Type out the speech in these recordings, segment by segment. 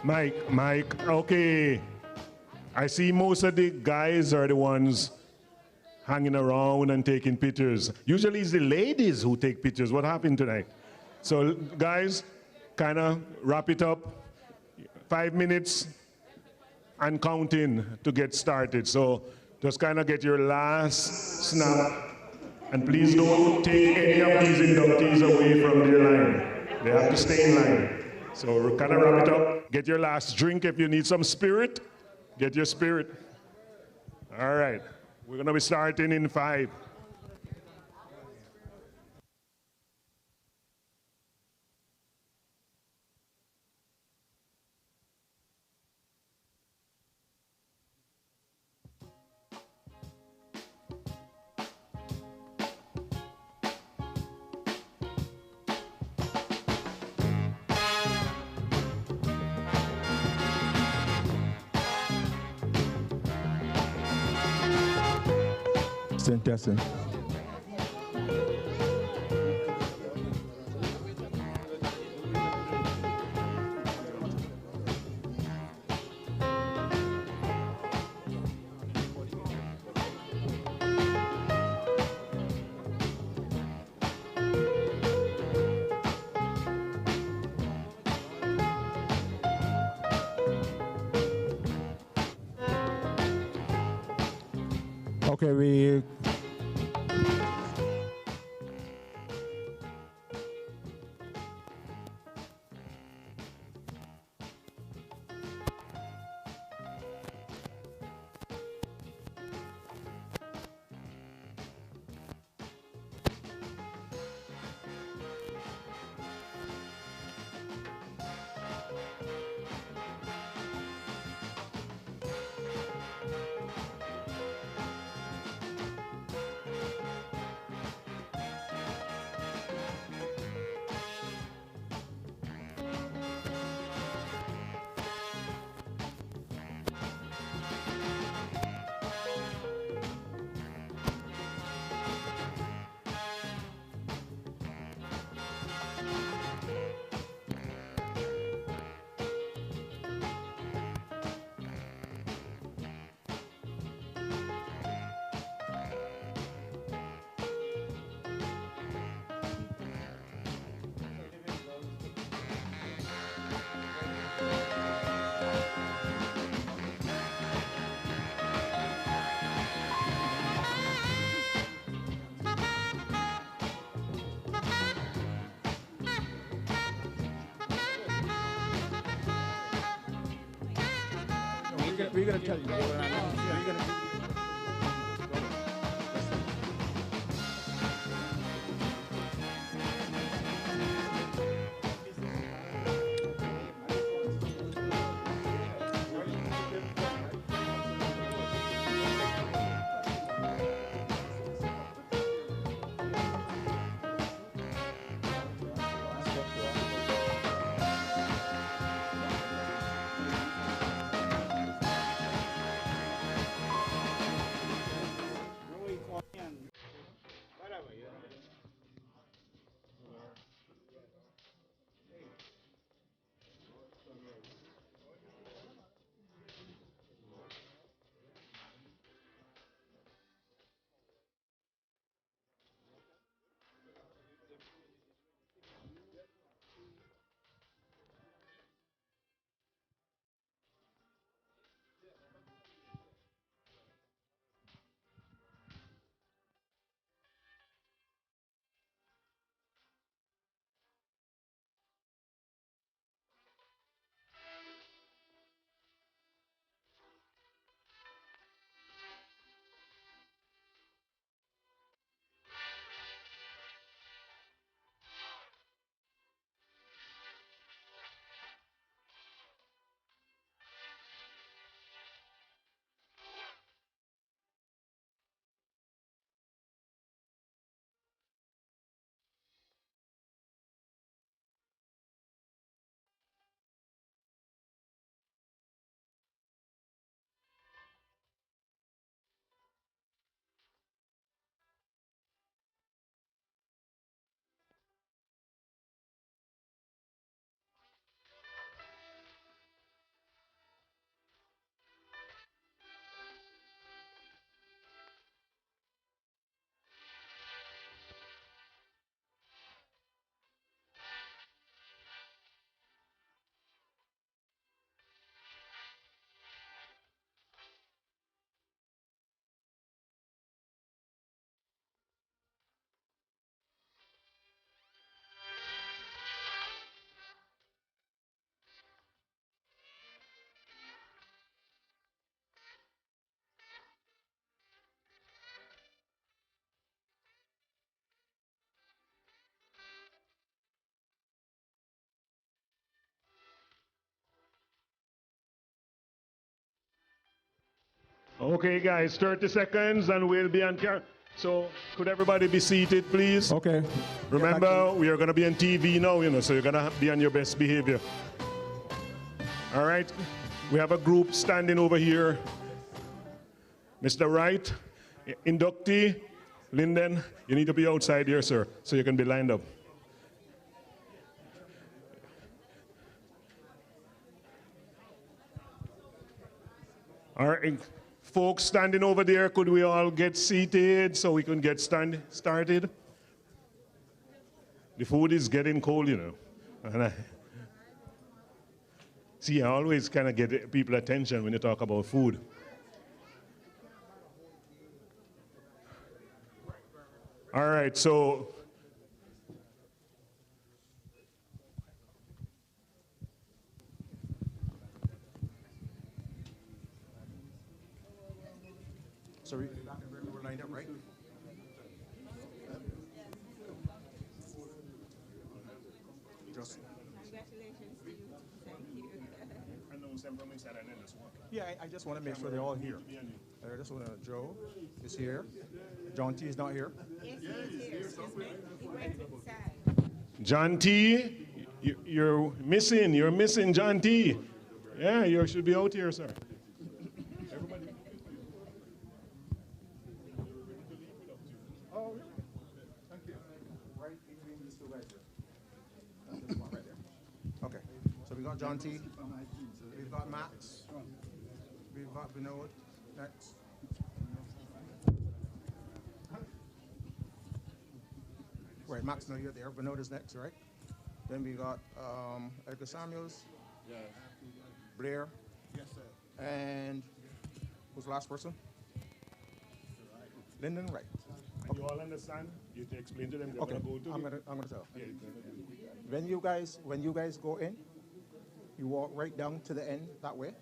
Mike, okay. I see most of the guys are the ones hanging around and taking pictures. Usually it's the ladies who take pictures. What happened tonight? So guys, kind of wrap it up. 5 minutes and counting to get started. So just kind of get your last snap. And please don't take any of these inductees away from their line. They have to stay in line. So kind of wrap it up. Get your last drink if you need some spirit. Get your spirit. All right. We're going to be starting in 5. Testing. Okay, we we're gonna tell you. Okay, guys, 30 seconds and we'll be on camera. So, could everybody be seated, please? Okay. Remember, we are going to be on TV now, so you're going to be on your best behavior. All right, we have a group standing over here. Mr. Wright, inductee, Lyndon, you need to be outside here, sir, so you can be lined up. All right, folks standing over there, could we all get seated so we can get started? The food is getting cold, And see, I always kind of get people attention when you talk about food. All right, so we're lined up, right? Congratulations to you. Thank you. Yeah, I just want to make sure they're all here. I just want to, Joe is here. John T is not here. Yes, he is here. He went inside. John T, you're missing John T. Yeah, you should be out here, sir. Everybody. Oh, really? Thank you. Right between these two guys here. That's this one right there. Okay, so we got John T. We've got Max. We've got Vinod next. Right, Max, no, you're there. Vinod is next, right? Then we got Edgar Samuels. Yes. Blair. Yes, sir. And who's the last person? Lyndon Wright. And you all understand? You to explain to them. Okay, I'm gonna tell. When you guys go in, you walk right down to the end that way,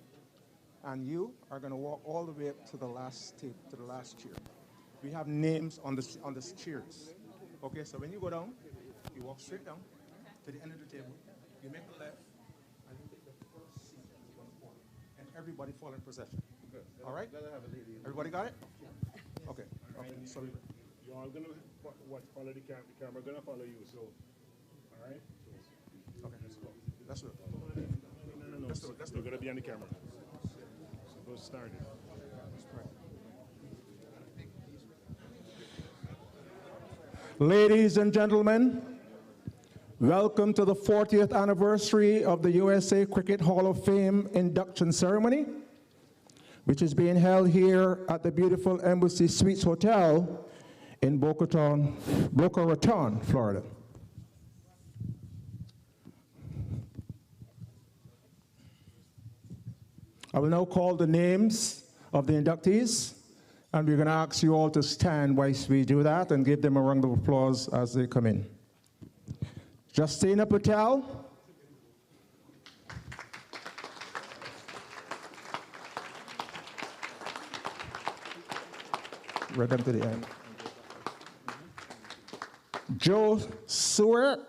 and you are gonna walk all the way up to the last table, to the last chair. We have names on the chairs. Okay, so when you go down, you walk straight down to the end of the table. You make a left, and you take the first seat on the corner, and everybody fall in procession. Good. All right. Everybody got it? Okay. Okay. So you're all gonna follow the camera. The camera gonna follow you. So, all right. okay. Let's do it. No. You're gonna be on the camera. So go start it. Ladies and gentlemen, welcome to the 40th anniversary of the USA Cricket Hall of Fame induction ceremony, which is being held here at the beautiful Embassy Suites Hotel in Boca Raton, Florida. I will now call the names of the inductees, and we're going to ask you all to stand whilst we do that and give them a round of applause as they come in. Justina Patel. Right up to the end. Joe Sewerk.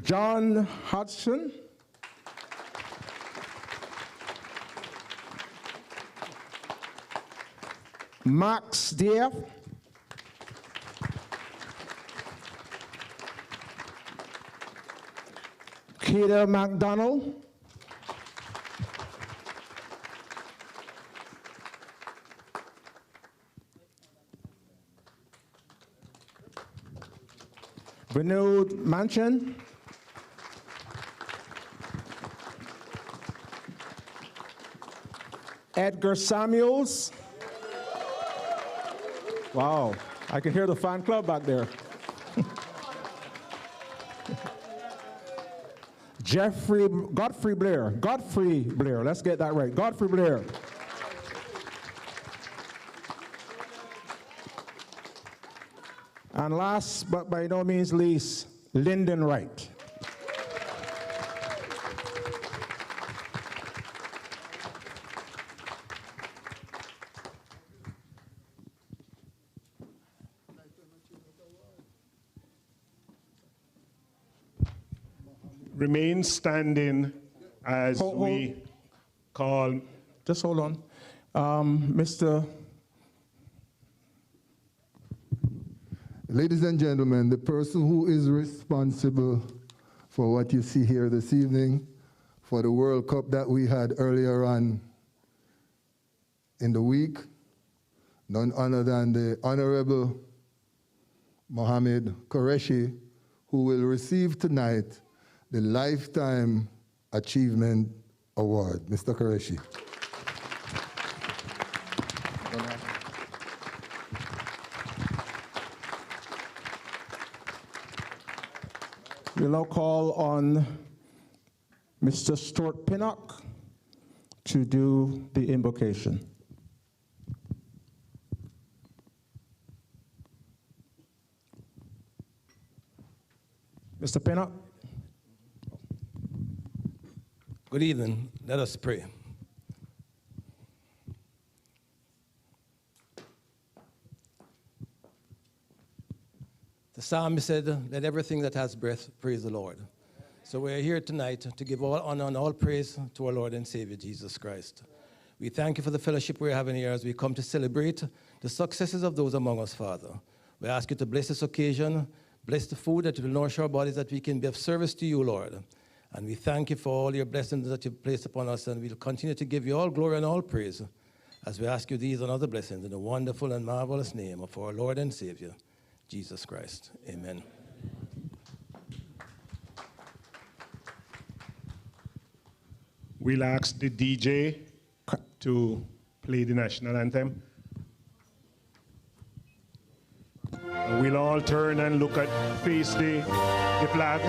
John Hodgson. Max Diaz. Peter McDonald. Vinod Manchin. Edgar Samuels. Wow, I can hear the fan club back there. Godfrey Blair, let's get that right. Godfrey Blair. And last but by no means least, Lyndon Wright. Remain standing as we call. Just hold on. Mr. Ladies and gentlemen, the person who is responsible for what you see here this evening, for the World Cup that we had earlier on in the week, none other than the Honorable Mohammed Qureshi, who will receive tonight the Lifetime Achievement Award. Mr. Qureshi. We'll now call on Mr. Stuart Pinnock to do the invocation. Mr. Pinnock. Good evening. Let us pray. The psalmist said, "Let everything that has breath praise the Lord." So we are here tonight to give all honor and all praise to our Lord and Savior, Jesus Christ. We thank you for the fellowship we're having here as we come to celebrate the successes of those among us, Father. We ask you to bless this occasion, bless the food that will nourish our bodies, that we can be of service to you, Lord. And we thank you for all your blessings that you've placed upon us, and we'll continue to give you all glory and all praise as we ask you these and other blessings in the wonderful and marvelous name of our Lord and Savior, Jesus Christ. Amen. We'll ask the DJ to play the national anthem. And we'll all turn and look at, face the flag.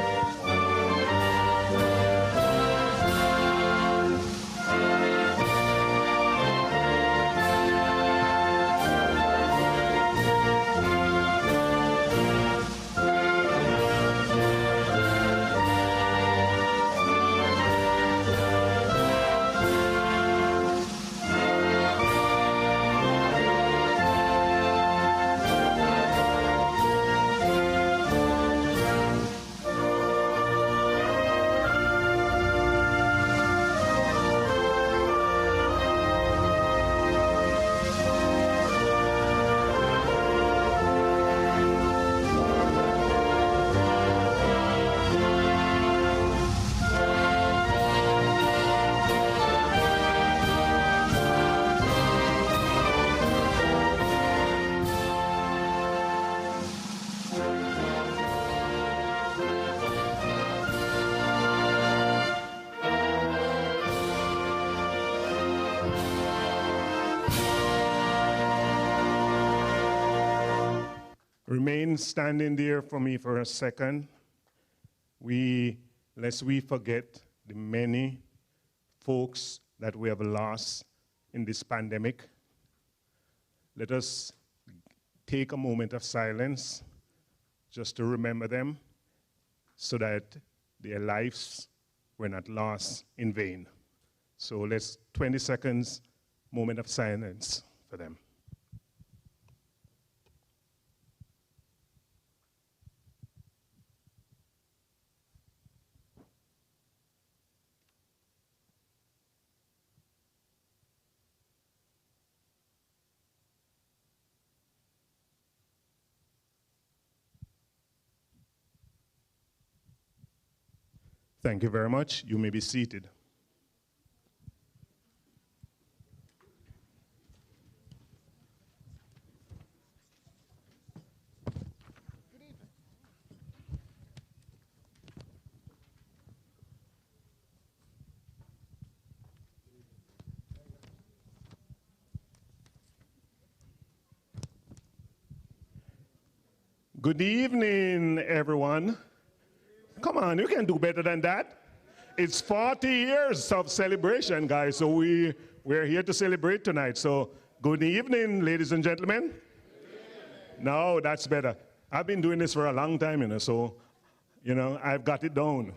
Remain standing there for me for a second. Lest we forget the many folks that we have lost in this pandemic. Let us take a moment of silence just to remember them so that their lives were not lost in vain. So let's 20 seconds, moment of silence for them. Thank you very much. You may be seated. Good evening, everyone. Come on, you can do better than that. It's 40 years of celebration, guys, so we're here to celebrate tonight. So good evening, ladies and gentlemen. No, that's better. I've been doing this for a long time, so, I've got it down.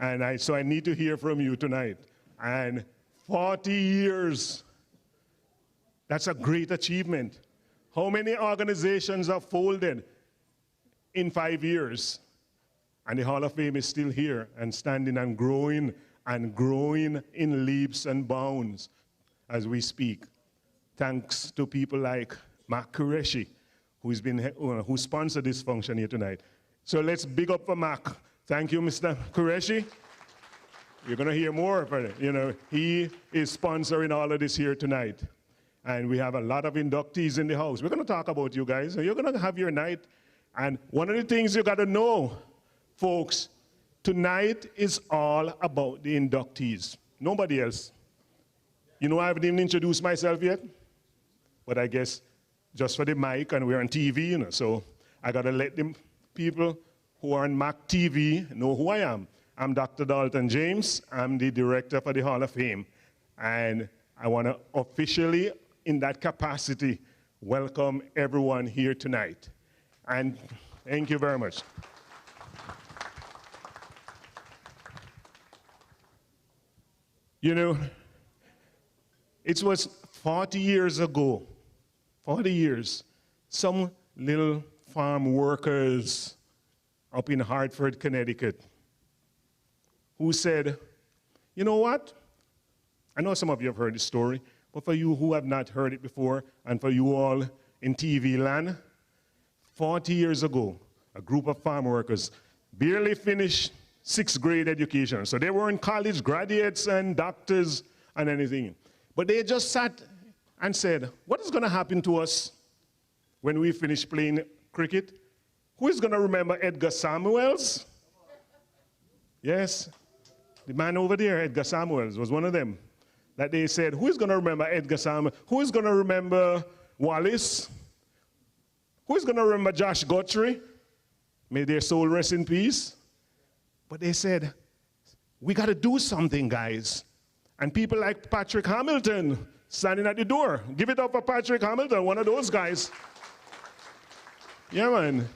And so I need to hear from you tonight. And 40 years, that's a great achievement. How many organizations have folded in 5 years? And the Hall of Fame is still here and standing and growing in leaps and bounds as we speak. Thanks to people like Mark Qureshi, who sponsored this function here tonight. So let's big up for Mark. Thank you, Mr. Qureshi. You're going to hear more of it. You know, he is sponsoring all of this here tonight. And we have a lot of inductees in the house. We're going to talk about you guys. You're going to have your night. And one of the things you got to know, folks, tonight is all about the inductees. Nobody else. You know, I haven't even introduced myself yet. But I guess just for the mic, and we're on TV, you know, so I got to let the people who are on Mac TV know who I am. I'm Dr. Dalton James. I'm the director for the Hall of Fame. And I want to officially, in that capacity, welcome everyone here tonight. And thank you very much. You know, it was 40 years ago, 40 years, some little farm workers up in Hartford, Connecticut, who said, you know what? I know some of you have heard this story, but for you who have not heard it before, and for you all in TV land, 40 years ago, a group of farm workers barely finished 6th grade education. So they weren't college graduates and doctors and anything. But they just sat and said, what is going to happen to us when we finish playing cricket? Who is going to remember Edgar Samuels? Yes, the man over there, Edgar Samuels, was one of them. That they said, who is going to remember Edgar Samuels? Who is going to remember Wallace? Who is going to remember Josh Guthrie? May their soul rest in peace. But they said, we got to do something, guys. And people like Patrick Hamilton standing at the door. Give it up for Patrick Hamilton, one of those guys. Yeah, man.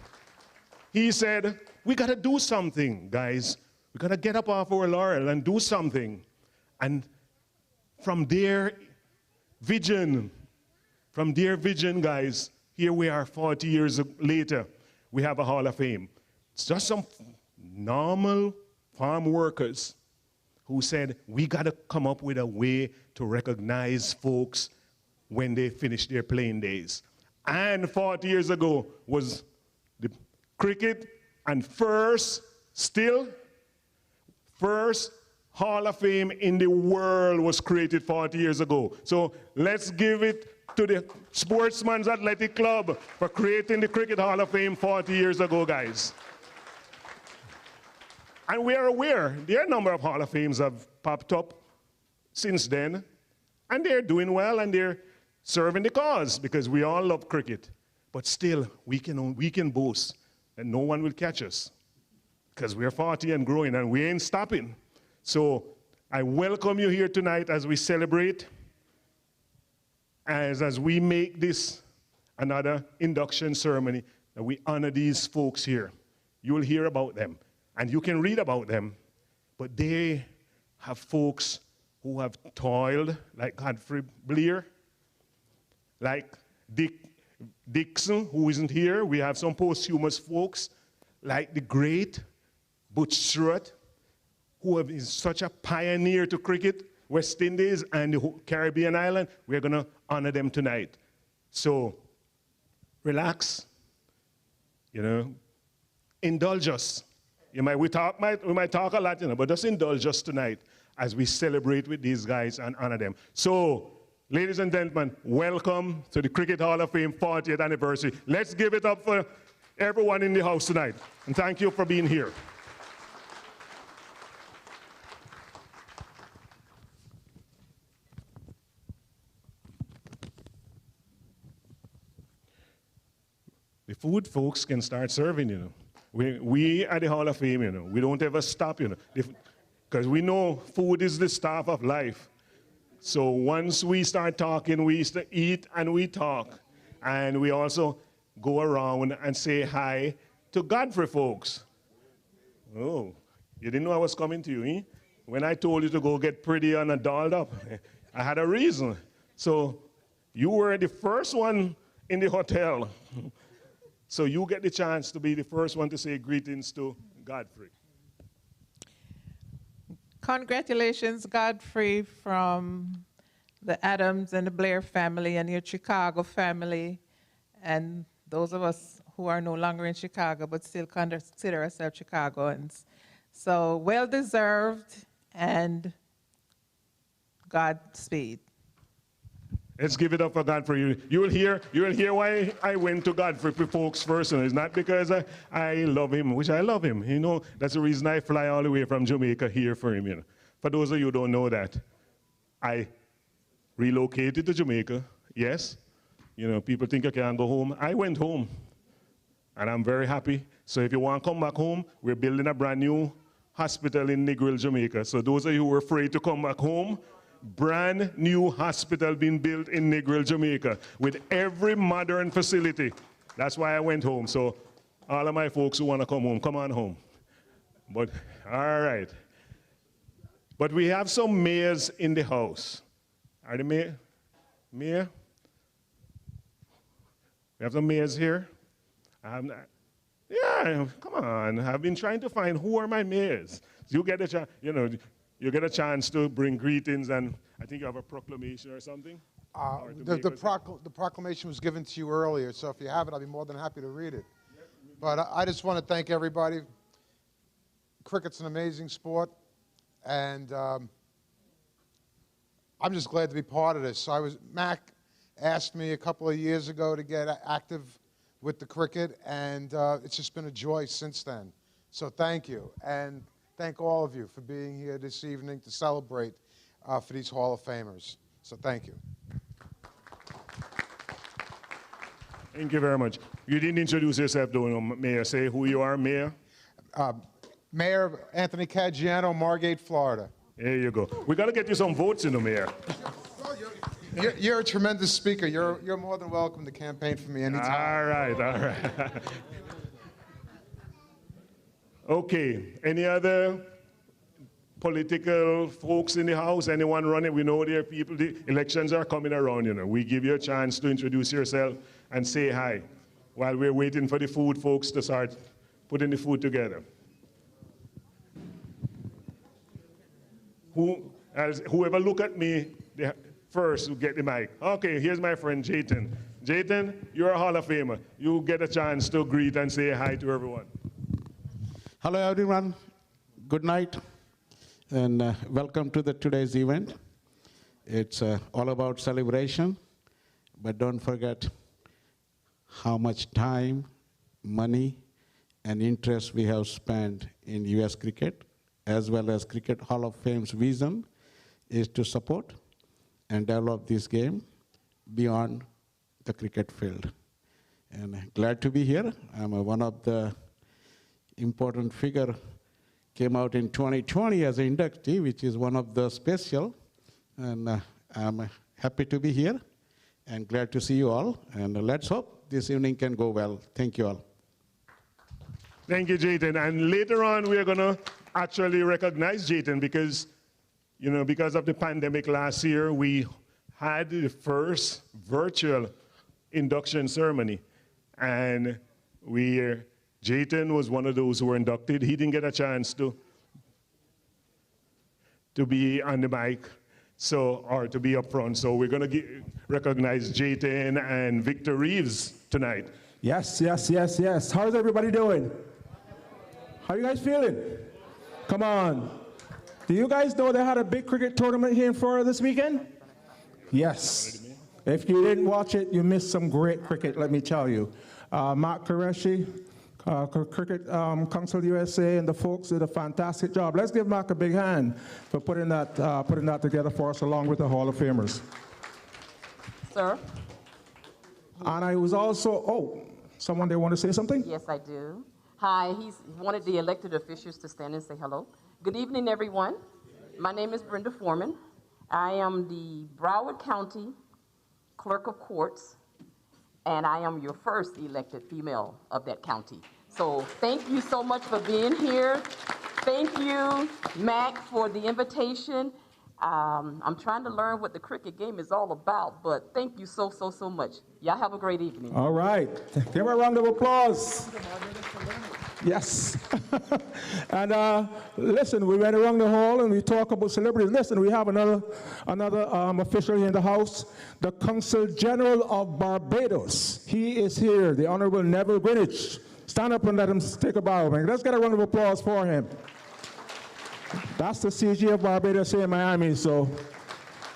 He said, we got to do something, guys. We got to get up off our laurel and do something. And from their vision, guys, here we are 40 years later, we have a Hall of Fame. It's just some normal farm workers who said, we got to come up with a way to recognize folks when they finish their playing days. And 40 years ago was the cricket, and first Hall of Fame in the world was created 40 years ago. So let's give it to the Sportsman's Athletic Club for creating the Cricket Hall of Fame 40 years ago, guys. And we are aware there are a number of Hall of Fames have popped up since then, and they're doing well and they're serving the cause because we all love cricket. But still, we can boast that no one will catch us because we're 40 and growing and we ain't stopping. So I welcome you here tonight as we celebrate, as we make this another induction ceremony, that we honor these folks here. You will hear about them. And you can read about them, but they have folks who have toiled, like Godfrey Blear, like Dixon, who isn't here. We have some posthumous folks, like the great Butch Stewart, who is such a pioneer to cricket, West Indies and the Caribbean island. We're going to honor them tonight. So relax, indulge us. We might talk a lot, but just indulge us tonight as we celebrate with these guys and honor them. So, ladies and gentlemen, welcome to the Cricket Hall of Fame 40th anniversary. Let's give it up for everyone in the house tonight. And thank you for being here. The food folks can start serving, We at the Hall of Fame, we don't ever stop, because we know food is the staff of life. So once we start talking, we used to eat and we talk. And we also go around and say hi to Godfrey folks. Oh, you didn't know I was coming to you, eh? When I told you to go get pretty and dolled up, I had a reason. So you were the first one in the hotel. So you get the chance to be the first one to say greetings to Godfrey. Congratulations, Godfrey, from the Adams and the Blair family and your Chicago family, and those of us who are no longer in Chicago but still consider ourselves Chicagoans. So well-deserved, and Godspeed. Let's give it up for Godfrey. You will hear why I went to Godfrey folks first. And it's not because I love him, which I love him. You know, that's the reason I fly all the way from Jamaica here for him. You know. For those of you who don't know that, I relocated to Jamaica. Yes, you know, people think I can't go home. I went home, and I'm very happy. So if you want to come back home, we're building a brand new hospital in Negril, Jamaica. So those of you who are afraid to come back home, brand new hospital being built in Negril, Jamaica, with every modern facility. That's why I went home. So all of my folks who want to come home, come on home. But, all right. But we have some mayors in the house. Are the mayor? Mayor? We have some mayors here? Yeah, come on. I've been trying to find who are my mayors. You get a chance, you know, you get a chance to bring greetings, and I think you have a proclamation or something. The proclamation was given to you earlier, so if you have it, I'll be more than happy to read it. But I just want to thank everybody. Cricket's an amazing sport, and I'm just glad to be part of this. Mac asked me a couple of years ago to get active with the cricket, and it's just been a joy since then. So thank you, and thank all of you for being here this evening to celebrate for these Hall of Famers. So thank you. Thank you very much. You didn't introduce yourself, though, Mayor. Say who you are, Mayor. Mayor Anthony Caggiano, Margate, Florida. There you go. We got to get you some votes in the Mayor. You're a tremendous speaker. You're more than welcome to campaign for me anytime. All right. Okay, any other political folks in the house? Anyone running? We know there are people, the elections are coming around, you know. We give you a chance to introduce yourself and say hi while we're waiting for the food folks to start putting the food together. Whoever look at me first will get the mic. Okay, here's my friend Jayton. Jayton, you're a Hall of Famer. You get a chance to greet and say hi to everyone. Hello, everyone. Good night, and welcome to today's event. It's all about celebration, but don't forget how much time, money, and interest we have spent in U.S. cricket, as well as Cricket Hall of Fame's vision is to support and develop this game beyond the cricket field. And glad to be here. I'm one of the important figure, came out in 2020 as an inductee, which is one of the special, and I'm happy to be here and glad to see you all, and let's hope this evening can go well. Thank you all. Thank you, Jayton. And later on, we're gonna actually recognize Jayton because, you know, because of the pandemic last year, we had the first virtual induction ceremony, and Jayton was one of those who were inducted. He didn't get a chance to be on the mic, or to be up front. So we're going to recognize Jayton and Victor Reeves tonight. Yes. How's everybody doing? How you guys feeling? Come on. Do you guys know they had a big cricket tournament here in Florida this weekend? Yes. If you didn't watch it, you missed some great cricket, let me tell you. Mark Qureshi, Cricket Council USA, and the folks did a fantastic job. Let's give Mark a big hand for putting that together for us, along with the Hall of Famers. Sir? And I was also, someone they want to say something? Yes, I do. Hi, he wanted the elected officials to stand and say hello. Good evening, everyone. My name is Brenda Foreman. I am the Broward County Clerk of Courts, and I am your first elected female of that county. So thank you so much for being here. Thank you, Mac, for the invitation. I'm trying to learn what the cricket game is all about, but thank you so much. Y'all have a great evening. All right. Give her a round of applause. Yes. And listen, we went around the hall and we talk about celebrities. Listen, we have another official here in the house, the Consul General of Barbados. He is here, the Honorable Neville Greenwich. Stand up and let him take a bow, man. Let's get a round of applause for him. That's the CG of Barbados here in Miami. So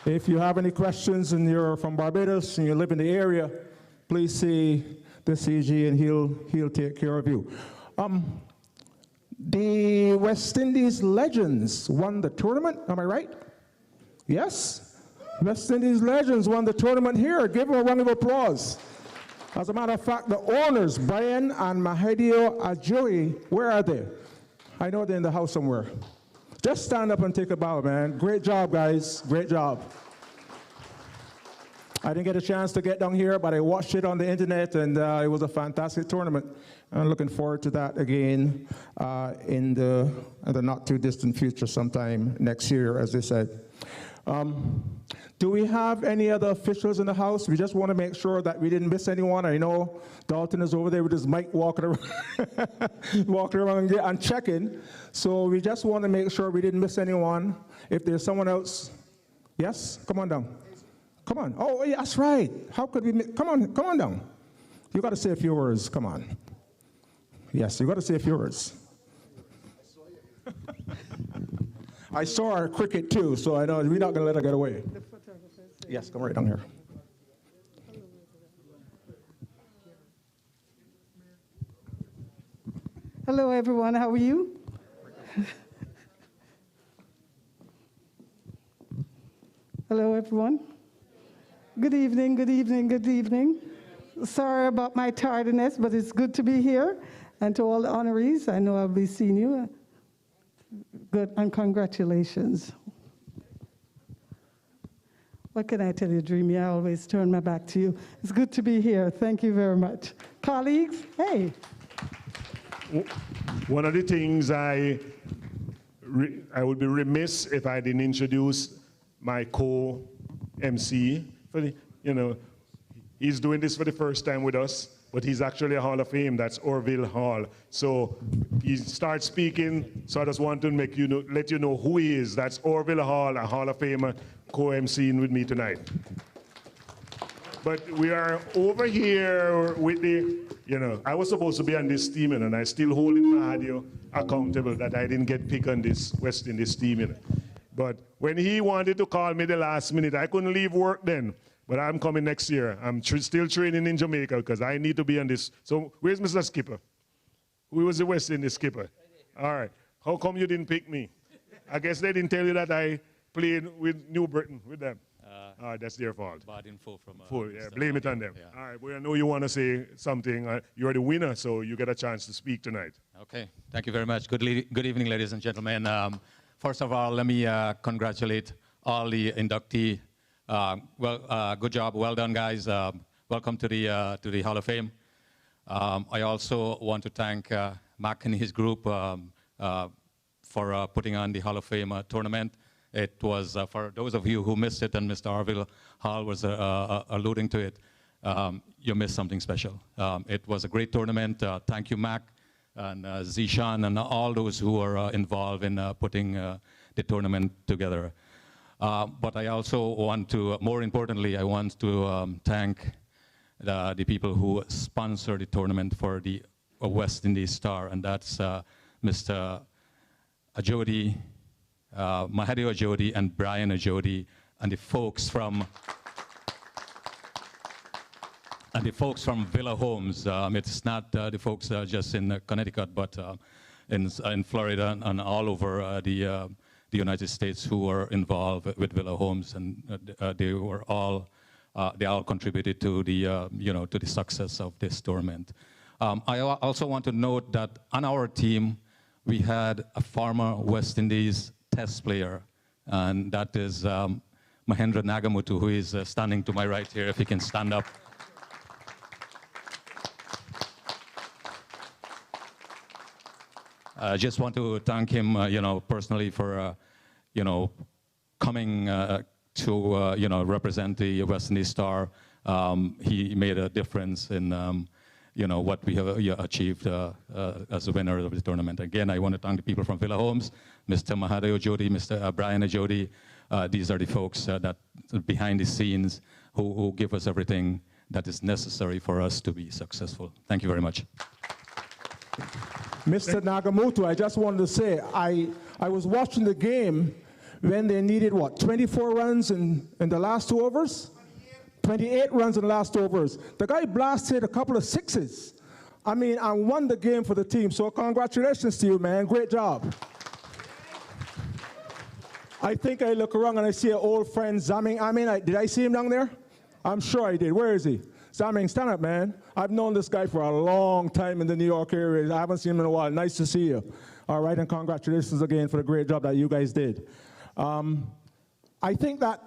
if you have any questions and you're from Barbados and you live in the area, please see the CG and he'll take care of you. The West Indies Legends won the tournament, am I right? Yes? West Indies Legends won the tournament here. Give them a round of applause. As a matter of fact, the owners, Brian and Mahadio Ajoy, where are they? I know they're in the house somewhere. Just stand up and take a bow, man. Great job, guys. Great job. I didn't get a chance to get down here, but I watched it on the internet, and it was a fantastic tournament. I'm looking forward to that again in the not too distant future, sometime next year, as they said. Do we have any other officials in the house? We just want to make sure that we didn't miss anyone. I know Dalton is over there with his mic walking around, and checking. So we just want to make sure we didn't miss anyone. If there's someone else, yes, come on down. Come on. Oh, yeah, that's right. How could we? Come on down. You got to say a few words. Come on. Yes, you got to say a few words. I saw our cricket too, so I know we're not going to let her get away. Yes, come right down here. Hello, everyone. How are you? Hello, everyone. Good evening, good evening, good evening. Sorry about my tardiness, but it's good to be here. And to all the honorees, I know I'll be seeing you. Good, and congratulations. What can I tell you, Dreamy? I always turn my back to you. It's good to be here. Thank you very much. Colleagues, hey. One of the things I would be remiss if I didn't introduce my co-MC. He's doing this for the first time with us, but he's actually a Hall of Fame. That's Orville Hall. So he starts speaking, so I just want to let you know who he is. That's Orville Hall, a Hall of Famer, co-MCing with me tonight. But we are over here with I was supposed to be on this team, and I still holding Mahadio accountable that I didn't get picked on this West Indies team. But when he wanted to call me the last minute, I couldn't leave work then. But I'm coming next year. I'm still training in Jamaica because I need to be on this. So where's Mr. Skipper? Who was the West Indies skipper? All right. How come you didn't pick me? I guess they didn't tell you that I played with New Britain with them. All right, that's their fault. Bad info from yeah, blame it on them. Yeah. All right, well, I know you want to say something. You're the winner, so you get a chance to speak tonight. Okay, thank you very much. Good evening, ladies and gentlemen. First of all, let me congratulate all the inductees. Good job, well done, guys. Welcome to the Hall of Fame. I also want to thank Mac and his group for putting on the Hall of Fame tournament. It was, for those of you who missed it, and Mr. Orville Hall was alluding to it, you missed something special. It was a great tournament. Thank you, Mac, and Zishan, and all those who were involved in putting the tournament together. But I also want to, more importantly, I want to thank the people who sponsored the tournament for the West Indies Star, and that's Mr. Ajodi, Mahadio Ajodi, and Brian Ajodi, and the folks from Villa Homes. It's not the folks just in Connecticut, but in Florida and all over the United States who were involved with Villa Homes, and they all contributed to the to the success of this tournament. I also want to note that on our team we had a former West Indies Test player, and that is Mahendra Nagamutu, who is standing to my right here. If he can stand up. I just want to thank him, personally for, coming to, represent the West Indies Star. He made a difference in what we have achieved as a winner of the tournament. Again, I want to thank the people from Villa Homes, Mr. Mahadeo Jody, Mr. Brian Ajodi. These are the folks that behind the scenes who give us everything that is necessary for us to be successful. Thank you very much. Mr. Nagamoto, I just wanted to say, I was watching the game when they needed, 24 runs in the last 2 overs? 28 runs in the last 2 overs. The guy blasted a couple of sixes. I mean, I won the game for the team, so congratulations to you, man. Great job. I think I look around and I see an old friend, Zaming. Did I see him down there? I'm sure I did. Where is he? Zaming, stand up, man. I've known this guy for a long time in the New York area. I haven't seen him in a while. Nice to see you. All right, and congratulations again for the great job that you guys did. I think that,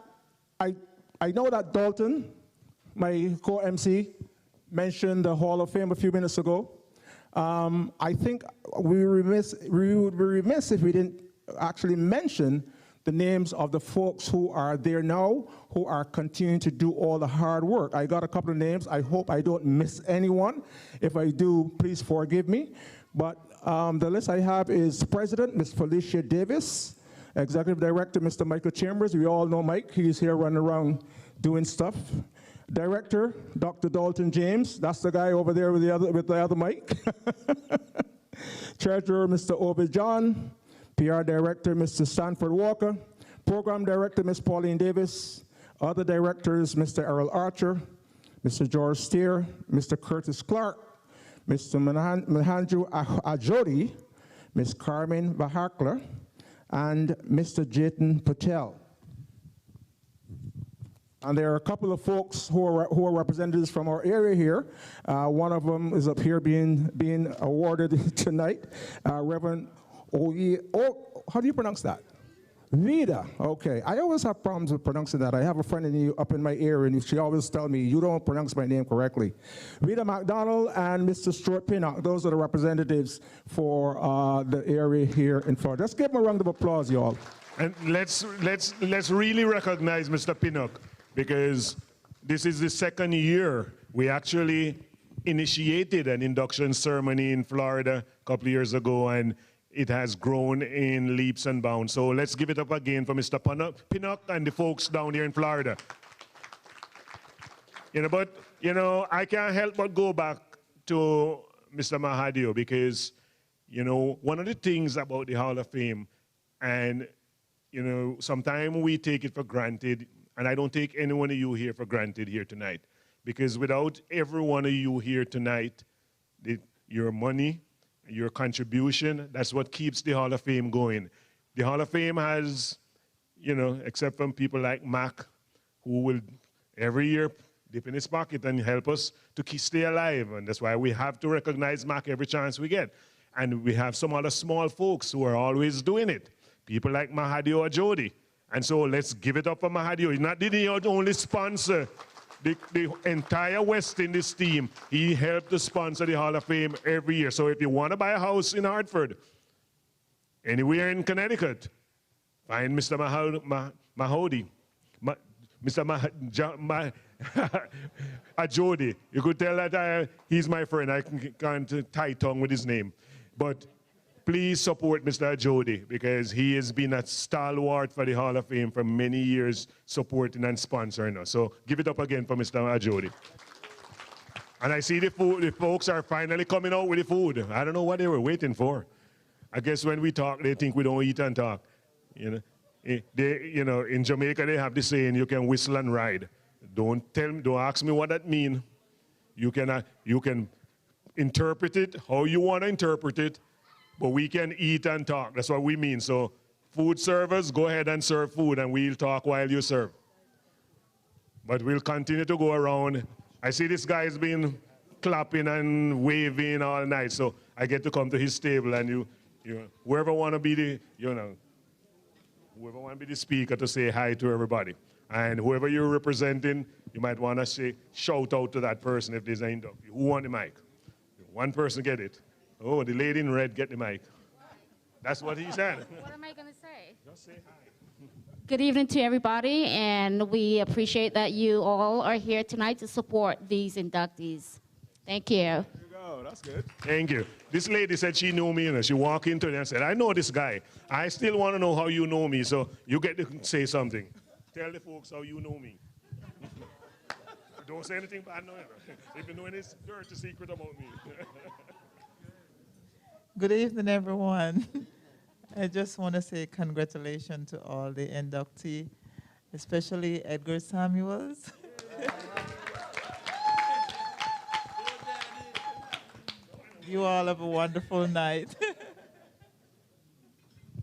I know that Dalton, my co-MC, mentioned the Hall of Fame a few minutes ago. I think we would be remiss if we didn't actually mention the names of the folks who are there now, who are continuing to do all the hard work. I got a couple of names. I hope I don't miss anyone. If I do, please forgive me. But the list I have is President, Ms. Felicia Davis, Executive Director, Mr. Michael Chambers. We all know Mike. He's here running around doing stuff. Director, Dr. Dalton James. That's the guy over there with the other mic. Treasurer, Mr. Obed John. PR Director, Mr. Stanford Walker. Program Director, Ms. Pauline Davis. Other directors, Mr. Errol Archer, Mr. George Steer, Mr. Curtis Clark, Mr. Mahandru Ajodi, Ms. Carmen Bahakler, and Mr. Jatan Patel. And there are a couple of folks who are representatives from our area here. One of them is up here being awarded tonight, Reverend how do you pronounce that? Vida, okay. I always have problems with pronouncing that. I have a friend up in my area, and she always tells me, you don't pronounce my name correctly. Vida McDonald and Mr. Stuart Pinnock, those are the representatives for the area here in Florida. Let's give them a round of applause, y'all. And let's really recognize Mr. Pinnock, because this is the second year we actually initiated an induction ceremony in Florida a couple of years ago, and it has grown in leaps and bounds. So let's give it up again for Mr. Pinnock and the folks down here in Florida. But I can't help but go back to Mr. Mahadeo, because, one of the things about the Hall of Fame, and, sometimes we take it for granted, and I don't take any one of you here for granted here tonight, because without every one of you here tonight, your money, your contribution, that's what keeps the Hall of Fame going. The Hall of Fame has, except from people like Mac, who will every year dip in his pocket and help us to stay alive. And that's why we have to recognize Mac every chance we get. And we have some other small folks who are always doing it. People like Mahadeo Ajodi. And so let's give it up for Mahadeo. He's not the only sponsor. The entire West Indies team, he helped to sponsor the Hall of Fame every year. So if you want to buy a house in Hartford, anywhere in Connecticut, find Mr. Mahodi, Mr. Ajodi. You could tell that he's my friend. I can't tie tongue with his name. But please support Mr. Ajodi, because he has been a stalwart for the Hall of Fame for many years, supporting and sponsoring us. So give it up again for Mr. Ajodi. And I see the folks are finally coming out with the food. I don't know what they were waiting for. I guess when we talk, they think we don't eat and talk. In Jamaica, they have the saying, you can whistle and ride. Don't ask me what that means. You can interpret it how you want to interpret it, but we can eat and talk. That's what we mean. So food servers, go ahead and serve food, and we'll talk while you serve. But we'll continue to go around. I see this guy's been clapping and waving all night, so I get to come to his table, and whoever want to be whoever want to be the speaker to say hi to everybody. And whoever you're representing, you might want to shout out to that person if there's an inductee. Who want the mic? One person get it. Oh, the lady in red, get the mic. That's what he said. What am I going to say? Just say hi. Good evening to everybody, and we appreciate that you all are here tonight to support these inductees. Thank you. There you go. That's good. Thank you. This lady said she knew me. You know, she walked into it and said, I know this guy. I still want to know how you know me, so you get to say something. Tell the folks how you know me. Don't say anything bad, no. If you know any dirty secret about me. Good evening, everyone. I just want to say congratulations to all the inductees, especially Edgar Samuels. You all have a wonderful night.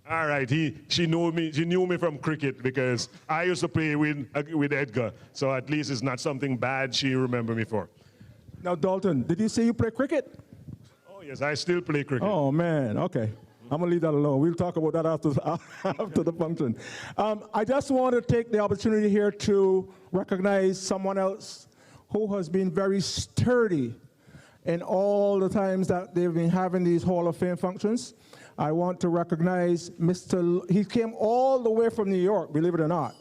All right, she knew me from cricket because I used to play with Edgar, so at least it's not something bad she remember me for. Now, Dalton, did you say you play cricket? Oh yes, I still play cricket. Oh man, okay. I'm gonna leave that alone. We'll talk about that after the function. I just want to take the opportunity here to recognize someone else who has been very sturdy in all the times that they've been having these Hall of Fame functions. I want to recognize he came all the way from New York, believe it or not.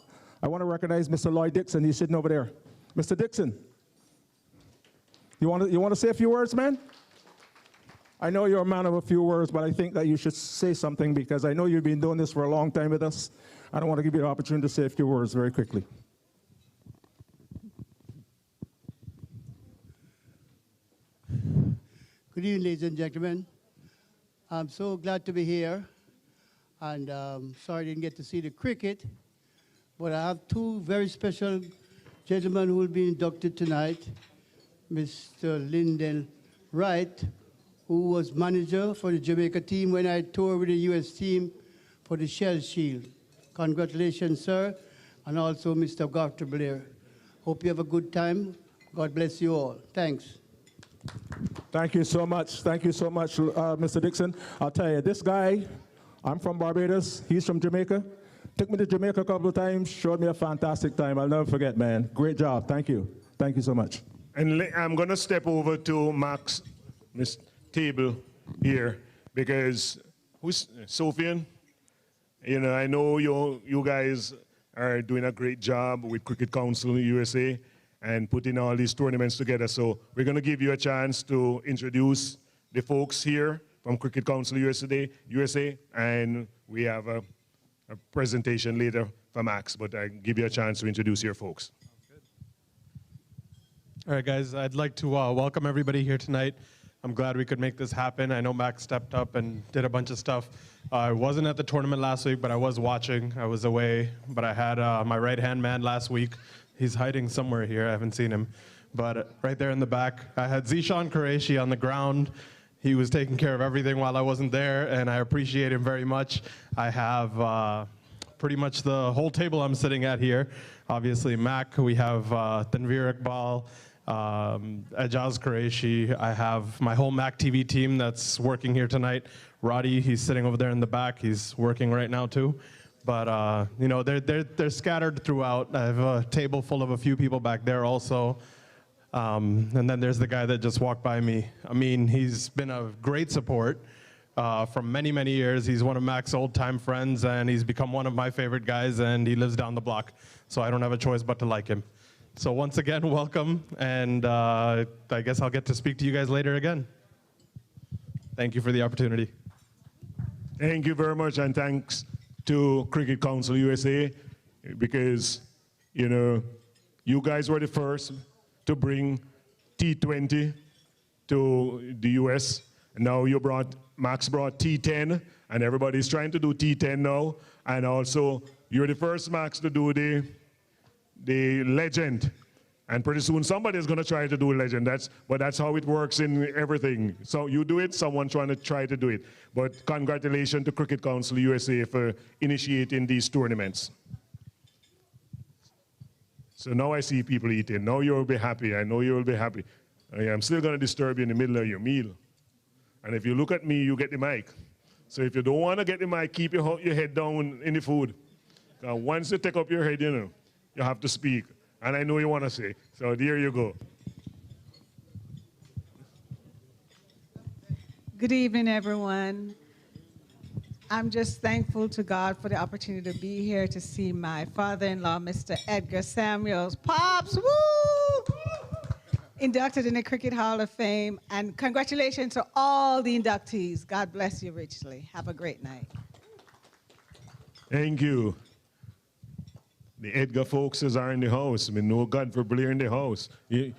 I want to recognize Mr. Lloyd Dixon. He's sitting over there. Mr. Dixon, you want to say a few words, man? I know you're a man of a few words, but I think that you should say something because I know you've been doing this for a long time with us. I don't want to give you the opportunity to say a few words very quickly. Good evening, ladies and gentlemen. I'm so glad to be here, and sorry I didn't get to see the cricket, but I have two very special gentlemen who will be inducted tonight. Mr. Lyndon Wright, who was manager for the Jamaica team when I toured with the U.S. team for the Shell Shield. Congratulations, sir, and also Mr. Dr. Blair. Hope you have a good time. God bless you all. Thanks. Thank you so much. Thank you so much, Mr. Dixon. I'll tell you, this guy, I'm from Barbados. He's from Jamaica. Took me to Jamaica a couple of times, showed me a fantastic time. I'll never forget, man. Great job. Thank you. Thank you so much. And I'm going to step over to Max, Miss Table here, because who's Sophian? You know, I know you guys are doing a great job with Cricket Council USA and putting all these tournaments together. So we're going to give you a chance to introduce the folks here from Cricket Council USA, and we have a presentation later for Max, but I give you a chance to introduce your folks. All right, guys, I'd like to welcome everybody here tonight. I'm glad we could make this happen. I know Max stepped up and did a bunch of stuff. I wasn't at the tournament last week, but I was watching. I was away, but I had my right-hand man last week. He's hiding somewhere here. I haven't seen him. But right there in the back, I had Zishan Qureshi on the ground. He was taking care of everything while I wasn't there, and I appreciate him very much. I have pretty much the whole table I'm sitting at here. Obviously, Mac, we have Tanvir Iqbal, Ajaz Qureshi. I have my whole Mac TV team that's working here tonight. Roddy, he's sitting over there in the back. He's working right now, too. But, you know, they're scattered throughout. I have a table full of a few people back there also. And then there's the guy that just walked by me. I mean, he's been a great support from many, many years. He's one of Mac's old-time friends, and he's become one of my favorite guys, and he lives down the block. So I don't have a choice but to like him. So once again, welcome, and I guess I'll get to speak to you guys later again. Thank you for the opportunity. Thank you very much, and thanks to Cricket Council USA, because, you know, you guys were the first to bring T20 to the US. Now Max brought T10, and everybody's trying to do T10 now. And also, you're the first, Max, to do the legend. And pretty soon somebody's going to try to do a legend. But that's how it works in everything. So you do it, someone trying to try to do it. But congratulations to Cricket Council USA for initiating these tournaments. So now I see people eating. Now you'll be happy. I know you'll be happy. I'm still going to disturb you in the middle of your meal. And if you look at me, you get the mic. So if you don't want to get the mic, keep your head down in the food. Once you take up your head, you know, you have to speak. And I know you want to say. So there you go. Good evening, everyone. I'm just thankful to God for the opportunity to be here to see my father-in-law, Mr. Edgar Samuels. Pops, woo! inducted in the Cricket Hall of Fame. And congratulations to all the inductees. God bless you richly. Have a great night. Thank you. The Edgar Folkses are in the house. I know God for Blair in the house. You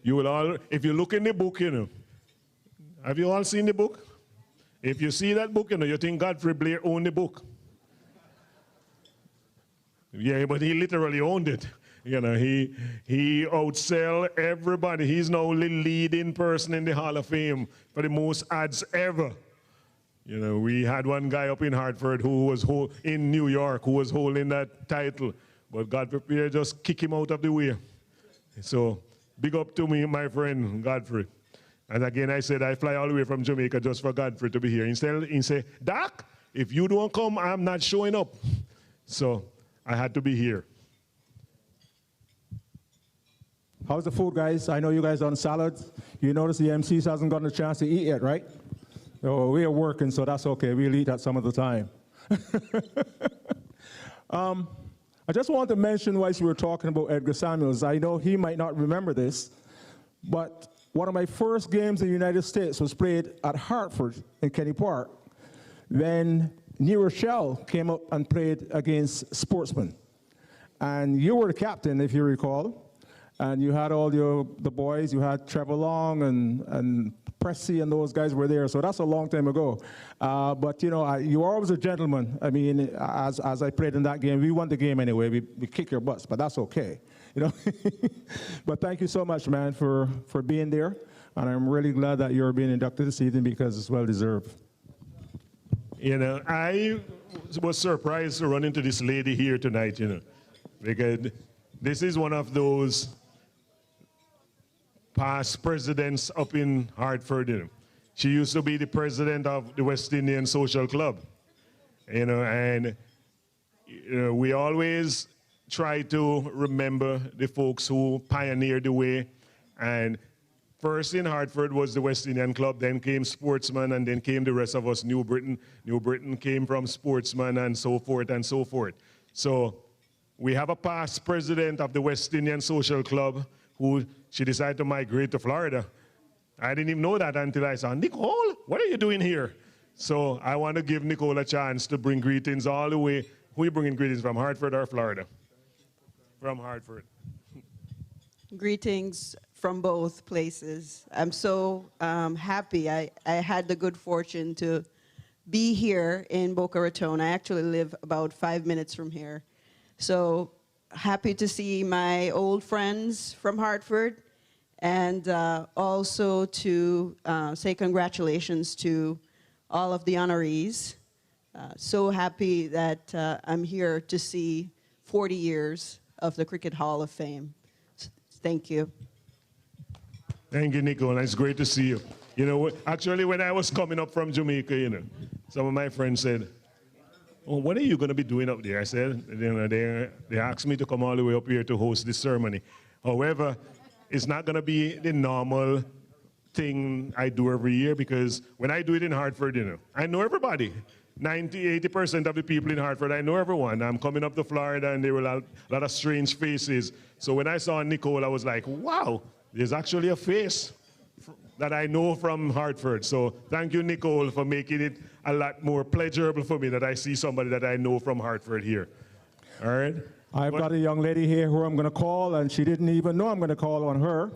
will all, if you look in the book, you know. Have you all seen the book? If you see that book, you know, you think Godfrey Blair owned the book. Yeah, but he literally owned it. You know, he outsell everybody. He's now the leading person in the Hall of Fame for the most ads ever. You know, we had one guy up in Hartford who was in New York who was holding that title, but Godfrey Blair just kicked him out of the way. So big up to me, my friend Godfrey. And again, I said I fly all the way from Jamaica just for Godfrey to be here. Instead, he said, Doc, if you don't come, I'm not showing up. So I had to be here. How's the food, guys? I know you guys on salads. You notice the MCs hasn't gotten a chance to eat yet, right? Oh, we are working, so that's okay. We'll eat at some of the time. I just want to mention, whilst we were talking about Edgar Samuels, I know he might not remember this, but one of my first games in the United States was played at Hartford in Kenny Park when New Rochelle came up and played against Sportsman. And you were the captain, if you recall. And you had all the boys. You had Trevor Long and Pressy and those guys were there. So that's a long time ago. But, you know, you were always a gentleman. I mean, as I played in that game, we won the game anyway. We kick your butts, but that's okay. You know. But thank you so much, man, for being there. And I'm really glad that you're being inducted this evening because it's well deserved. You know, I was surprised to run into this lady here tonight, you know, because this is one of those past presidents up in Hartford. You know. She used to be the president of the West Indian Social Club, you know, and you know, we always try to remember the folks who pioneered the way. And first in Hartford was the West Indian Club, then came Sportsman, and then came the rest of us, New Britain. New Britain came from Sportsman and so forth and so forth. So we have a past president of the West Indian Social Club who she decided to migrate to Florida. I didn't even know that until I saw, Nicole, what are you doing here? So I want to give Nicole a chance to bring greetings all the way. Who are you bringing greetings from, Hartford or Florida? From Hartford. Greetings from both places. I'm so happy. I had the good fortune to be here in Boca Raton. I actually live about 5 minutes from here. So happy to see my old friends from Hartford, and also to say congratulations to all of the honorees. So happy that I'm here to see 40 years of the Cricket Hall of Fame. Thank you. Thank you, Nicole. It's great to see you. You know, actually, when I was coming up from Jamaica, you know, some of my friends said, oh, what are you going to be doing up there? I said, you know, they asked me to come all the way up here to host this ceremony. However, it's not going to be the normal thing I do every year, because when I do it in Hartford, you know, I know everybody. 80% of the people in Hartford, I know everyone. I'm coming up to Florida, and there were a lot of strange faces. So when I saw Nicole, I was like, wow, there's actually a face that I know from Hartford. So thank you, Nicole, for making it a lot more pleasurable for me that I see somebody that I know from Hartford here. All right? I've got a young lady here who I'm going to call, and she didn't even know I'm going to call on her.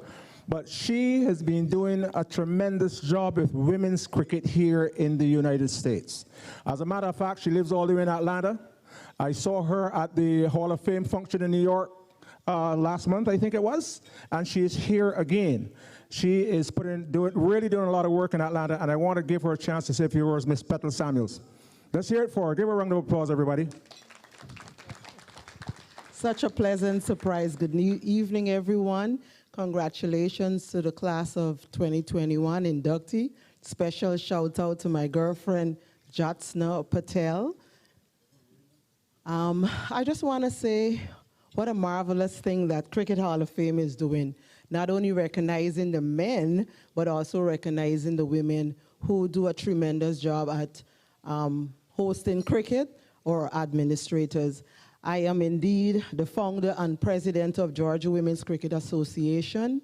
But she has been doing a tremendous job with women's cricket here in the United States. As a matter of fact, she lives all the way in Atlanta. I saw her at the Hall of Fame function in New York last month, I think it was, and she is here again. She is really doing a lot of work in Atlanta, and I want to give her a chance to say a few words, Miss Petal Samuels. Let's hear it for her. Give her a round of applause, everybody. Such a pleasant surprise. Good evening, everyone. Congratulations to the class of 2021 inductee. Special shout out to my girlfriend, Jatsna Patel. I just want to say what a marvelous thing that Cricket Hall of Fame is doing. Not only recognizing the men, but also recognizing the women who do a tremendous job at hosting cricket or administrators. I am indeed the founder and president of Georgia Women's Cricket Association.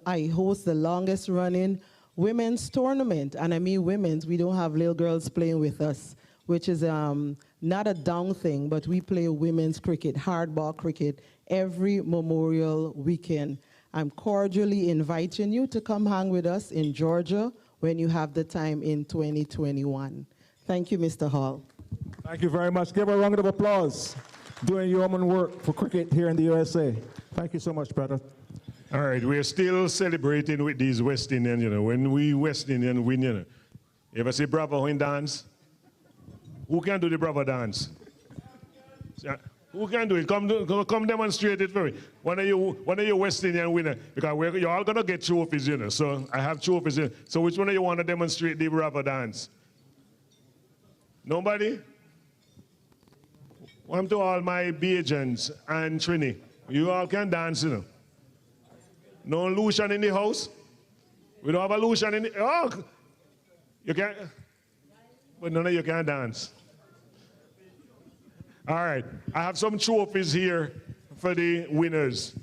I host the longest running women's tournament. And I mean women's, we don't have little girls playing with us, which is not a down thing, but we play women's cricket, hardball cricket, every Memorial weekend. I'm cordially inviting you to come hang with us in Georgia when you have the time in 2021. Thank you, Mr. Hall. Thank you very much. Give a round of applause. Doing yeoman work for cricket here in the USA. Thank you so much, brother. All right, we're still celebrating with these West Indians, you know. When we West Indian win, you know. You ever see Bravo in dance? Who can do the Bravo dance? Who can do it? Come demonstrate it for me. One of you West Indian winner, because you're all gonna get trophies, you know. So I have trophies. So which one of you want to demonstrate the Bravo dance? Nobody? One to all my Bajans and Trini. You all can dance, you know. No Lucian in the house? We don't have a Lucian in the... Oh! You can't... But none of you can dance. All right. I have some trophies here for the winners.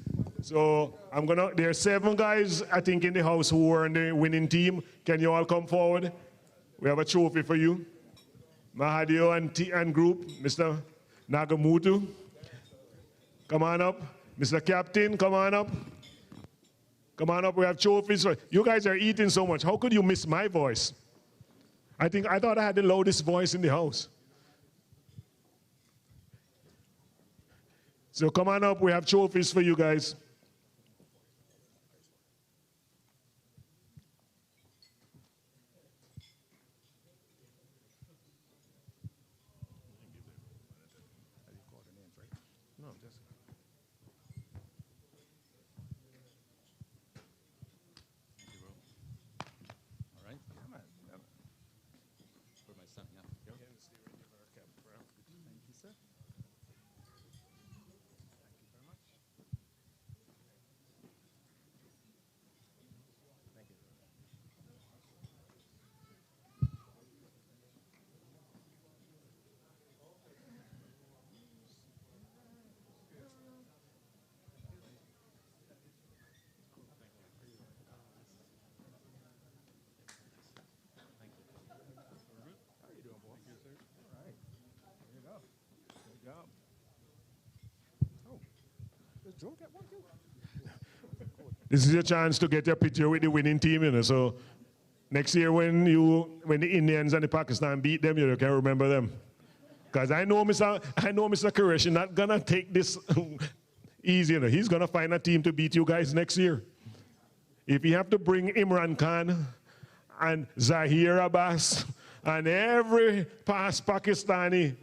So there are 7 guys, I think, in the house who were in the winning team. Can you all come forward? We have a trophy for you. Mahadio and group, Mr. Nagamutu. Come on up. Mr. Captain, come on up. Come on up, we have trophies. You guys are eating so much. How could you miss my voice? I thought I had the loudest voice in the house. So come on up, we have trophies for you guys. This is your chance to get your picture with the winning team, you know. So next year when the Indians and the Pakistan beat them, you can remember them. Because I know Mr. Qureshi not gonna take this easy, you know. He's gonna find a team to beat you guys next year. If you have to bring Imran Khan and Zahir Abbas and every past Pakistani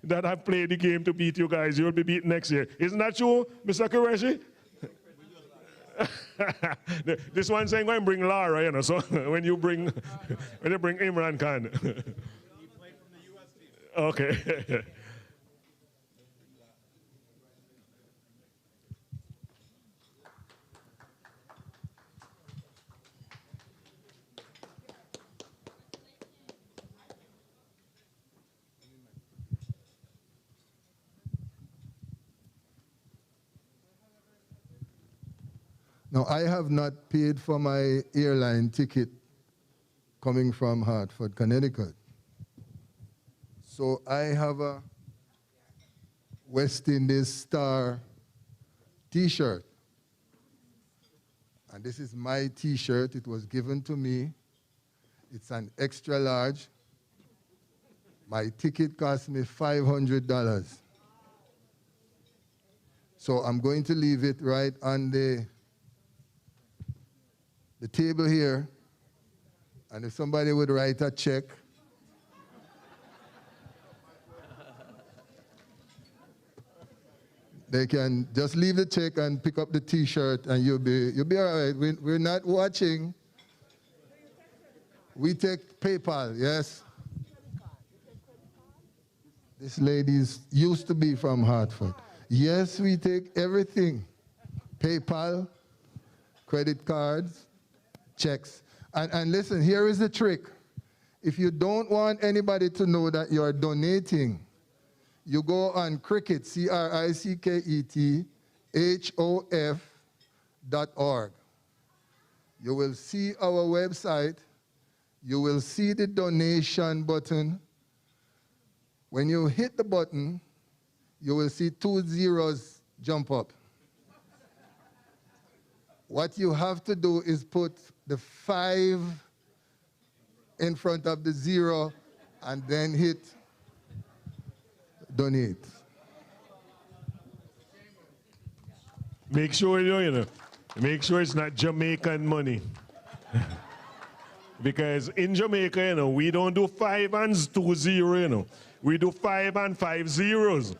that have played the game to beat you guys, you'll be beaten next year. Isn't that true, Mr. Qureshi? This one saying, go and bring Lara, you know, so when you bring Imran Khan. He played from the US team. Okay. Now, I have not paid for my airline ticket coming from Hartford, Connecticut. So I have a West Indies Star t-shirt. And this is my t-shirt. It was given to me. It's an extra large. My ticket cost me $500. So I'm going to leave it right on the table here, and if somebody would write a check, they can just leave the check and pick up the t-shirt and you'll be all right. We're not watching. We take PayPal, yes? This lady used to be from Hartford. Yes, we take everything. PayPal, credit cards, checks. And listen, here is the trick. If you don't want anybody to know that you're donating, you go on Cricket, CRICKET, HOF.org. you will see our website. You will see the donation button. When you hit the button, you will see 2 zeros jump up. What you have to do is put the 5 in front of the 0 and then hit donate. Make sure make sure it's not Jamaican money. Because in Jamaica, we don't do 5 and 2 0, We do 5 and 5 zeros.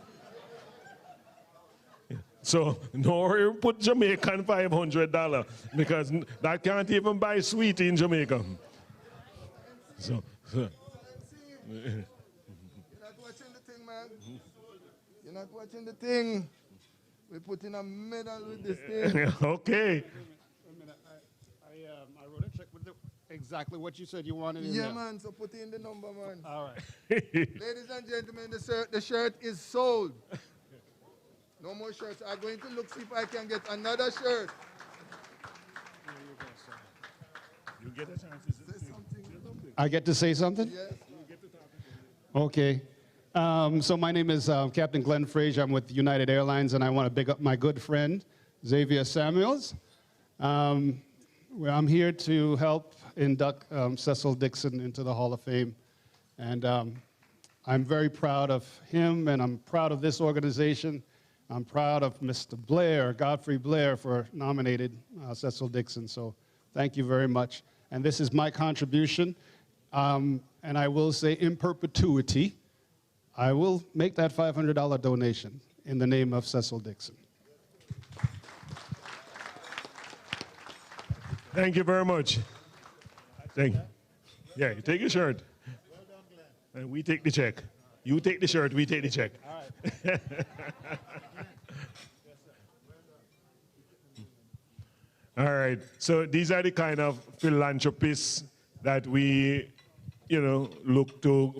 So no, put Jamaican $500 because that can't even buy sweet in Jamaica. So. You're not watching the thing, man. You're not watching the thing. We're putting a medal with this thing. Okay. I wrote a check with exactly what you said you wanted in Yeah, there. man, so put in the number, man. All right. Ladies and gentlemen, the shirt is sold. No more shirts. I'm going to look, see if I can get another shirt. You get a chance to say something. I get to say something? Yes. Okay. So my name is Captain Glenn Frazier. I'm with United Airlines, and I want to big up my good friend, Xavier Samuels. I'm here to help induct Cecil Dixon into the Hall of Fame. And I'm very proud of him, and I'm proud of this organization. I'm proud of Mr. Blair, Godfrey Blair, for nominated Cecil Dixon. So thank you very much. And this is my contribution. And I will say in perpetuity, I will make that $500 donation in the name of Cecil Dixon. Thank you very much. Thank you. Yeah, you take your shirt. Well done, Glenn. And we take the check. You take the shirt, we take the check. All right. All right. So these are the kind of philanthropists that we, look to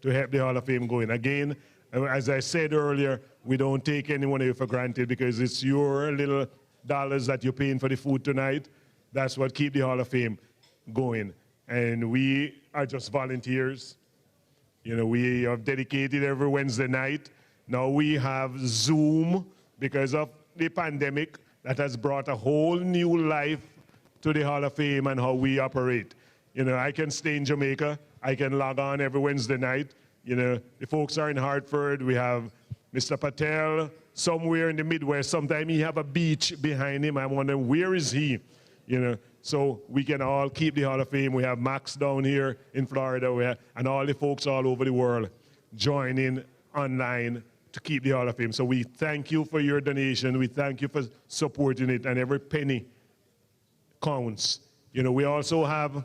help the Hall of Fame going. Again, as I said earlier, we don't take anyone here for granted because it's your little dollars that you're paying for the food tonight. That's what keep the Hall of Fame going. And we are just volunteers. We have dedicated every Wednesday night. Now we have Zoom because of the pandemic that has brought a whole new life to the Hall of Fame and how we operate. I can stay in Jamaica. I can log on every Wednesday night. The folks are in Hartford. We have Mr. Patel somewhere in the Midwest. Sometimes he have a beach behind him. I'm wondering, where is he? So we can all keep the Hall of Fame. We have Max down here in Florida, and all the folks all over the world joining online to keep the Hall of Fame. So we thank you for your donation. We thank you for supporting it, and every penny counts. We also have,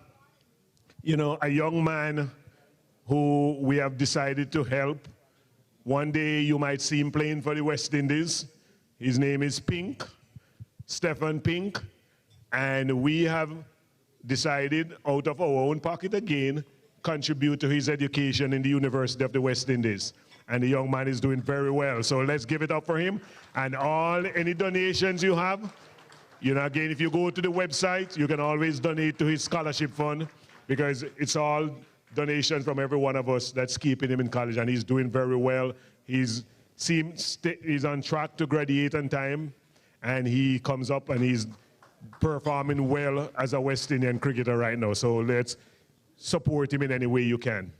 a young man who we have decided to help. One day you might see him playing for the West Indies. His name is Pink, Stephen Pink. And we have decided, out of our own pocket again, contribute to his education in the University of the West Indies. And the young man is doing very well. So let's give it up for him. And any donations you have, again, if you go to the website, you can always donate to his scholarship fund because it's all donations from every one of us that's keeping him in college. And he's doing very well. He's on track to graduate on time. And he comes up and he's performing well as a West Indian cricketer right now. So let's support him in any way you can.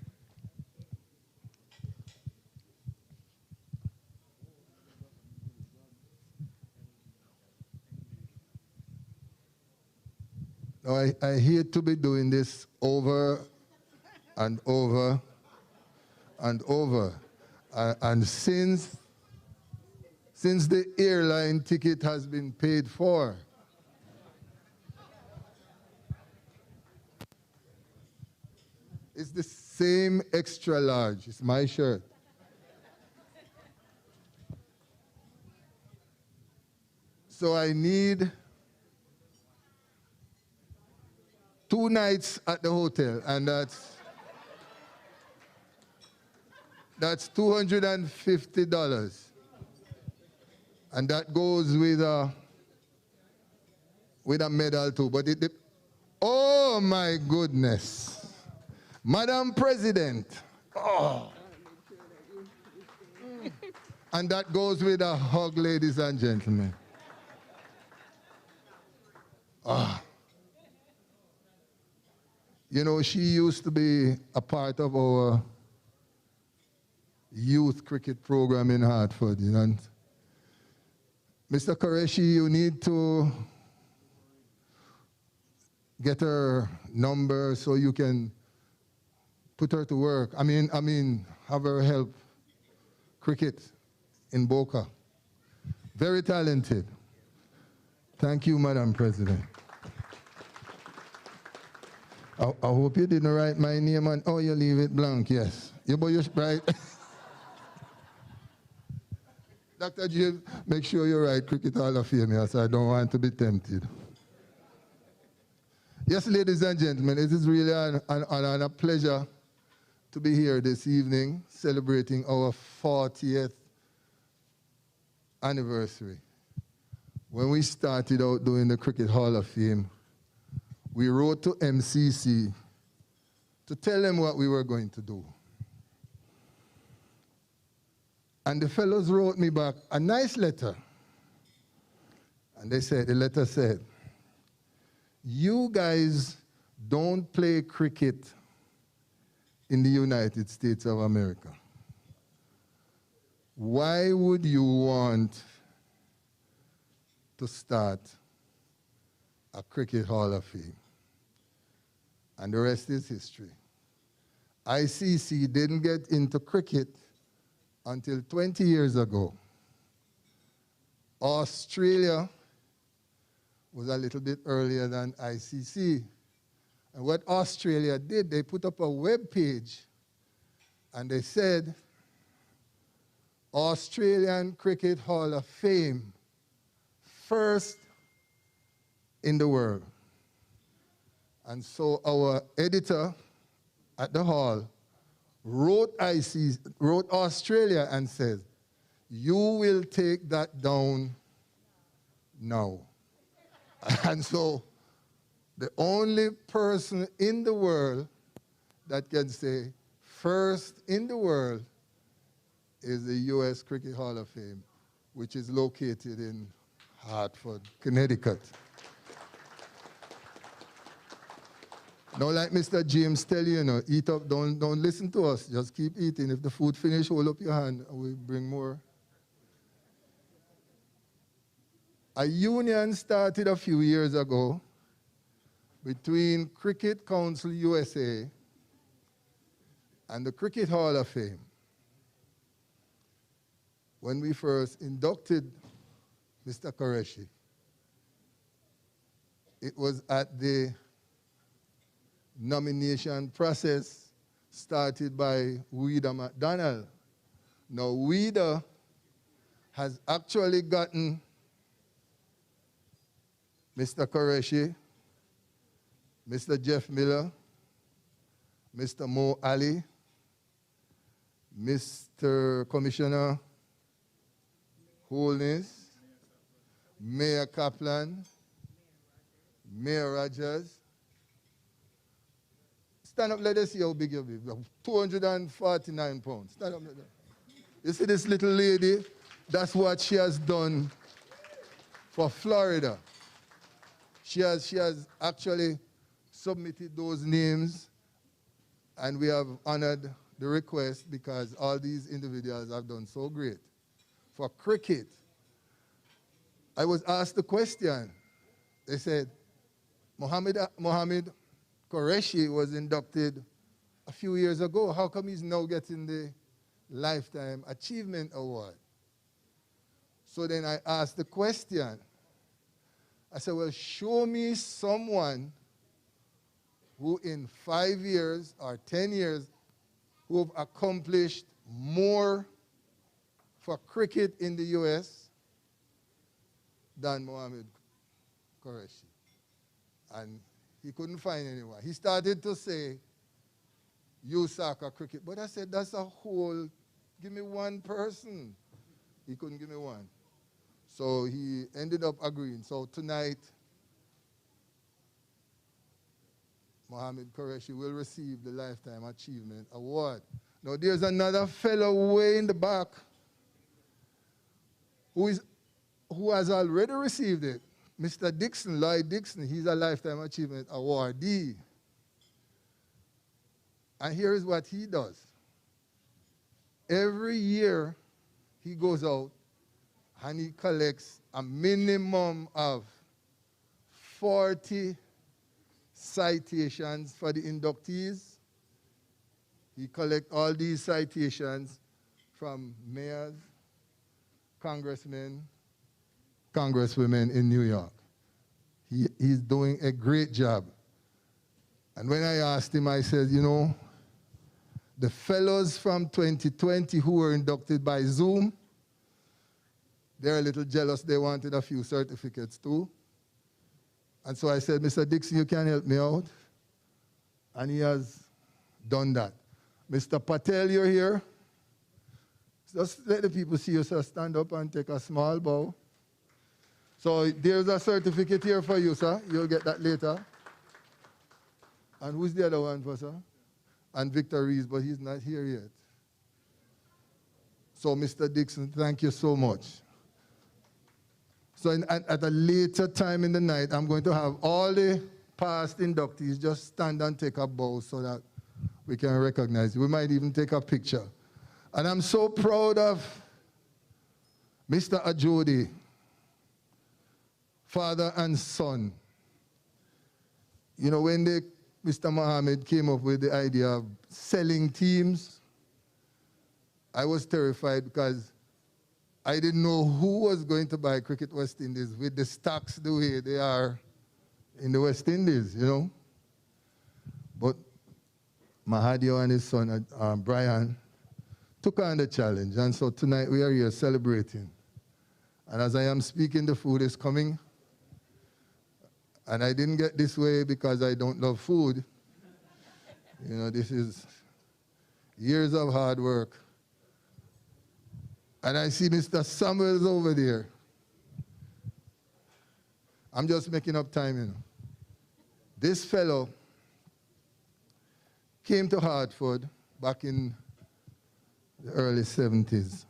Now, I hate to be doing this over and over and over. And since the airline ticket has been paid for, it's the same extra large. It's my shirt. So I need 2 nights at the hotel, and that's $250. And that goes with a medal too. But Oh my goodness. Madam President. Oh. And that goes with a hug, ladies and gentlemen. Ah. You know, she used to be a part of our youth cricket program in Hartford, you know. Mr. Qureshi, you need to get her number so you can put her to work. I mean, have her help cricket in Boca. Very talented. Thank you, Madam President. I hope you didn't write my name and, oh, you leave it blank, yes. You right? Dr. James, make sure you write Cricket Hall of Fame, yes, I don't want to be tempted. Yes, ladies and gentlemen, it is really an honor and a pleasure to be here this evening celebrating our 40th anniversary. When we started out doing the Cricket Hall of Fame, we wrote to MCC to tell them what we were going to do. And the fellows wrote me back a nice letter. And they said, the letter said, you guys don't play cricket in the United States of America. Why would you want to start a Cricket Hall of Fame? And the rest is history. ICC didn't get into cricket until 20 years ago. Australia was a little bit earlier than ICC. And what Australia did, they put up a web page and they said, Australian Cricket Hall of Fame, first in the world. And so our editor at the hall wrote Australia and said, you will take that down now. And so the only person in the world that can say first in the world is the U.S. Cricket Hall of Fame, which is located in Hartford, Connecticut. Now, like Mr. James tell you, eat up, don't listen to us. Just keep eating. If the food finish, hold up your hand and we'll bring more. A union started a few years ago between Cricket Council USA and the Cricket Hall of Fame. When we first inducted Mr. Qureshi, it was at the nomination process started by Ouida McDonald. Now, Ouida has actually gotten Mr. Qureshi, Mr. Jeff Miller, Mr. Mo Ali, Mr. Commissioner Holness, Mayor Kaplan, Mayor Rogers. Stand up, let us see how big you be. 249 pounds. Stand up, let us. You see this little lady? That's what she has done for Florida. She has actually submitted those names, and we have honored the request because all these individuals have done so great. For cricket, I was asked the question. They said, Mohammed Qureshi was inducted a few years ago. How come he's now getting the Lifetime Achievement Award? So then I asked the question. I said, well, show me someone who in 5 years or 10 years who have accomplished more for cricket in the U.S. than Mohammed Qureshi. And he couldn't find anyone. He started to say, soccer cricket. But I said, that's a whole, give me one person. He couldn't give me one. So he ended up agreeing. So tonight, Mohammed Qureshi will receive the Lifetime Achievement Award. Now there's another fellow way in the back who has already received it. Mr. Dixon, Lloyd Dixon, he's a Lifetime Achievement Awardee. And here is what he does. Every year, he goes out and he collects a minimum of 40 citations for the inductees. He collects all these citations from mayors, congressmen, congresswomen in New York. He's doing a great job. And when I asked him, I said, you know, the fellows from 2020 who were inducted by Zoom, they're a little jealous. They wanted a few certificates too. And so I said, Mr. Dixon, you can help me out. And he has done that. Mr. Patel, you're here. Just let the people see you, sir. Stand up and take a small bow. So there's a certificate here for you, sir. You'll get that later. And who's the other one for, sir? And Victor Rees, but he's not here yet. So, Mr. Dixon, thank you so much. So at a later time in the night, I'm going to have all the past inductees just stand and take a bow so that we can recognize you. We might even take a picture. And I'm so proud of Mr. Ajodi, father and son. You know, when Mr. Mohammed came up with the idea of selling teams, I was terrified because I didn't know who was going to buy Cricket West Indies with the stocks the way they are in the West Indies, you know. But Mahadio and his son, Brian, took on the challenge. And so tonight we are here celebrating. And as I am speaking, the food is coming. And I didn't get this way because I don't love food. You know, this is years of hard work. And I see Mr. Samuels over there. I'm just making up time, you know. This fellow came to Hartford back in the early 70s.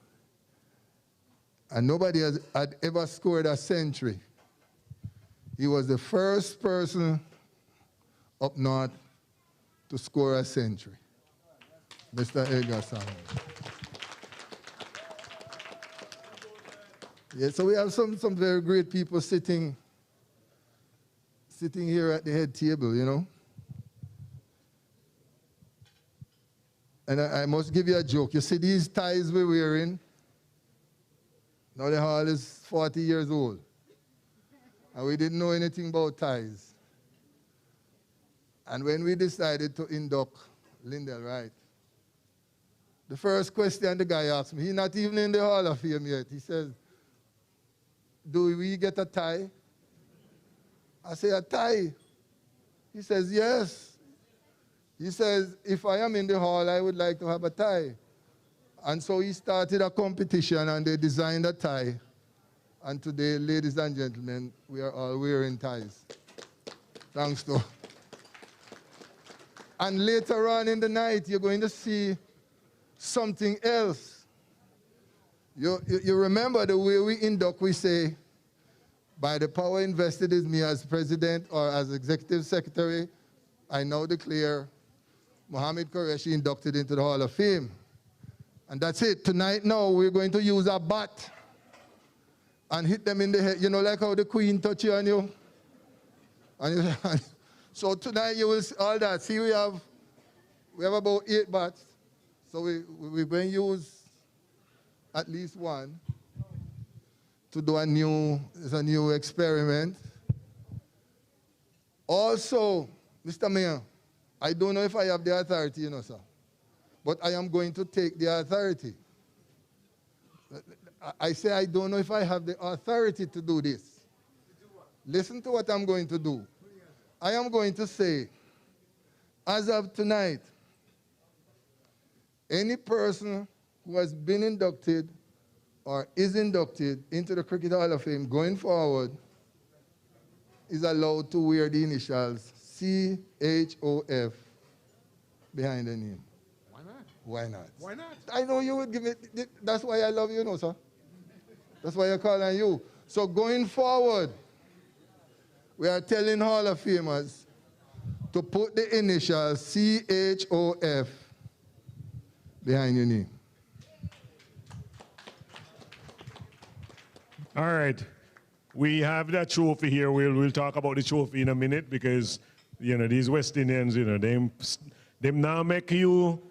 And nobody had ever scored a century. He was the first person up north to score a century, Mr. Edgar Samuels. Yeah, so we have some very great people sitting here at the head table, you know. And I must give you a joke. You see these ties we're wearing? Now the hall is 40 years old. And we didn't know anything about ties. And when we decided to induct Lindell Wright, the first question the guy asked me, he's not even in the Hall of Fame yet. He says, do we get a tie? I say, a tie? He says, yes. He says, if I am in the hall, I would like to have a tie. And so he started a competition and they designed a tie. And today, ladies and gentlemen, we are all wearing ties. Thanks to. And later on in the night, you're going to see something else. You remember the way we induct, we say, by the power invested in me as president or as executive secretary, I now declare Mohammed Qureshi inducted into the Hall of Fame. And that's it. Tonight now, we're going to use a bat and hit them in the head. You know, like how the Queen touch you on you? So tonight you will see all that. See, we have about 8 bats. So we're going to use at least one to do a new experiment. Also, Mr. Mayor, I don't know if I have the authority, you know, sir, but I am going to take the authority. I say I don't know if I have the authority to do this. Listen to what I'm going to do. I am going to say, as of tonight, any person who has been inducted or is inducted into the Cricket Hall of Fame going forward is allowed to wear the initials CHOF behind the name? Why not? Why not? Why not? I know you would give it. That's why I love you, no, sir. That's why I call on you. So going forward, we are telling Hall of Famers to put the initials CHOF behind your name. All right. We have that trophy here. We'll talk about the trophy in a minute because, you know, these West Indians, you know, them now make you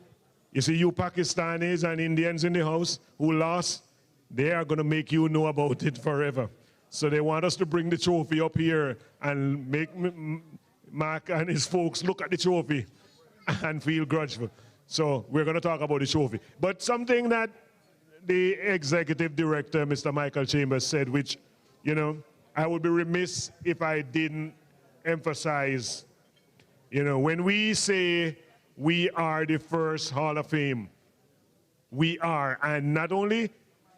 see, you Pakistanis and Indians in the house who lost, they are going to make you know about it forever. So they want us to bring the trophy up here and make Mark and his folks look at the trophy and feel grudgeful. So we're going to talk about the trophy. But something that the executive director, Mr. Michael Chambers, said, which, you know, I would be remiss if I didn't emphasize, you know, when we say we are the first Hall of Fame, we are. And not only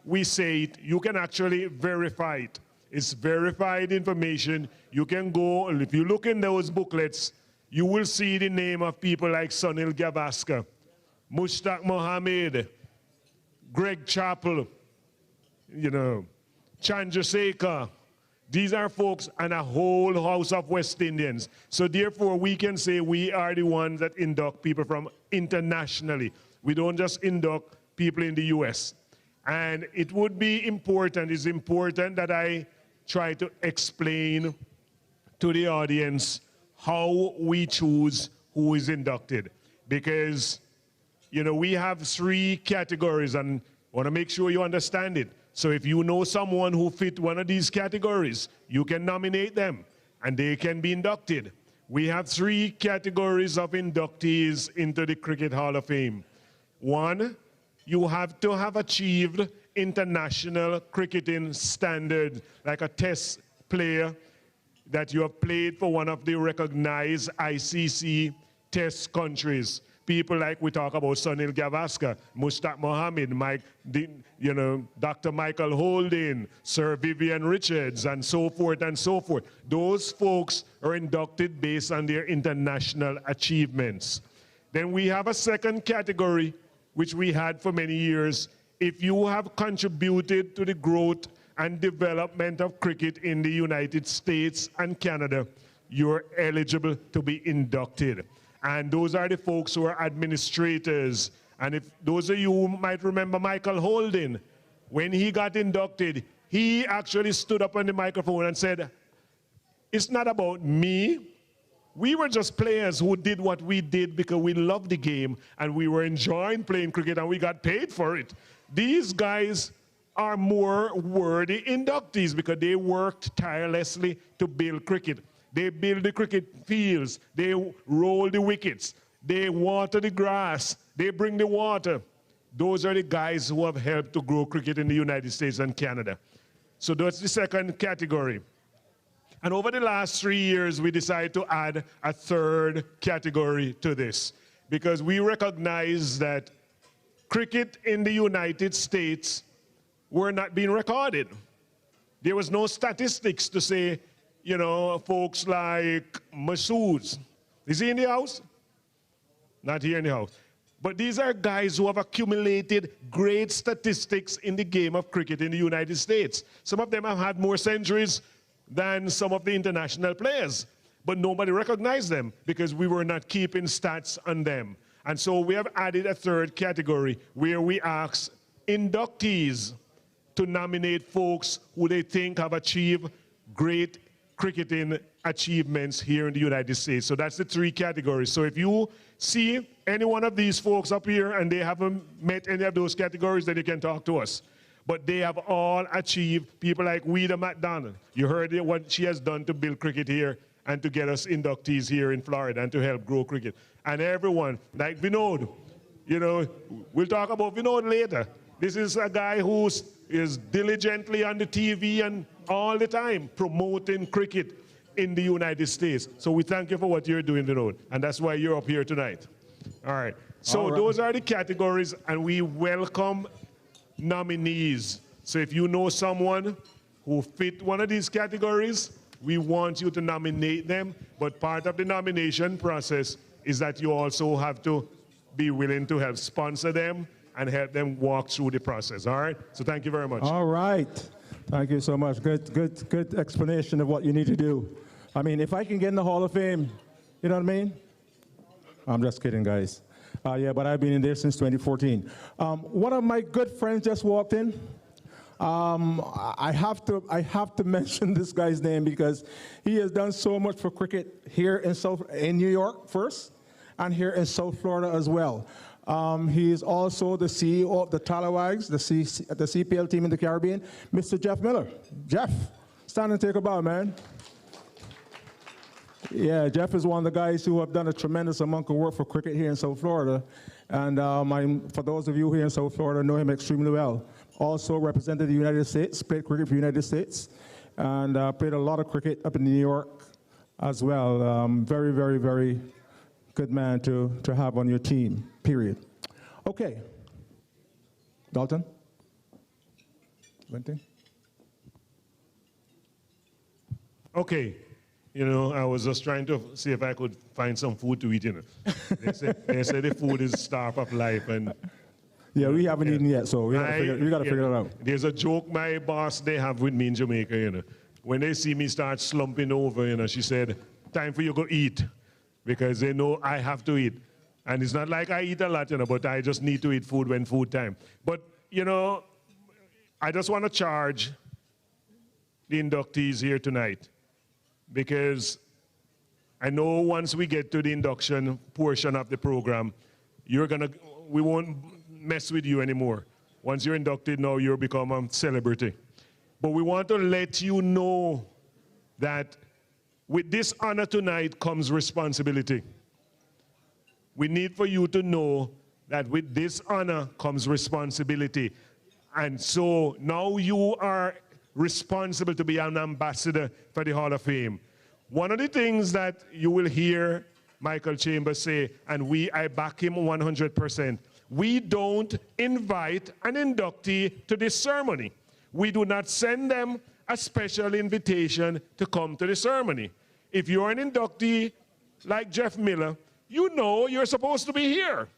we say it, you can actually verify it. It's verified information. You can go, if you look in those booklets, you will see the name of people like Sunil Gavaskar, Mushtaq Mohammed, Greg Chappell, you know, Chandrasekhar. These are folks and a whole house of West Indians. So therefore, we can say we are the ones that induct people from internationally. We don't just induct people in the US. And it would be important, it's important that I try to explain to the audience how we choose who is inducted. Because, you know, we have 3 categories, and I want to make sure you understand it. So if you know someone who fit one of these categories, you can nominate them, and they can be inducted. We have 3 categories of inductees into the Cricket Hall of Fame. 1, you have to have achieved international cricketing standards, like a test player that you have played for one of the recognized ICC test countries. People like we talk about Sunil Gavaskar, Mushtaq Mohammed, you know, Dr. Michael Holding, Sir Vivian Richards, and so forth and so forth. Those folks are inducted based on their international achievements. Then we have a second category, which we had for many years. If you have contributed to the growth and development of cricket in the United States and Canada, you're eligible to be inducted. And those are the folks who are administrators. And if those of you who might remember Michael Holding, when he got inducted, he actually stood up on the microphone and said, "It's not about me. We were just players who did what we did because we loved the game and we were enjoying playing cricket and we got paid for it." These guys are more worthy inductees because they worked tirelessly to build cricket. They build the cricket fields, they roll the wickets, they water the grass, they bring the water. Those are the guys who have helped to grow cricket in the United States and Canada. So that's the second category. And over the last 3 years, we decided to add a third category to this because we recognize that cricket in the United States were not being recorded. There was no statistics to say, you know, folks like Masood. Is he in the house? Not here in the house. But these are guys who have accumulated great statistics in the game of cricket in the United States. Some of them have had more centuries than some of the international players, but nobody recognized them because we were not keeping stats on them. And so we have added a third category where we ask inductees to nominate folks who they think have achieved great cricketing achievements here in the United States. So that's the 3 categories. So if you see any one of these folks up here and they haven't met any of those categories, then you can talk to us. But they have all achieved, people like Weeda McDonald. You heard what she has done to build cricket here and to get us inductees here in Florida and to help grow cricket. And everyone, like Vinod, you know, we'll talk about Vinod later. This is a guy who is diligently on the TV and all the time promoting cricket in the United States. So we thank you for what you're doing, Vinod, and that's why you're up here tonight. All right. So those are the categories, and we welcome nominees. So if you know someone who fit one of these categories, we want you to nominate them, but part of the nomination process is that you also have to be willing to help sponsor them and help them walk through the process, all right? So thank you very much. All right. Thank you so much. Good explanation of what you need to do. I mean, if I can get in the Hall of Fame, you know what I mean? I'm just kidding, guys. Yeah, but I've been in there since 2014. One of my good friends just walked in. I have to mention this guy's name because he has done so much for cricket here in New York first, and here in South Florida as well. He is also the CEO of the Talawags, the CPL team in the Caribbean, Mr. Jeff Miller. Jeff, stand and take a bow, man. Yeah, Jeff is one of the guys who have done a tremendous amount of work for cricket here in South Florida. And for those of you here in South Florida, know him extremely well. Also represented the United States, played cricket for the United States, and played a lot of cricket up in New York as well. Very, very, very good man to have on your team, period. Okay. Dalton? One thing? Okay. You know, I was just trying to see if I could find some food to eat, you know. They say the food is starve of life. And yeah, we haven't eaten yet, so we got to figure it out. There's a joke my boss, they have with me in Jamaica, you know. When they see me start slumping over, you know, she said, time for you to go eat, because they know I have to eat. And it's not like I eat a lot, you know, but I just need to eat food when food time. But, you know, I just want to charge the inductees here tonight, because I know once we get to the induction portion of the program, we won't mess with you anymore. Once you're inducted now, you'll become a celebrity. But we want to let you know that with this honor tonight comes responsibility. We need for you to know that with this honor comes responsibility. And so now you are responsible to be an ambassador for the Hall of Fame. One of the things that you will hear Michael Chambers say, and I back him 100%, we don't invite an inductee to this ceremony. We do not send them a special invitation to come to the ceremony. If you're an inductee like Jeff Miller, you know you're supposed to be here.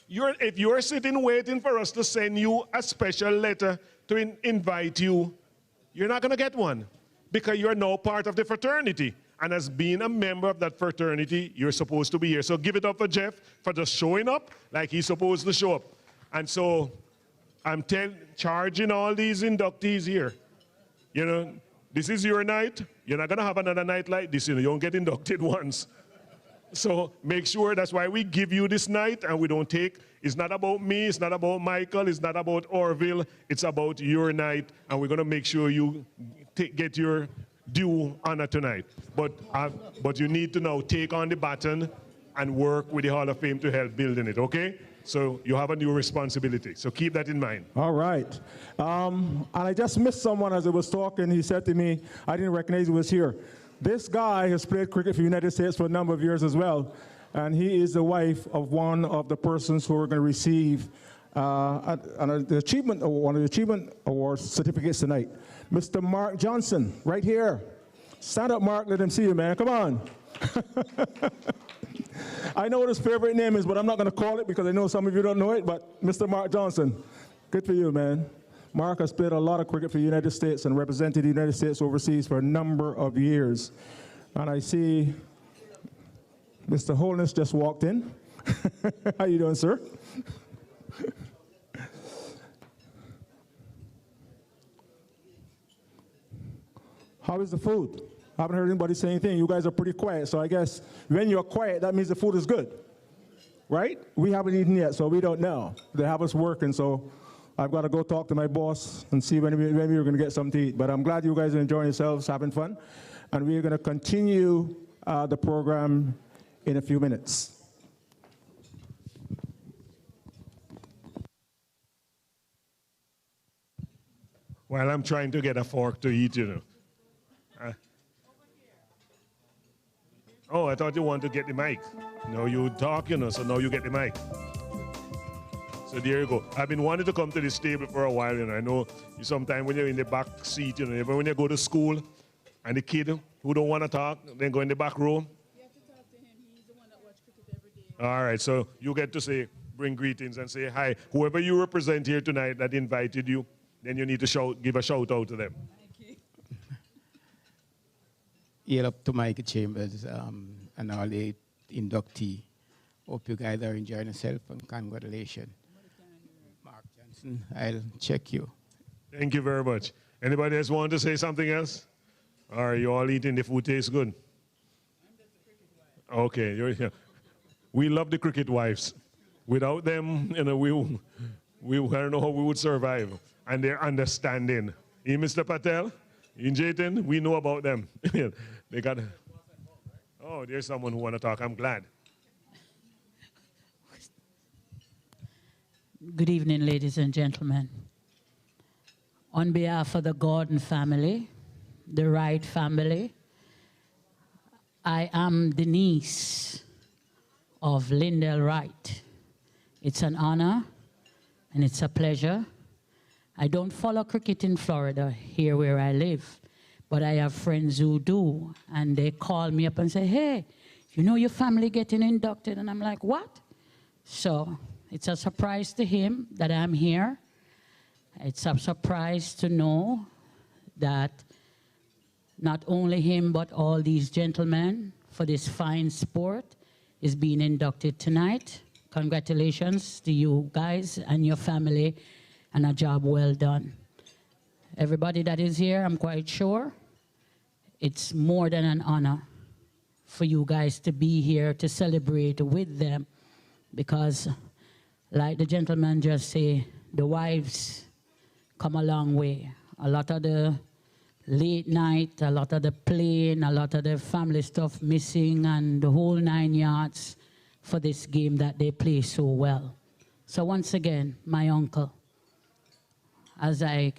If you're sitting waiting for us to send you a special letter to invite you, you're not going to get one, because you're now part of the fraternity. And as being a member of that fraternity, you're supposed to be here. So give it up for Jeff for just showing up like he's supposed to show up. And so I'm charging all these inductees here. You know, this is your night. You're not going to have another night like this. You know, you don't get inducted once. So make sure, that's why we give you this night, and we don't take, it's not about me, it's not about Michael, it's not about Orville, it's about your night, and we're going to make sure you get your due honor tonight. But you need to now take on the baton and work with the Hall of Fame to help building it, okay? So you have a new responsibility, so keep that in mind. All right. And I just missed someone as I was talking. He said to me, I didn't recognize he was here. This guy has played cricket for the United States for a number of years as well, and he is the wife of one of the persons who are going to receive one of the Achievement Award certificates tonight. Mr. Mark Johnson, right here. Stand up, Mark, let him see you, man. Come on. I know what his favorite name is, but I'm not going to call it because I know some of you don't know it, but Mr. Mark Johnson, good for you, man. Mark has played a lot of cricket for the United States and represented the United States overseas for a number of years. And I see Mr. Holness just walked in. How you doing, sir? How is the food? I haven't heard anybody say anything. You guys are pretty quiet, so I guess when you're quiet, that means the food is good, right? We haven't eaten yet, so we don't know. They have us working, so I've got to go talk to my boss and see when we're going to get something to eat. But I'm glad you guys are enjoying yourselves, having fun. And we're going to continue the program in a few minutes. While I'm trying to get a fork to eat, you know. Oh, I thought you wanted to get the mic. No, you talk, you know, so now you get the mic. So there you go. I've been wanting to come to this table for a while, you know. I know sometimes when you're in the back seat, you know, even when you go to school, And the kid who don't want to talk, then go in the back row. All right, so you get to say, bring greetings and say hi. Whoever you represent here tonight that invited you, then you need to give a shout out to them. Yield up to Michael Chambers and all the inductee. Hope you guys are enjoying yourself and congratulations. Mark Johnson, I'll check you. Thank you very much. Anybody else want to say something else? Are you all eating? The food tastes good? Okay, you're here. We love the cricket wives. Without them, you know, we don't know how we would survive. And their understanding. Mr. Patel, in Jayton, we know about them. They got. Oh, there's someone who want to talk. I'm glad. Good evening, ladies and gentlemen. On behalf of the Gordon family, the Wright family, I am the niece of Lindell Wright. It's an honor and it's a pleasure. I don't follow cricket in Florida, here where I live, but I have friends who do, and they call me up and say, hey, you know your family getting inducted? And I'm like, what? So it's a surprise to him that I'm here. It's a surprise to know that not only him, but all these gentlemen for this fine sport is being inducted tonight. Congratulations to you guys and your family, and a job well done. Everybody that is here, I'm quite sure, it's more than an honor for you guys to be here to celebrate with them, because like the gentleman just say, the wives come a long way. A lot of the late night, a lot of the playing, a lot of the family stuff missing, and the whole 9 yards for this game that they play so well. So once again, my uncle, as I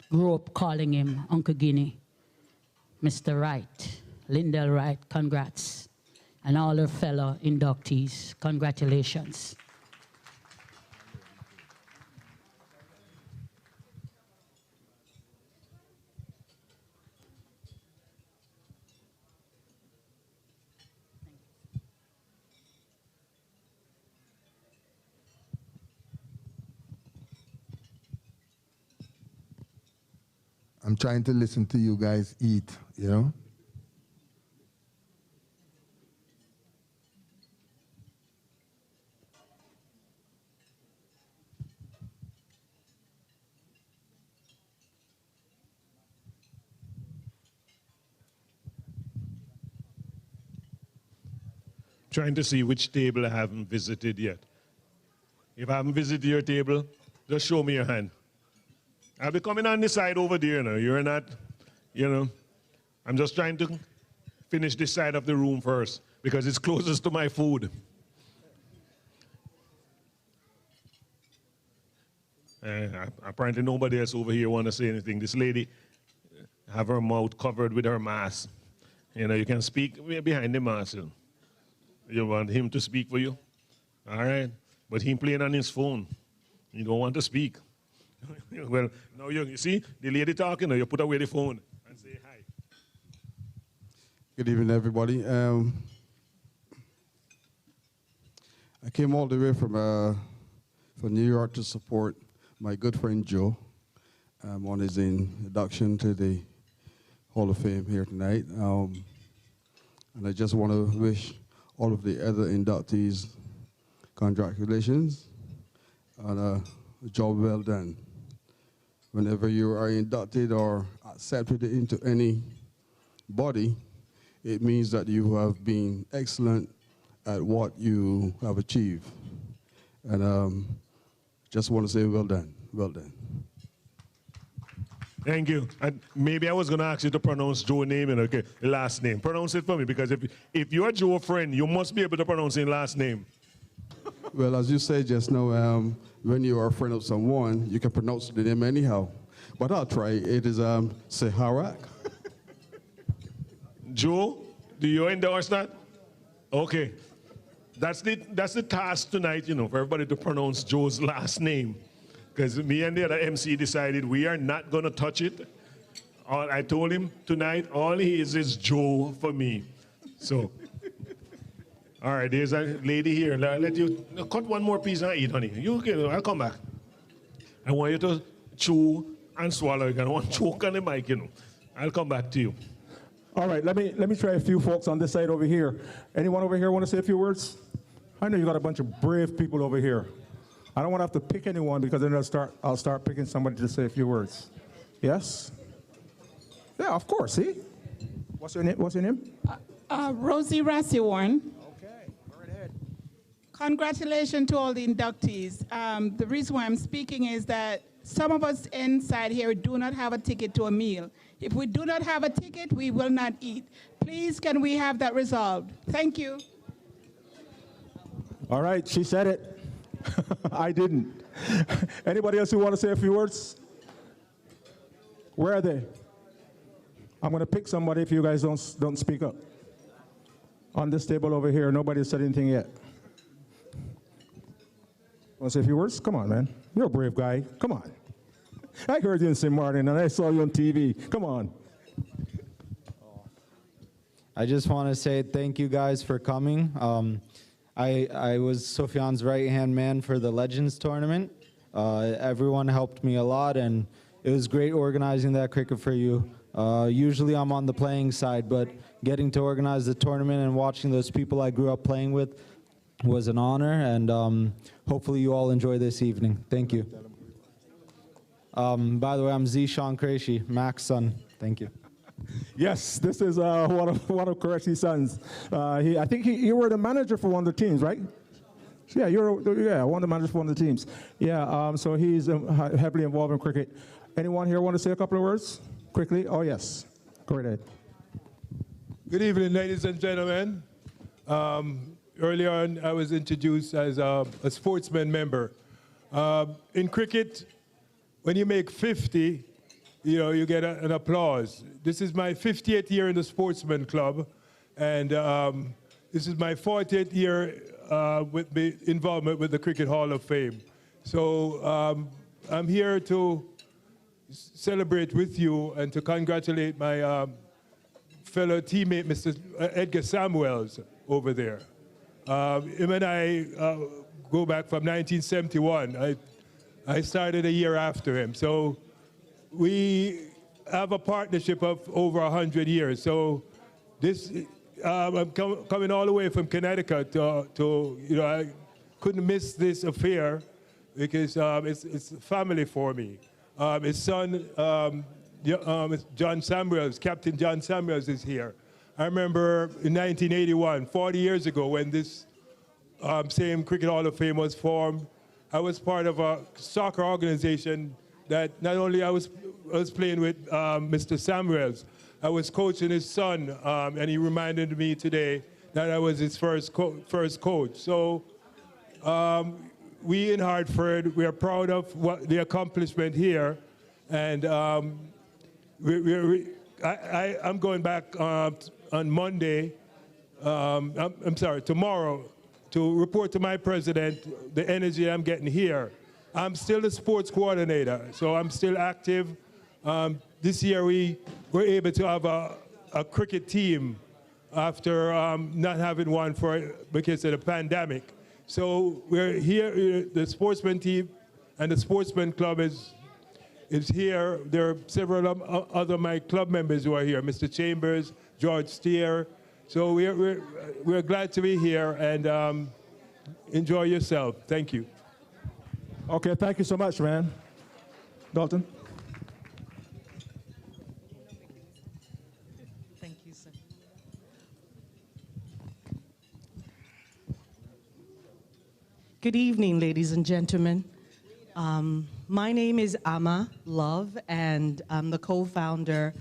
grew up calling him Uncle Guinea, Mr. Wright, Lindell Wright, congrats. And all her fellow inductees, congratulations. I'm trying to listen to you guys eat, you know? Trying to see which table I haven't visited yet. If I haven't visited your table, just show me your hand. I'll be coming on this side over there now. You're not, you know. I'm just trying to finish this side of the room first because it's closest to my food. Apparently nobody else over here want to say anything. This lady have her mouth covered with her mask. You know, you can speak behind the mask. You want him to speak for you? All right. But he playing on his phone. You don't want to speak. Well, now you see, the lady talking, you put away the phone and say hi. Good evening, everybody. I came all the way from New York to support my good friend Joe on his induction to the Hall of Fame here tonight. And I just want to wish all of the other inductees congratulations on a job well done. Whenever you are inducted or accepted into any body, it means that you have been excellent at what you have achieved. And just want to say well done, well done. Thank you. And maybe I was going to ask you to pronounce Joe's name, and okay, the last name. Pronounce it for me, because if you're Joe's friend, you must be able to pronounce his last name. Well, as you said just now, when you are a friend of someone, you can pronounce the name anyhow. But I'll try. It is Seharak. Joe, do you endorse that? Okay. That's the task tonight, you know, for everybody to pronounce Joe's last name. Because me and the other MC decided we are not going to touch it I told him tonight, all he is Joe for me. So, all right, there's a lady here. Let you cut one more piece and eat, honey. You okay? I'll come back. I want you to chew and swallow. I don't want to choke on the mic, you know. I'll come back to you. All right, let me try a few folks on this side over here. Anyone over here want to say a few words? I know you got a bunch of brave people over here. I don't want to have to pick anyone because then I'll start picking somebody to say a few words. Yes? Yeah, of course. See? What's your name? Rosie Rassiwarn. Okay, go right ahead. Congratulations to all the inductees. The reason why I'm speaking is that some of us inside here do not have a ticket to a meal. If we do not have a ticket, we will not eat. Please, can we have that resolved? Thank you. All right, she said it. I didn't. Anybody else who want to say a few words? Where are they? I'm going to pick somebody if you guys don't speak up. On this table over here, nobody said anything yet. Want to say a few words? Come on, man. You're a brave guy. Come on. I heard you in St. Martin, and I saw you on TV. Come on. I just want to say thank you guys for coming. I was Sufyan's right-hand man for the Legends tournament. Everyone helped me a lot, and it was great organizing that cricket for you. Usually I'm on the playing side, but getting to organize the tournament and watching those people I grew up playing with was an honor, and hopefully you all enjoy this evening. Thank you. By the way, I'm Zishan Qureshi, Mac's son. Thank you. Yes, this is one of Qureshi's sons. I think you were the manager for one of the teams, right? Yeah, one of the managers for one of the teams. Yeah, so he's heavily involved in cricket. Anyone here want to say a couple of words quickly? Oh, yes. Go right ahead. Good evening, ladies and gentlemen. Earlier on, I was introduced as a sportsman member. In cricket, when you make 50, you get an applause. This is my 50th year in the Sportsman Club, and this is my 40th year with the involvement with the Cricket Hall of Fame. So I'm here to celebrate with you and to congratulate my fellow teammate, Mr. Edgar Samuels, over there. Him and I go back from 1971. I started a year after him. So we have a partnership of over 100 years. So this, I'm coming all the way from Connecticut to I couldn't miss this affair because it's family for me. His son, John Samuels, Captain John Samuels is here. I remember in 1981, 40 years ago, when this same Cricket Hall of Fame was formed, I was part of a soccer organization that not only I was playing with Mr. Samuels, I was coaching his son, and he reminded me today that I was his first coach. So we in Hartford, we are proud of the accomplishment here, and I'm going back on Monday, tomorrow, to report to my president the energy I'm getting here. I'm still a sports coordinator, so I'm still active. This year we were able to have a cricket team after not having one because of the pandemic. So we're here, the sportsman team and the sportsman club is here. There are several other my club members who are here, Mr. Chambers, George Steer. So we're glad to be here, and enjoy yourself. Thank you. Okay, thank you so much, man. Dalton? Thank you, sir. Good evening, ladies and gentlemen. My name is Ama Love, and I'm the co-founder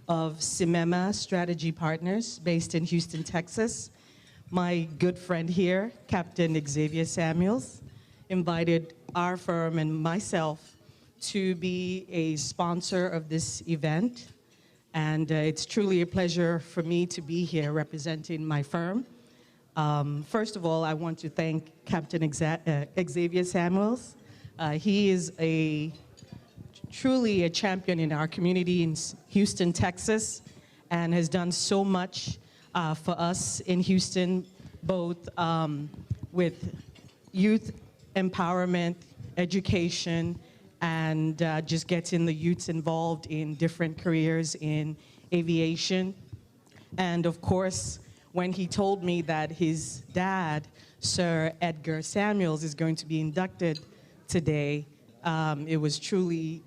of Simema Strategy Partners, based in Houston, Texas. My good friend here, Captain Xavier Samuels, invited our firm and myself to be a sponsor of this event. And it's truly a pleasure for me to be here representing my firm. First of all, I want to thank Captain Xavier Samuels. He is a truly a champion in our community in Houston, Texas, and has done so much for us in Houston, both with youth empowerment, education, and just getting the youths involved in different careers in aviation. And of course, when he told me that his dad, Sir Edgar Samuels, is going to be inducted today, it was truly,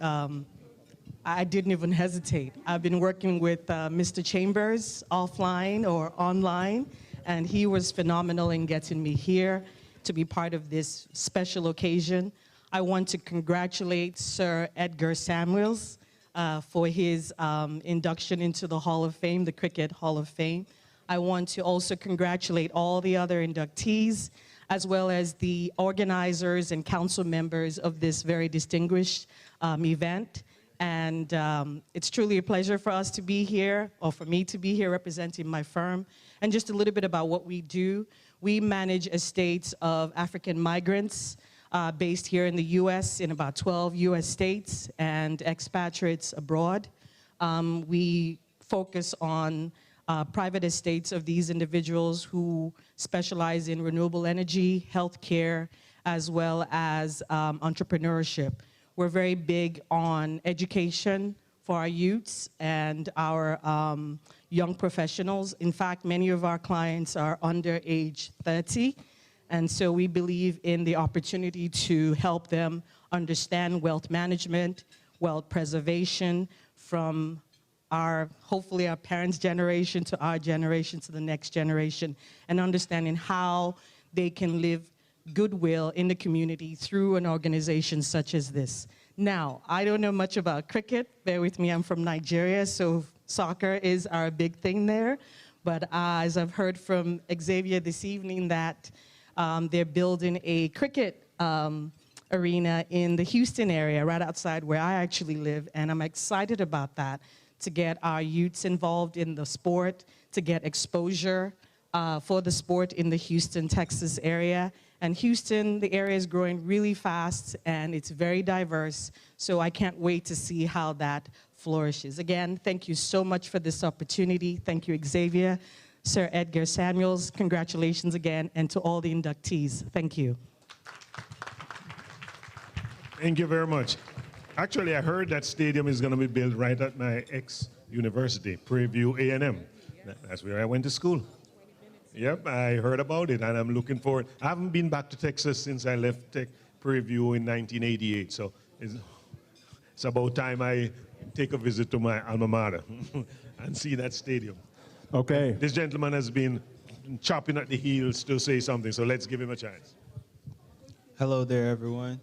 I didn't even hesitate. I've been working with Mr. Chambers offline or online, and he was phenomenal in getting me here to be part of this special occasion. I want to congratulate Sir Edgar Samuels for his induction into the Hall of Fame, the Cricket Hall of Fame. I want to also congratulate all the other inductees, as well as the organizers and council members of this very distinguished event. And it's truly a pleasure for us to be here, or for me to be here representing my firm. And just a little bit about what we do. We manage estates of African migrants based here in the US, in about 12 US states, and expatriates abroad. We focus on private estates of these individuals who specialize in renewable energy, healthcare, as well as entrepreneurship. We're very big on education for our youths and our young professionals. In fact, many of our clients are under age 30, and so we believe in the opportunity to help them understand wealth management, wealth preservation, from hopefully our parents' generation to our generation to the next generation, and understanding how they can live goodwill in the community through an organization such as this. Now, I don't know much about cricket. Bear with me, I'm from Nigeria, so soccer is our big thing there. But as I've heard from Xavier this evening, that they're building a cricket arena in the Houston area, right outside where I actually live, and I'm excited about that, to get our youths involved in the sport, to get exposure for the sport in the Houston, Texas area. And Houston, the area is growing really fast and it's very diverse, so I can't wait to see how that flourishes. Again, thank you so much for this opportunity. Thank you, Xavier. Sir Edgar Samuels, congratulations again, and to all the inductees. Thank you. Thank you very much. Actually, I heard that stadium is going to be built right at my ex-university, Prairie View A&M. That's where I went to school. Yep, I heard about it, and I'm looking forward. I haven't been back to Texas since I left Prairie View in 1988, so it's about time I take a visit to my alma mater and see that stadium. Okay. This gentleman has been chopping at the heels to say something, so let's give him a chance. Hello there, everyone.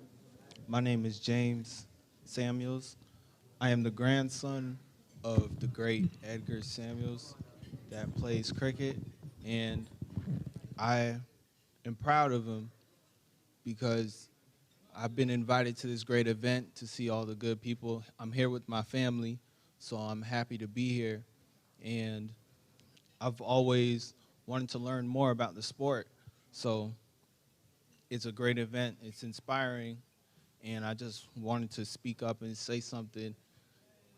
My name is James Samuels. I am the grandson of the great Edgar Samuels that plays cricket, and I am proud of him because I've been invited to this great event to see all the good people. I'm here with my family, so I'm happy to be here, and I've always wanted to learn more about the sport, so it's a great event. It's inspiring, and I just wanted to speak up and say something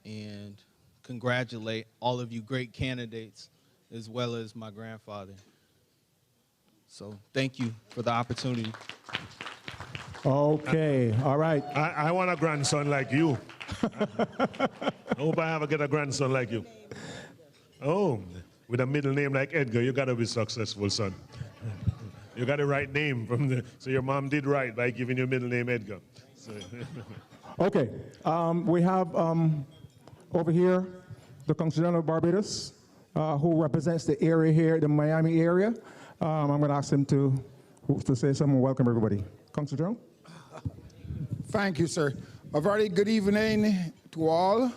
and congratulate all of you great candidates, as well as my grandfather. So thank you for the opportunity. Okay, all right. I want a grandson like you. I hope I get a grandson like you. Oh, with a middle name like Edgar, you gotta be successful, son. You got the right name so your mom did right by giving you middle name Edgar. So. Okay, we have over here the Constitutional of Barbados, who represents the area here, the Miami area. I'm going to ask him to say something. Welcome, everybody. Constitutional. Thank you, sir. A very good evening to all,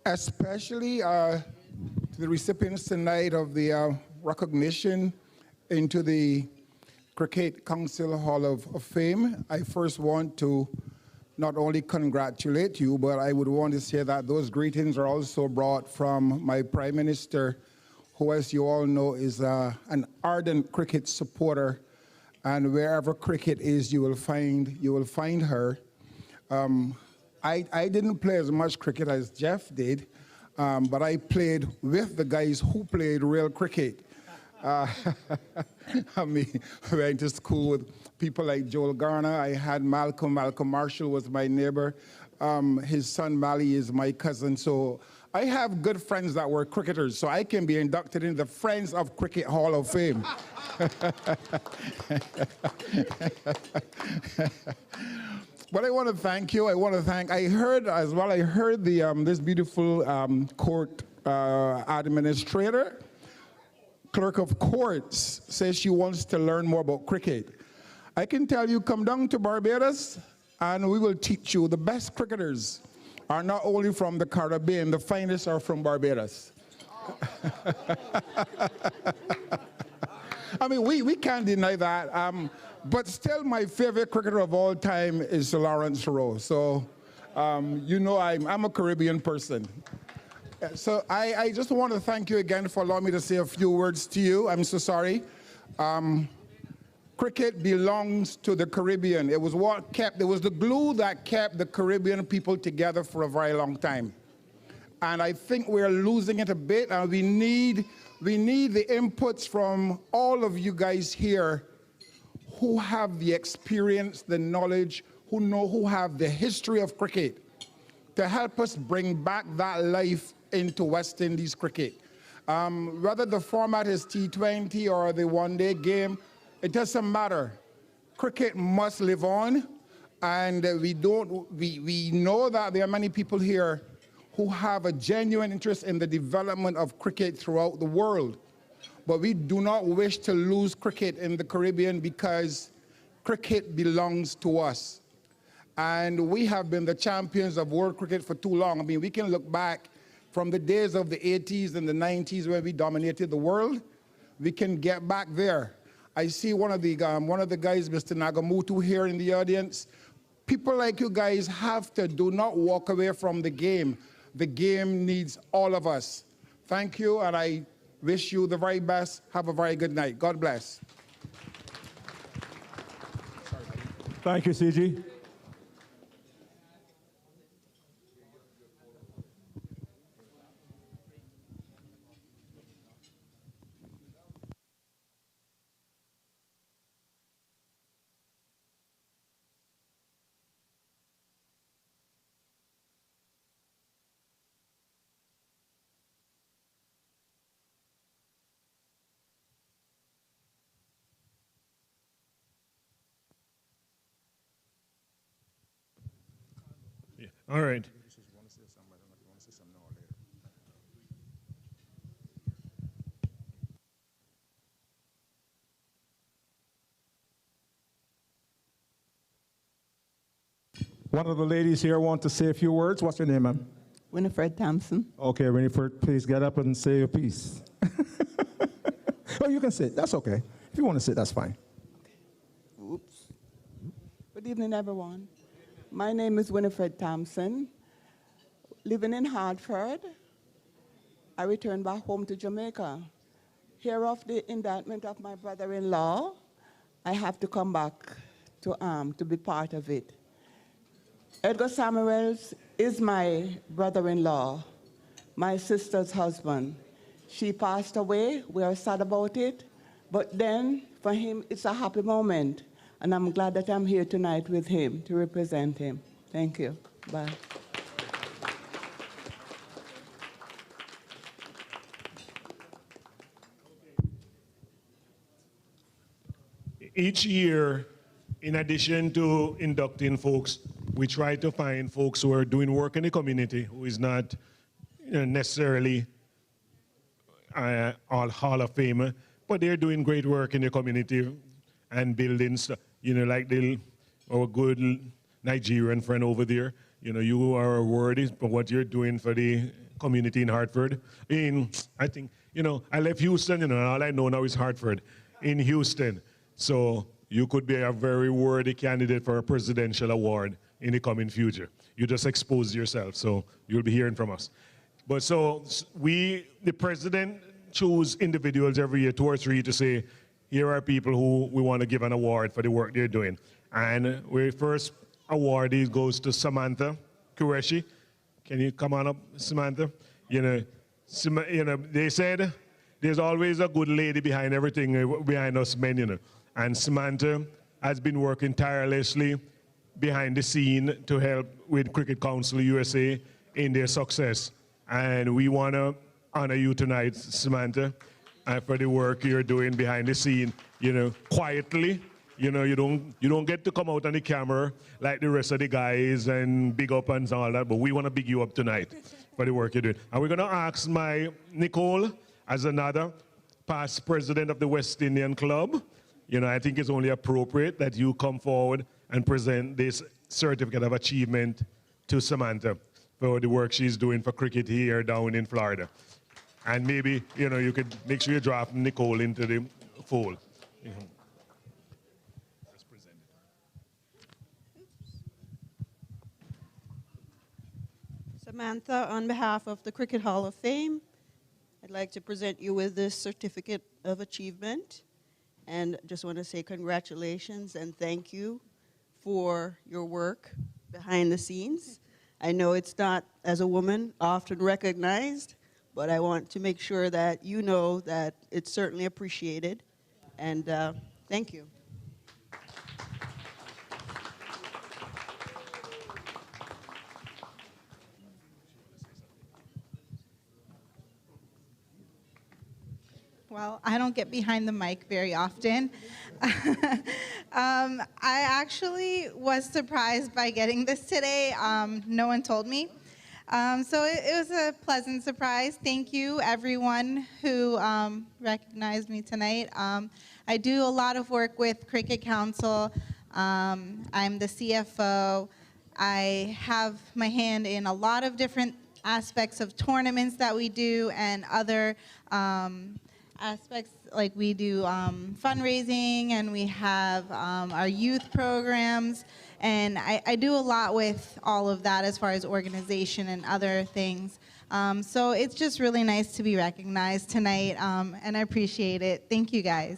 especially to the recipients tonight of the recognition into the Cricket Council Hall of Fame. I first want to not only congratulate you, but I would want to say that those greetings are also brought from my Prime Minister, who, as you all know, is an ardent cricket supporter, and wherever cricket is, you will find her. I didn't play as much cricket as Jeff did, but I played with the guys who played real cricket. I mean, I went to school with people like Joel Garner. I had Malcolm. Malcolm Marshall was my neighbor. His son Mali is my cousin. So I have good friends that were cricketers, so I can be inducted in the Friends of Cricket Hall of Fame. But I want to thank you. I heard as well, the this beautiful court administrator, clerk of courts, says she wants to learn more about cricket. I can tell you, come down to Barbados and we will teach you. The best cricketers are not only from the Caribbean, the finest are from Barbados. I mean, we can't deny that. But still, my favorite cricketer of all time is Sir Lawrence Rowe. So, you know, I'm a Caribbean person. So I just want to thank you again for allowing me to say a few words to you. I'm so sorry. Cricket belongs to the Caribbean. It was the glue that kept the Caribbean people together for a very long time. And I think we're losing it a bit, and we need the inputs from all of you guys here who have the experience, the knowledge, who have the history of cricket to help us bring back that life into West Indies cricket. Whether the format is T20 or the one-day game, it doesn't matter. Cricket must live on, and we know that there are many people here who have a genuine interest in the development of cricket throughout the world. But we do not wish to lose cricket in the Caribbean because cricket belongs to us. And we have been the champions of world cricket for too long. I mean, we can look back from the days of the 80s and the 90s where we dominated the world. We can get back there. I see one of the guys, Mr. Nagamutu, here in the audience. People like you guys do not walk away from the game. The game needs all of us. Thank you, and I wish you the very best. Have a very good night. God bless. Thank you, CG. All right. One of the ladies here want to say a few words. What's your name, ma'am? Winifred Thompson. Okay, Winifred, please get up and say your piece. Oh, you can sit. That's okay. If you want to sit, that's fine. Oops. Good evening, everyone. My name is Winifred Thompson. Living in Hartford, I returned back home to Jamaica. Hear of the indictment of my brother-in-law, I have to come back to be part of it. Edgar Samuels is my brother-in-law, my sister's husband. She passed away. We are sad about it. But then, for him, it's a happy moment. And I'm glad that I'm here tonight with him to represent him. Thank you. Bye. Each year, in addition to inducting folks, we try to find folks who are doing work in the community who is not necessarily all Hall of Famer, but they're doing great work in the community and building stuff. You know, like our good Nigerian friend over there. You know, you are awarded for what you're doing for the community in Hartford. I think, you know, I left Houston, you know, and all I know now is Hartford in Houston. So you could be a very worthy candidate for a presidential award in the coming future. You just exposed yourself, so you'll be hearing from us. But so the president choose individuals every year, 2 or 3, to say, here are people who we want to give an award for the work they're doing. And our first awardee goes to Samantha Qureshi. Can you come on up, Samantha? They said there's always a good lady behind everything, behind us men, And Samantha has been working tirelessly behind the scene to help with Cricket Council USA in their success. And we want to honor you tonight, Samantha, for the work you're doing behind the scene, quietly. You don't get to come out on the camera like the rest of the guys and big up and all that, but we want to big you up tonight for the work you're doing. And we're going to ask my Nicole, as another past president of the West Indian Club, I think it's only appropriate that you come forward and present this certificate of achievement to Samantha for the work she's doing for cricket here down in Florida. And maybe, you could make sure you drop Nicole into the fold. Samantha, on behalf of the Cricket Hall of Fame, I'd like to present you with this certificate of achievement. And just want to say congratulations and thank you for your work behind the scenes. I know it's not, as a woman, often recognized, but I want to make sure that you know that it's certainly appreciated. And thank you. Well, I don't get behind the mic very often. I actually was surprised by getting this today. No one told me. So it was a pleasant surprise. Thank you, everyone who recognized me tonight. I do a lot of work with Cricket Council. I'm the CFO. I have my hand in a lot of different aspects of tournaments that we do and other aspects, like we do fundraising, and we have our youth programs, and I do a lot with all of that as far as organization and other things. So it's just really nice to be recognized tonight, and I appreciate it. Thank you, guys.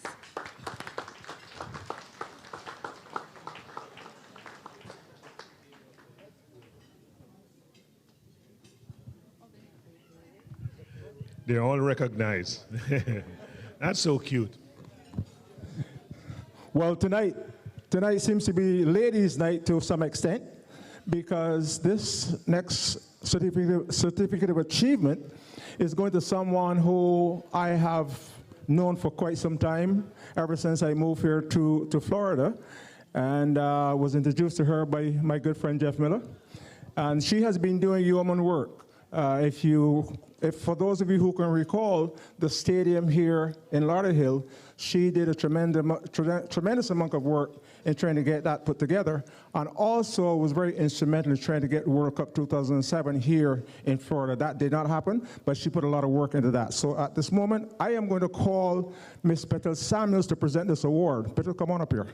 They're all recognized. That's so cute. Well, tonight seems to be ladies' night to some extent, because this next certificate of achievement is going to someone who I have known for quite some time, ever since I moved here to Florida, and was introduced to her by my good friend Jeff Miller. And she has been doing yeoman work. If for those of you who can recall, the stadium here in Lauderhill, she did a tremendous amount of work in trying to get that put together, and also was very instrumental in trying to get World Cup 2007 here in Florida. That did not happen, but she put a lot of work into that. So at this moment, I am going to call Miss Petal Samuels to present this award. Petal, come on up here.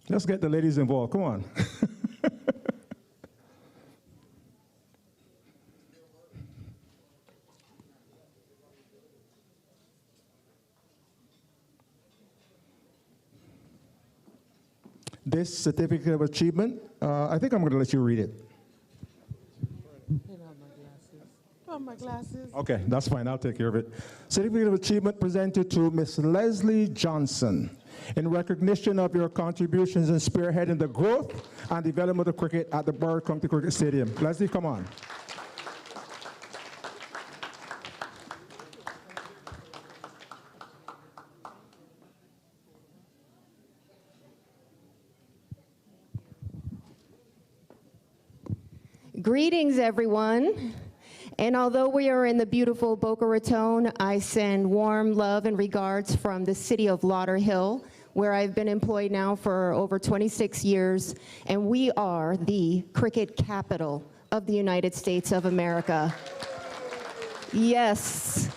Let's get the ladies involved. Come on. This certificate of achievement, I think I'm going to let you read it. My glasses. Okay, that's fine. I'll take care of it. Certificate of achievement presented to Miss Leslie Johnson in recognition of your contributions in spearheading the growth and development of cricket at the Broward County Cricket Stadium. Leslie, come on. Greetings, everyone. And although we are in the beautiful Boca Raton, I send warm love and regards from the city of Lauderhill, where I've been employed now for over 26 years, and we are the cricket capital of the United States of America. Yes,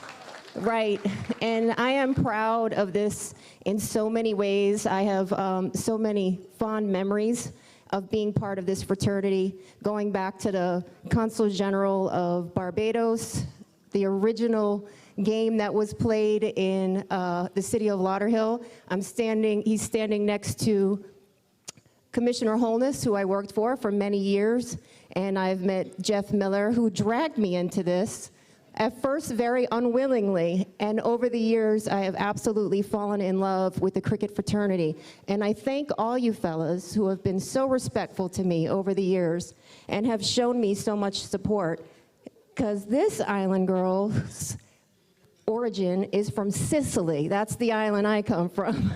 right. And I am proud of this in so many ways. I have so many fond memories of being part of this fraternity, going back to the Consul General of Barbados, the original game that was played in the city of Lauderhill. He's standing next to Commissioner Holness, who I worked for many years, and I've met Jeff Miller, who dragged me into this, at first very unwillingly, and over the years I have absolutely fallen in love with the cricket fraternity. And I thank all you fellas who have been so respectful to me over the years and have shown me so much support, because this island girl's origin is from Sicily. That's the island I come from.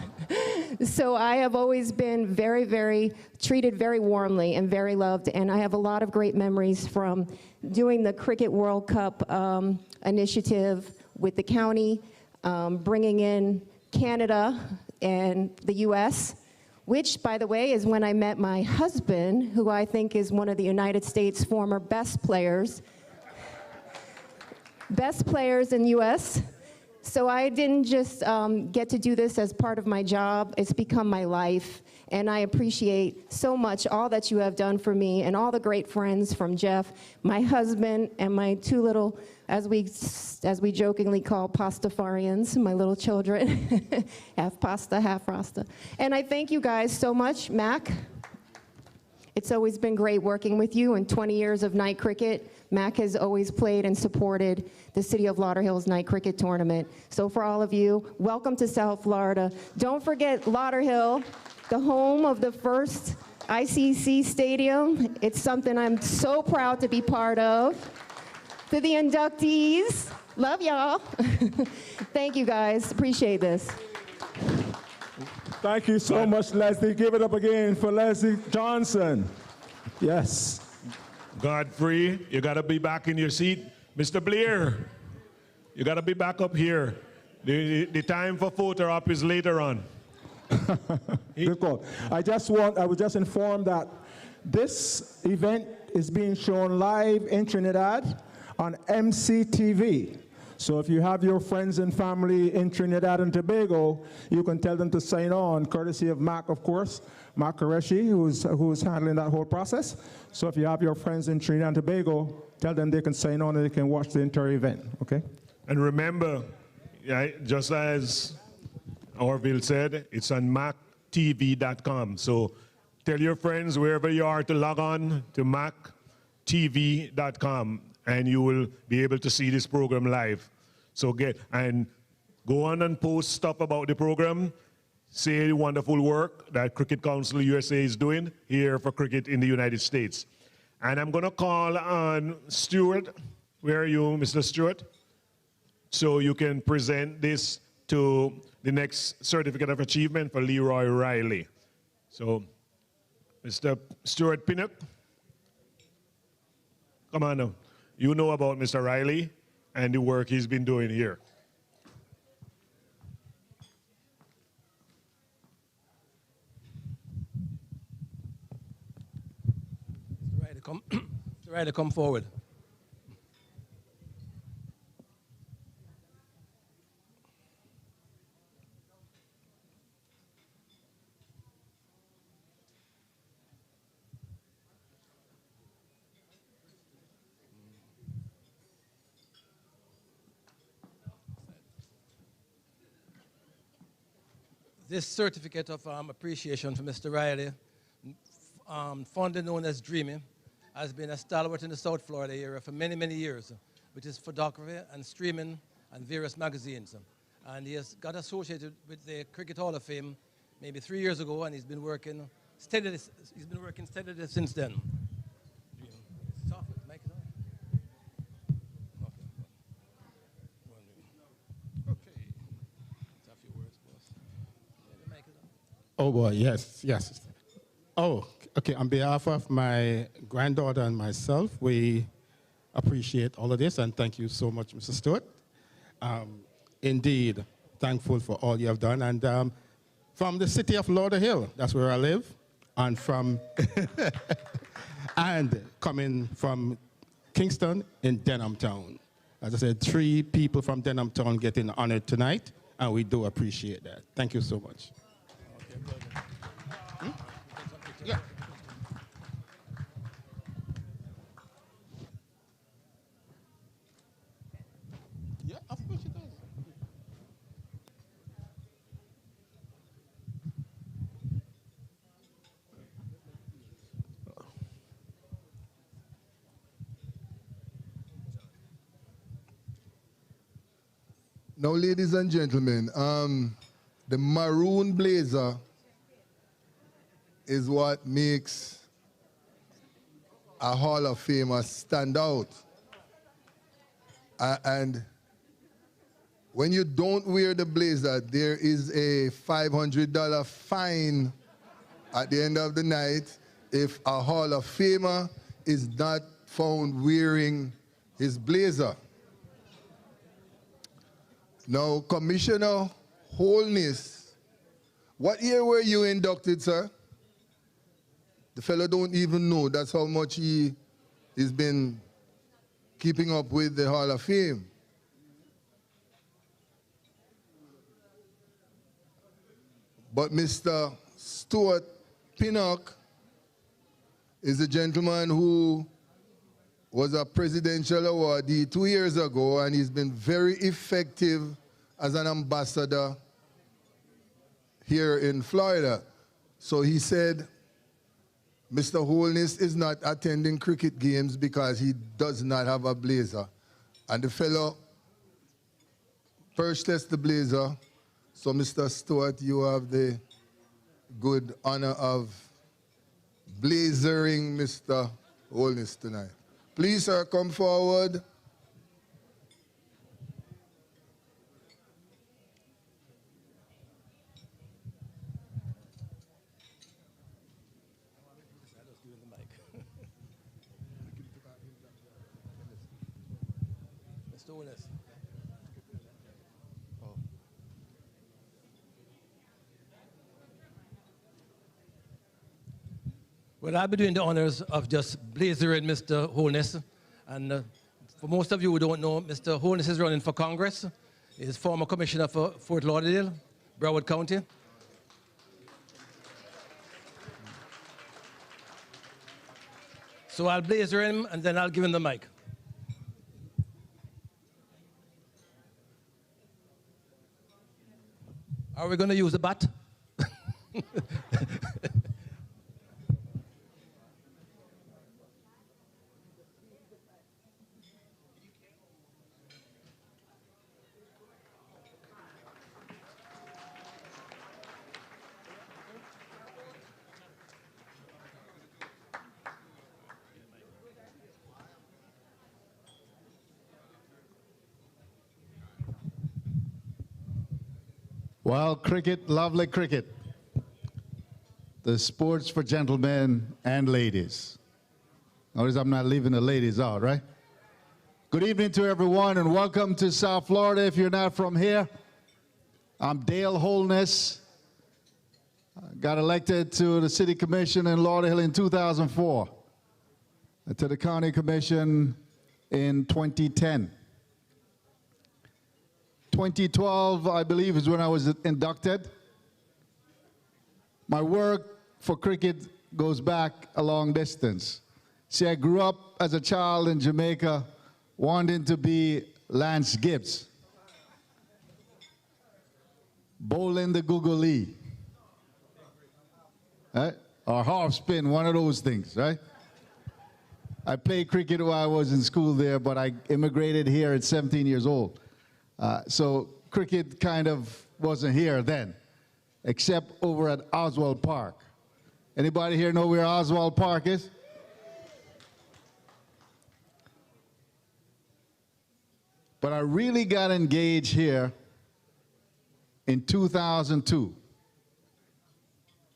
So I have always been treated very warmly and very loved, and I have a lot of great memories from doing the Cricket World Cup initiative with the county, bringing in Canada and the US, which, by the way, is when I met my husband, who I think is one of the United States' former best players in US. So I didn't just get to do this as part of my job, it's become my life. And I appreciate so much all that you have done for me and all the great friends from Jeff, my husband, and my two little, as we jokingly call Pastafarians, my little children, half pasta, half rasta. And I thank you guys so much. Mac, it's always been great working with you in 20 years of night cricket. Mac has always played and supported the City of Lauderhill's night cricket tournament. So for all of you, welcome to South Florida. Don't forget Lauderhill, the home of the first ICC stadium. It's something I'm so proud to be part of. To the inductees, love y'all. Thank you guys, appreciate this. Thank you so much, Leslie. Give it up again for Leslie Johnson. Yes. Godfrey, you got to be back in your seat. Mr. Blair, you got to be back up here. The time for photo op is later on. Good call. I was just informed that this event is being shown live in Trinidad on MCTV. So if you have your friends and family in Trinidad and Tobago, you can tell them to sign on, courtesy of Mac, of course, Mac Qureshi, who's handling that whole process. So if you have your friends in Trinidad and Tobago, tell them they can sign on and they can watch the entire event, okay? And remember, just as Orville said, it's on mactv.com. So tell your friends wherever you are to log on to mactv.com. and you will be able to see this program live. So go on and post stuff about the program. Say the wonderful work that Cricket Council USA is doing here for cricket in the United States. And I'm going to call on Stuart. Where are you, Mr. Stuart? So you can present this to the next Certificate of Achievement for Leroy Riley. So, Mr. Stuart Pinnock, come on now. You know about Mr. Riley and the work he's been doing here. Mr. Riley, come forward. This certificate of appreciation for Mr. Riley, fondly known as Dreamy, has been a stalwart in the South Florida area for many, many years, with his photography and streaming and various magazines. And he has got associated with the Cricket Hall of Fame maybe 3 years ago, and he's been working steadily since then. Oh boy, yes, yes. Oh, okay, on behalf of my granddaughter and myself, we appreciate all of this and thank you so much, Mr. Stewart. Indeed, thankful for all you have done. And from the city of Lauderhill, that's where I live, and and coming from Kingston in Denham Town. As I said, 3 people from Denham Town getting honored tonight, and we do appreciate that. Thank you so much. Yeah. Yeah, of course it does. Now, ladies and gentlemen, the maroon blazer is what makes a Hall of Famer stand out. And when you don't wear the blazer, there is a $500 fine at the end of the night if a Hall of Famer is not found wearing his blazer. Now, Commissioner Holness, what year were you inducted, sir? The fellow don't even know. That's how much he has been keeping up with the Hall of Fame. But Mr. Stuart Pinnock is a gentleman who was a presidential awardee 2 years ago, and he's been very effective as an ambassador here in Florida. So he said, Mr. Holness is not attending cricket games because he does not have a blazer. And the fellow purchased the blazer. So Mr. Stewart, you have the good honor of blazering Mr. Holness tonight. Please, sir, come forward. Mr. Holness. Well, I'll be doing the honors of just blazering Mr. Holness. And for most of you who don't know, Mr. Holness is running for Congress. He's former commissioner for Fort Lauderdale, Broward County. So I'll blazer him, and then I'll give him the mic. Are we going to use the bat? Well, cricket, lovely cricket. The sports for gentlemen and ladies. Notice I'm not leaving the ladies out, right? Good evening to everyone and welcome to South Florida if you're not from here. I'm Dale Holness. I got elected to the City Commission in Lauderdale in 2004. To the County Commission in 2010. 2012, I believe, is when I was inducted. My work for cricket goes back a long distance. See, I grew up as a child in Jamaica wanting to be Lance Gibbs, bowling the googly, right? Or half spin, one of those things, right? I played cricket while I was in school there, but I immigrated here at 17 years old. So cricket kind of wasn't here then, except over at Oswald Park. Anybody here know where Oswald Park is? But I really got engaged here in 2002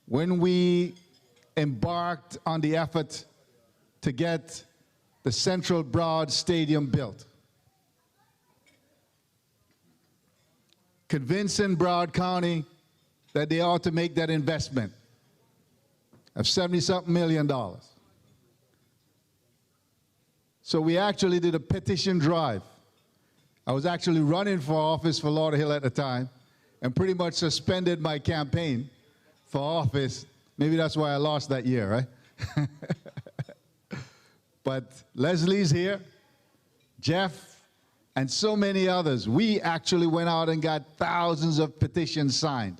when we embarked on the effort to get the Central Broad Stadium built. Convincing Broward County that they ought to make that investment of $70-something million. So we actually did a petition drive. I was actually running for office for Lauderdale at the time and pretty much suspended my campaign for office. Maybe that's why I lost that year, right? But Leslie's here, Jeff, and so many others. We actually went out and got thousands of petitions signed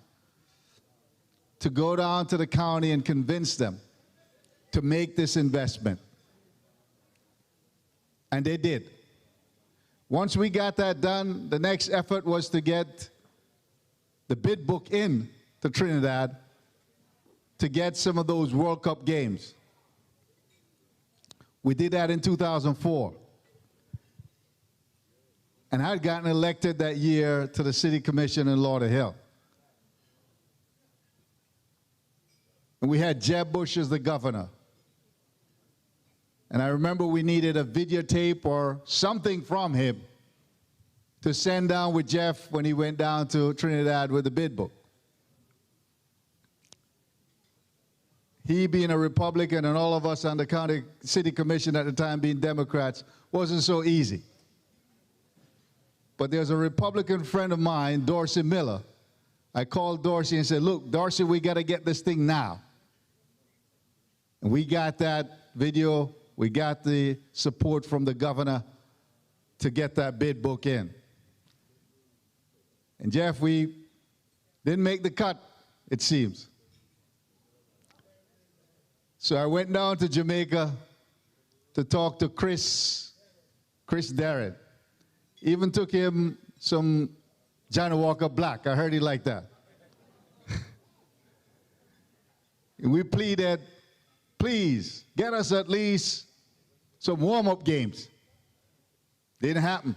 to go down to the county and convince them to make this investment. And they did. Once we got that done, the next effort was to get the bid book in to Trinidad to get some of those World Cup games. We did that in 2004. And I had gotten elected that year to the City Commission in Lauderhill. And we had Jeb Bush as the governor. And I remember we needed a videotape or something from him to send down with Jeff when he went down to Trinidad with the bid book. He being a Republican and all of us on the county city commission at the time being Democrats wasn't so easy. But there's a Republican friend of mine, Dorsey Miller. I called Dorsey and said, look, Dorsey, we got to get this thing now. And we got that video. We got the support from the governor to get that bid book in. And Jeff, we didn't make the cut, it seems. So I went down to Jamaica to talk to Chris Darrett. Even took him some Johnny Walker Black. I heard he liked that. And we pleaded, please, get us at least some warm-up games. Didn't happen.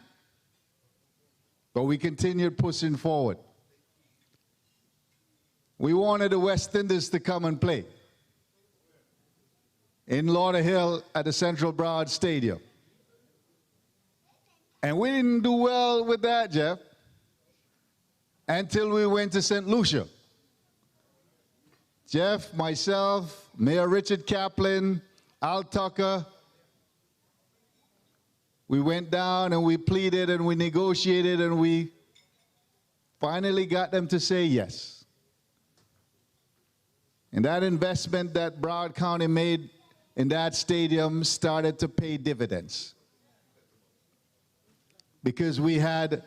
But we continued pushing forward. We wanted the West Indies to come and play in Lauderhill at the Central Broad Stadium. And we didn't do well with that, Jeff, until we went to St. Lucia. Jeff, myself, Mayor Richard Kaplan, Al Tucker, we went down and we pleaded and we negotiated and we finally got them to say yes. And that investment that Broward County made in that stadium started to pay dividends. Because we had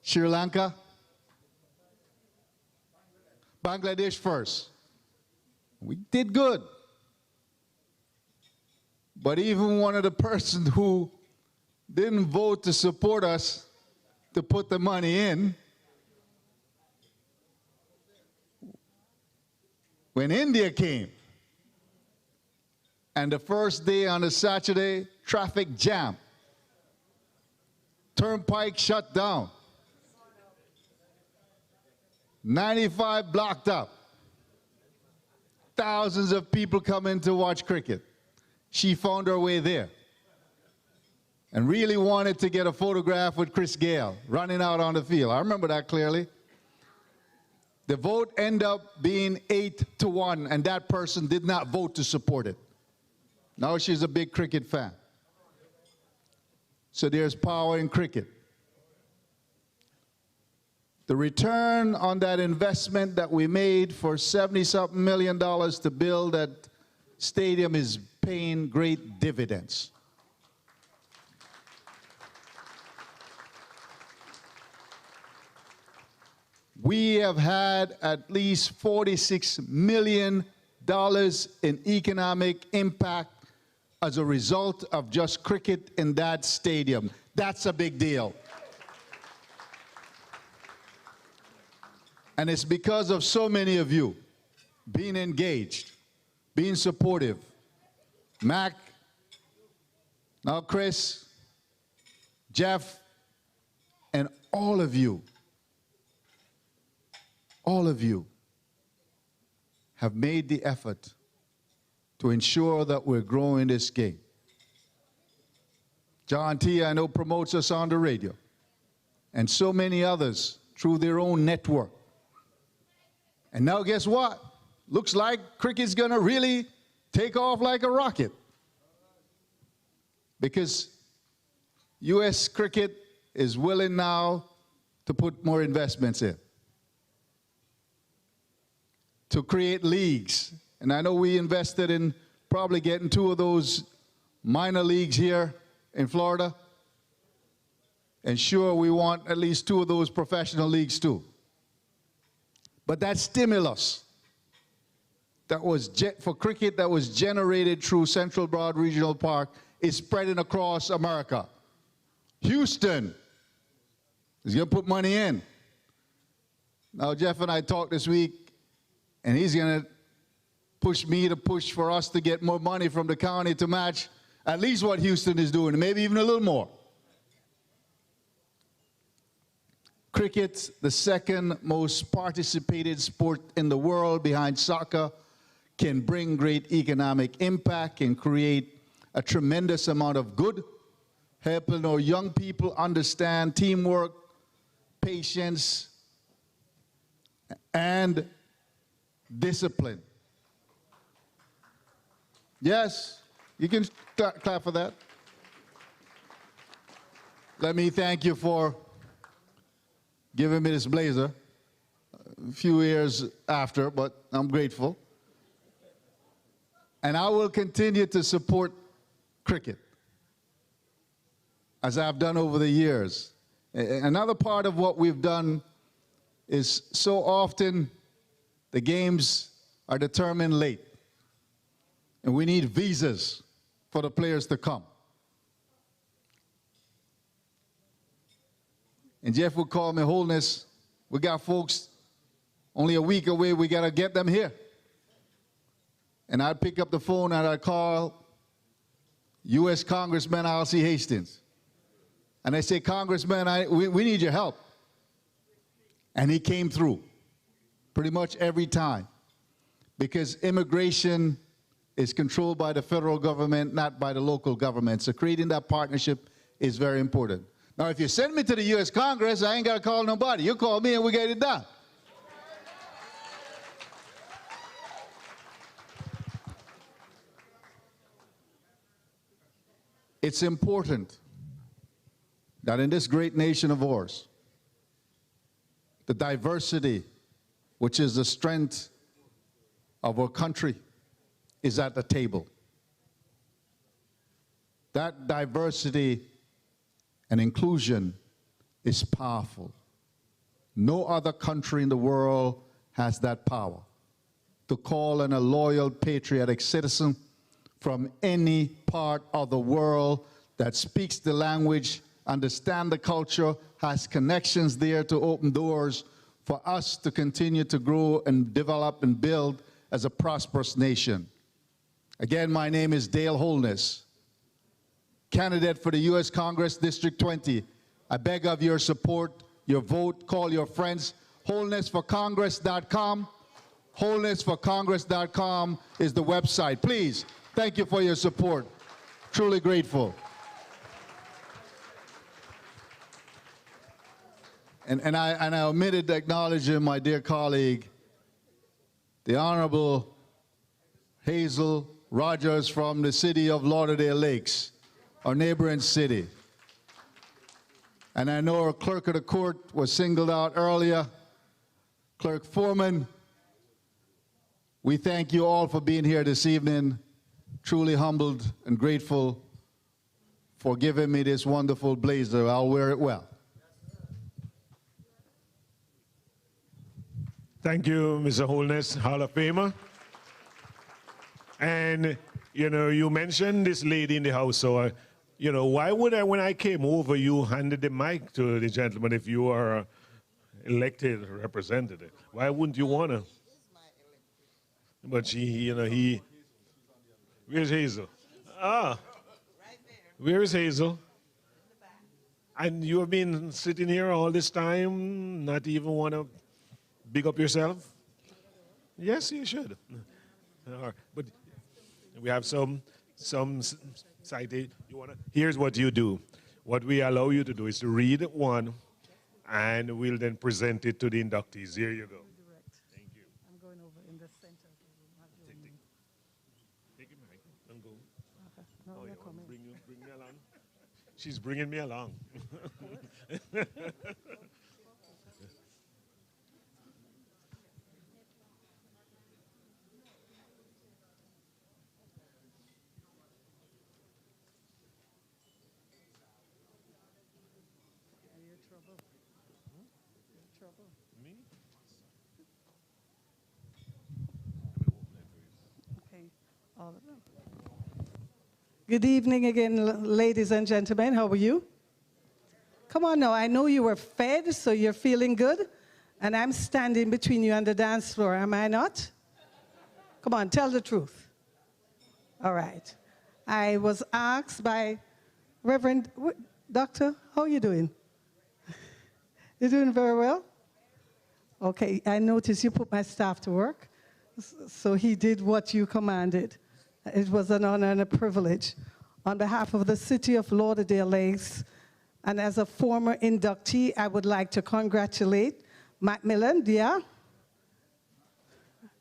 Sri Lanka, Bangladesh first. We did good. But even one of the persons who didn't vote to support us to put the money in, when India came, and the first day on a Saturday, traffic jam, turnpike shut down, 95 blocked up, thousands of people coming to watch cricket. She found her way there and really wanted to get a photograph with Chris Gale running out on the field. I remember that clearly. The vote ended up being 8-1, and that person did not vote to support it. Now she's a big cricket fan. So there's power in cricket. The return on that investment that we made for $70-something million to build that stadium is paying great dividends. We have had at least $46 million in economic impact as a result of just cricket in that stadium. That's a big deal. And it's because of so many of you being engaged, being supportive. Mac, now Chris, Jeff, and all of you have made the effort to ensure that we're growing this game. John T., I know, promotes us on the radio, and so many others through their own network. And now guess what? Looks like cricket's gonna really take off like a rocket, because U.S. cricket is willing now to put more investments in, to create leagues. And I know we invested in probably getting 2 of those minor leagues here in Florida. And sure, we want at least 2 of those professional leagues too. But that stimulus that was for cricket that was generated through Central Broad Regional Park is spreading across America. Houston is going to put money in. Now, Jeff and I talked this week, and he's going to push me to push for us to get more money from the county to match at least what Houston is doing, maybe even a little more. Cricket, the second most participated sport in the world behind soccer, can bring great economic impact and create a tremendous amount of good, helping our young people understand teamwork, patience, and discipline. Yes, you can clap for that. Let me thank you for giving me this blazer a few years after, but I'm grateful. And I will continue to support cricket, as I've done over the years. Another part of what we've done is so often the games are determined late, and we need visas for the players to come. And Jeff would call me Holiness. We got folks only a week away, we got to get them here. And I'd pick up the phone and I'd call U.S. Congressman R.C. Hastings. And I say, Congressman, we need your help. And he came through pretty much every time, because immigration is controlled by the federal government, not by the local government. So creating that partnership is very important. Now, if you send me to the U.S. Congress, I ain't got to call nobody. You call me and we get it done. It's important that in this great nation of ours, the diversity, which is the strength of our country, is at the table. That diversity and inclusion is powerful. No other country in the world has that power to call in a loyal, patriotic citizen from any part of the world that speaks the language, understands the culture, has connections there to open doors for us to continue to grow and develop and build as a prosperous nation. Again, my name is Dale Holness, candidate for the U.S. Congress District 20. I beg of your support, your vote, call your friends. Holnessforcongress.com. Holnessforcongress.com is the website. Please, thank you for your support. Truly grateful. And I omitted to acknowledge my dear colleague, the Honorable Hazel Rogers from the city of Lauderdale Lakes, our neighboring city. And I know our clerk of the court was singled out earlier, Clerk Foreman. We thank you all for being here this evening. Truly humbled and grateful for giving me this wonderful blazer. I'll wear it well. Thank you, Mr. Holness, Hall of Famer. And, you know, you mentioned this lady in the house, so, you know, why would I, when I came over, you handed the mic to the gentleman if you are elected representative? Why wouldn't you want to? But she, you know, he, where's Hazel? Ah, where is Hazel? And you have been sitting here all this time, not even want to big up yourself? Yes, you should. But we have some citation. Here's what you do. What we allow you to do is to read one, and we'll then present it to the inductees. Here you go. Thank you. I'm going over in the center. Take it back. Don't go. Okay. No, Oh, they're yeah, coming. bring me along. She's bringing me along. Me? Okay, all of them. Good evening again, ladies and gentlemen. How are you? Come on now, I know you were fed, so you're feeling good. And I'm standing between you and the dance floor, am I not? Come on, tell the truth. All right. I was asked by Reverend Doctor, how are you doing? You're doing very well? Okay, I noticed you put my staff to work, so he did what you commanded. It was an honor and a privilege. On behalf of the City of Lauderdale Lakes, and as a former inductee, I would like to congratulate Macmillan, Dia.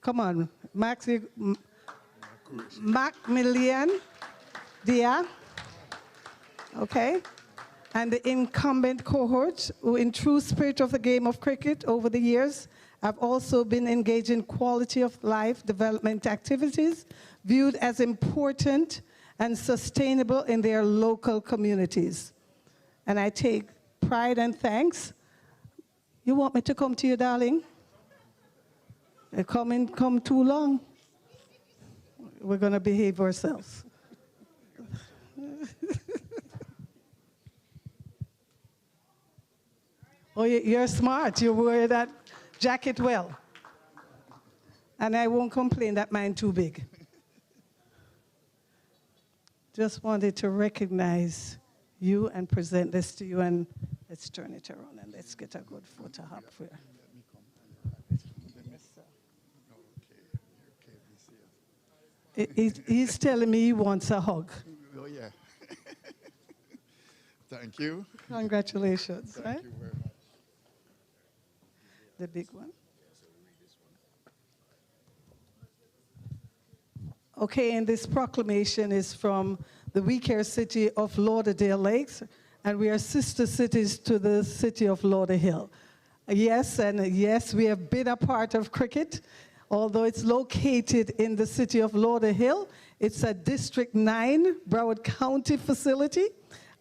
Come on, Macmillan, Dia. Okay. And the incumbent cohort, who in true spirit of the game of cricket over the years, have also been engaged in quality of life development activities, viewed as important and sustainable in their local communities. And I take pride and thanks. You want me to come to you, darling? Come too long. We're going to behave ourselves. Oh, you're smart. You wear that jacket well. And I won't complain that mine too big. Just wanted to recognize you and present this to you, and let's turn it around and let's get a good photo up for you. He's telling me he wants a hug. Oh, yeah. Thank you. Congratulations. Thank right? you very much. The big one. Okay, and this proclamation is from the We Care City of Lauderdale Lakes, and we are sister cities to the city of Lauderhill. Yes, and yes, we have been a part of cricket. Although it's located in the city of Lauderhill, it's a District 9 Broward County facility,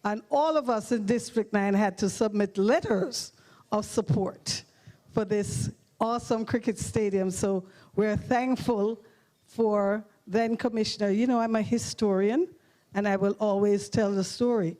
and all of us in District 9 had to submit letters of support for this awesome cricket stadium. So we're thankful for then Commissioner. You know, I'm a historian, and I will always tell the story.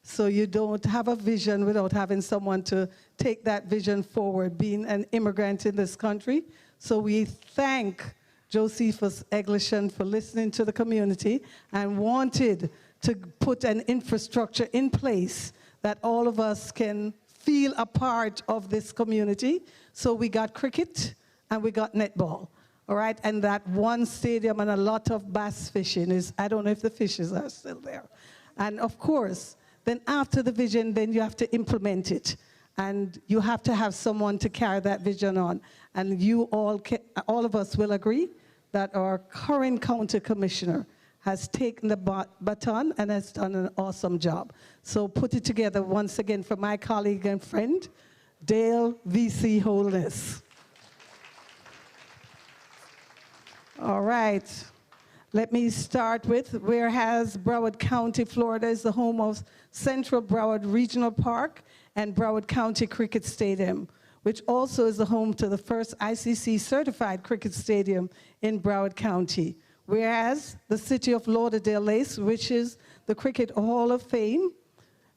So you don't have a vision without having someone to take that vision forward, being an immigrant in this country. So we thank Josephus Egliston for listening to the community and wanted to put an infrastructure in place that all of us can feel a part of this community. So we got cricket and we got netball. All right, and that one stadium and a lot of bass fishing is, I don't know if the fishes are still there. And of course, then after the vision, then you have to implement it. And you have to have someone to carry that vision on. And you all of us will agree that our current county commissioner has taken the baton and has done an awesome job. So put it together once again for my colleague and friend, Dale V.C. Holness. All right, let me start with, whereas Broward County, Florida is the home of Central Broward Regional Park and Broward County Cricket Stadium, which also is the home to the first ICC certified cricket stadium in Broward County. Whereas the city of Lauderdale Lakes, which is the Cricket Hall of Fame,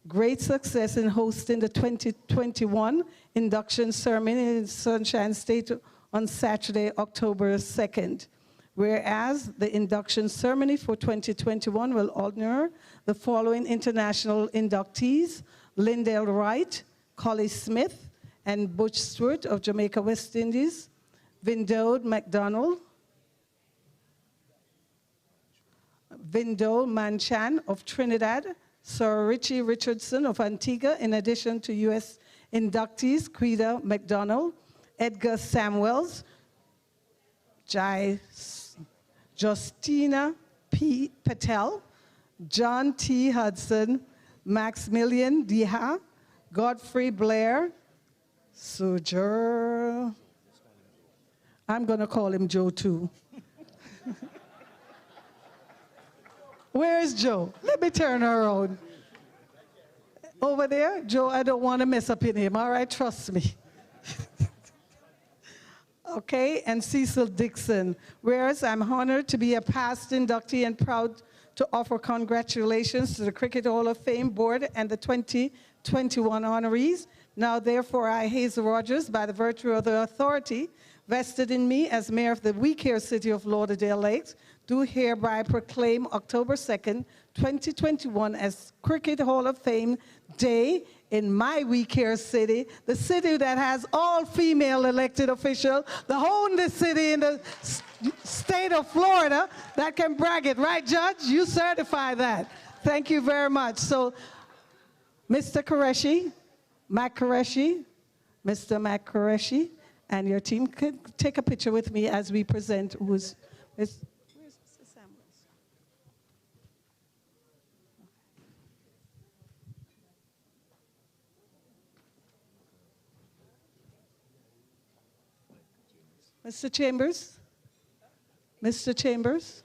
great success in hosting the 2021 induction ceremony in Sunshine State on Saturday, October 2nd. Whereas the induction ceremony for 2021 will honor the following international inductees: Lindell Wright, Collie Smith, and Butch Stewart of Jamaica, West Indies, Vindode McDonald, Vindole Manchan of Trinidad, Sir Richie Richardson of Antigua, in addition to U.S. inductees Quida McDonald, Edgar Samuels, Justina P. Patel, John T. Hudson, Maximilian Diha, Godfrey Blair, Sojour, I'm going to call him Joe too. Where is Joe? Let me turn her around. Over there? Joe, I don't want to mess up in him. All right, trust me. Okay, and Cecil Dixon. Whereas I'm honored to be a past inductee and proud to offer congratulations to the Cricket Hall of Fame Board and the 2021 honorees. Now, therefore, I, Hazel Rogers, by the virtue of the authority vested in me as mayor of the We Care City of Lauderdale Lakes, do hereby proclaim October 2nd, 2021 as Cricket Hall of Fame Day in my We Care city, the city that has all female elected officials, the only city in the state of Florida that can brag it. Right, Judge? You certify that. Thank you very much. So, Mr. Qureshi, Mac Qureshi, Mr. Mac Qureshi, and your team could take a picture with me as we present who's... Where's Mr. Samuels? Mr. Chambers? Mr. Chambers?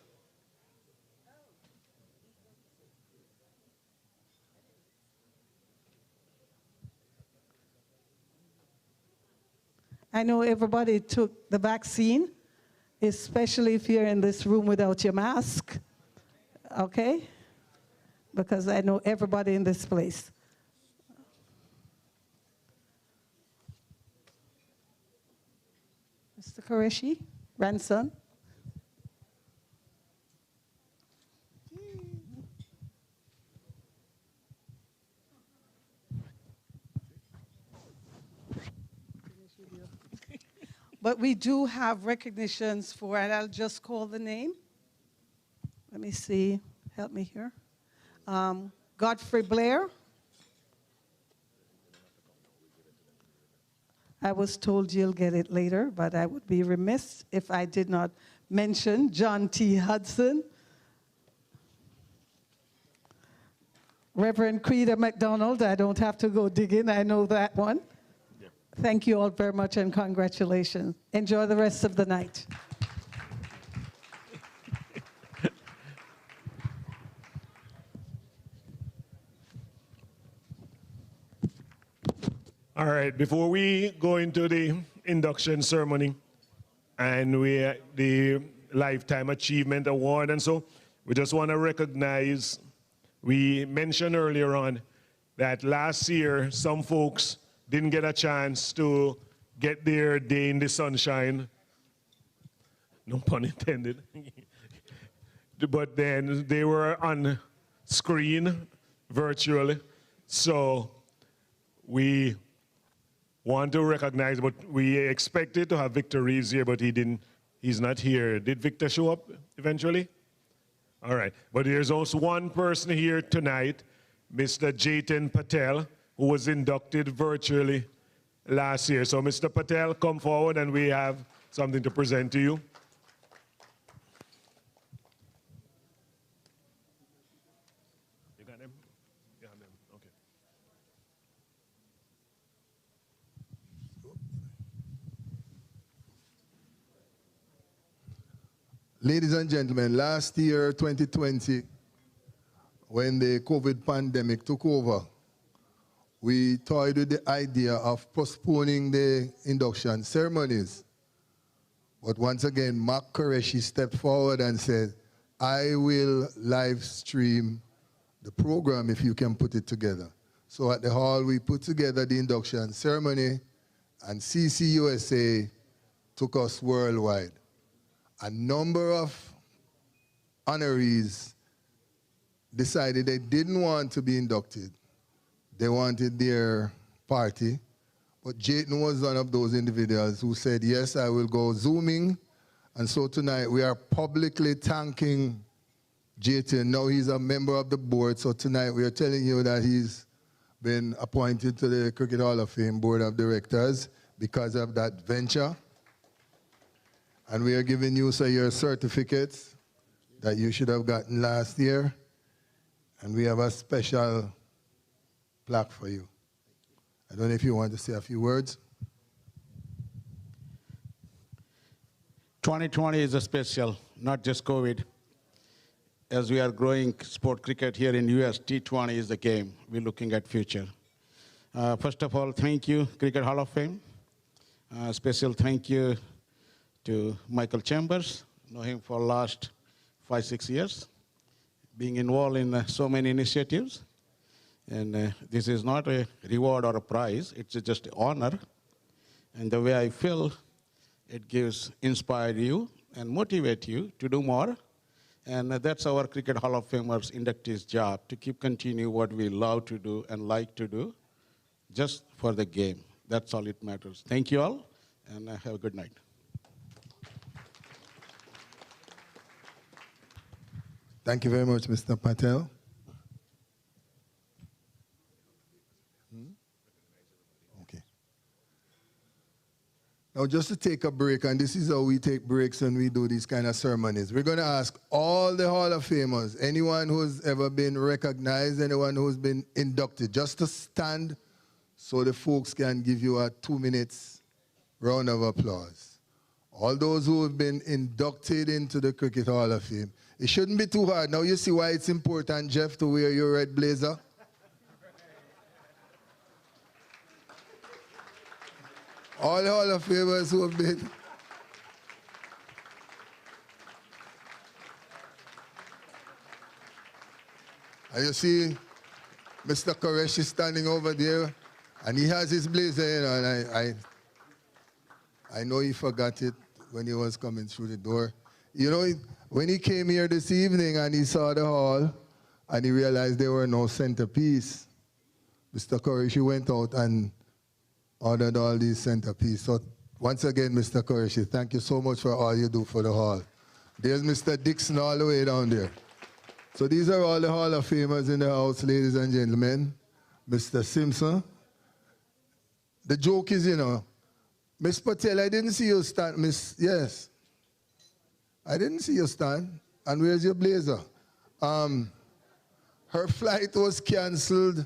I know everybody took the vaccine, especially if you're in this room without your mask, okay? Because I know everybody in this place. Mr. Qureshi, grandson. But we do have recognitions for, and I'll just call the name. Let me see, help me here. Godfrey Blair. I was told you'll get it later, but I would be remiss if I did not mention John T. Hudson. Reverend Creda McDonald, I don't have to go digging, I know that one. Thank you all very much and congratulations. Enjoy the rest of the night. All right, before we go into the induction ceremony and the Lifetime Achievement Award and so, we just want to recognize, we mentioned earlier on that last year some folks didn't get a chance to get their day in the sunshine, no pun intended, but then they were on screen virtually, so we want to recognize, but we expected to have Victor Reeves here, but he's not here. Did Victor show up eventually? All right, but there's also one person here tonight, Mr. Jaitan Patel, who was inducted virtually last year. So Mr. Patel, come forward and we have something to present to you. You got them? You have them, okay. Ladies and gentlemen, last year, 2020, when the COVID pandemic took over, we toyed with the idea of postponing the induction ceremonies. But once again, Mac Qureshi stepped forward and said, I will live stream the program if you can put it together. So at the hall, we put together the induction ceremony, and CCUSA took us worldwide. A number of honorees decided they didn't want to be inducted. They wanted their party. But Jayton was one of those individuals who said, yes, I will go Zooming. And so tonight we are publicly thanking Jayton. Now he's a member of the board. So tonight we are telling you that he's been appointed to the Cricket Hall of Fame Board of Directors because of that venture. And we are giving you, sir, your certificates that you should have gotten last year. And we have a special plaque for you. I don't know if you want to say a few words. 2020 is a special, not just COVID. As we are growing sport cricket here in US, T20 is the game. We're looking at future. First of all, thank you, Cricket Hall of Fame. Special thank you to Michael Chambers. Know him for last 5-6 years. being involved in so many initiatives. And this is not a reward or a prize, it's just an honor. And the way I feel, it gives, inspire you and motivate you to do more. And that's our Cricket Hall of Famers inductees' job, to keep continue what we love to do and like to do, just for the game. That's all it matters. Thank you all, and have a good night. Thank you very much, Mr. Patel. Okay. Now, just to take a break, and this is how we take breaks when we do these kind of ceremonies. We're going to ask all the Hall of Famers, anyone who's ever been recognized, anyone who's been inducted, just to stand so the folks can give you a 2 minutes round of applause. All those who have been inducted into the Cricket Hall of Fame. It shouldn't be too hard. Now you see why it's important, Jeff, to wear your red blazer? All the Hall of Famers who have been. And you see Mr. Qureshi standing over there, and he has his blazer, you know, and I know he forgot it when he was coming through the door. You know, when he came here this evening and he saw the hall and he realized there were no centerpiece, Mr. Qureshi went out and ordered all these centerpiece. So once again, Mr. Qureshi, thank you so much for all you do for the hall. There's Mr. Dixon all the way down there. So these are all the Hall of Famers in the house, ladies and gentlemen. Mr. Simpson. The joke is, you know, Miss Patel, I didn't see you stand, yes. I didn't see you stand. And where's your blazer? Her flight was canceled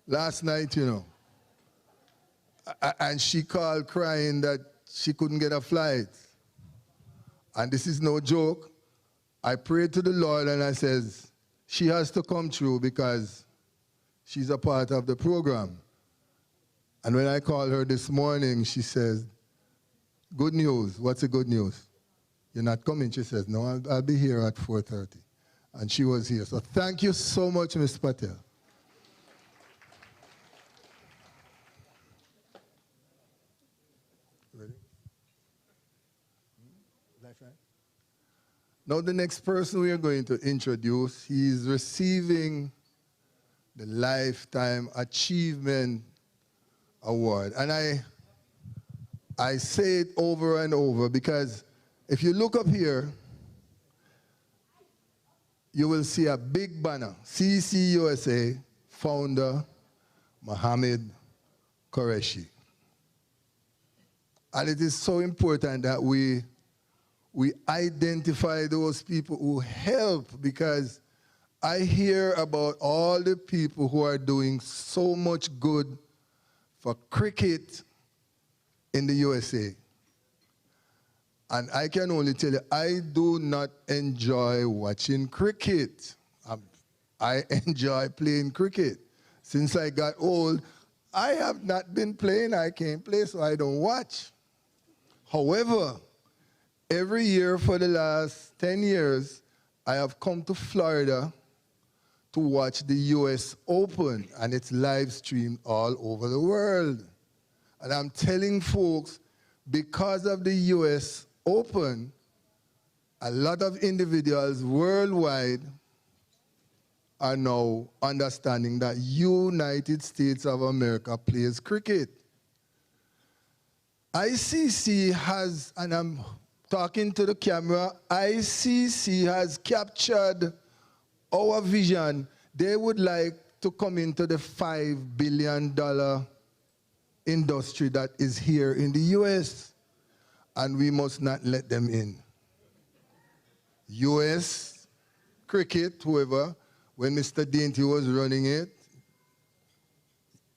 last night, you know. And she called crying that she couldn't get a flight. And this is no joke. I prayed to the Lord and I says, she has to come through because she's a part of the program. And when I called her this morning, she says, good news. What's the good news? You're not coming? She says, no, I'll be here at 4:30. And she was here. So thank you so much, Ms. Patel. Ready? Now the next person we are going to introduce, he's receiving the Lifetime Achievement Award. And I say it over and over because if you look up here, you will see a big banner, CCUSA founder Mohammed Qureshi. And it is so important that we identify those people who help, because I hear about all the people who are doing so much good for cricket in the USA. And I can only tell you, I do not enjoy watching cricket. I enjoy playing cricket. Since I got old, I have not been playing. I can't play, so I don't watch. However, every year for the last 10 years, I have come to Florida to watch the US Open, and it's live streamed all over the world. And I'm telling folks, because of the US Open, a lot of individuals worldwide are now understanding that United States of America plays cricket. ICC has, and I'm talking to the camera, ICC has captured our vision. They would like to come into the $5 billion industry that is here in the US, and we must not let them in. US cricket, whoever, when Mr. Dainty was running it,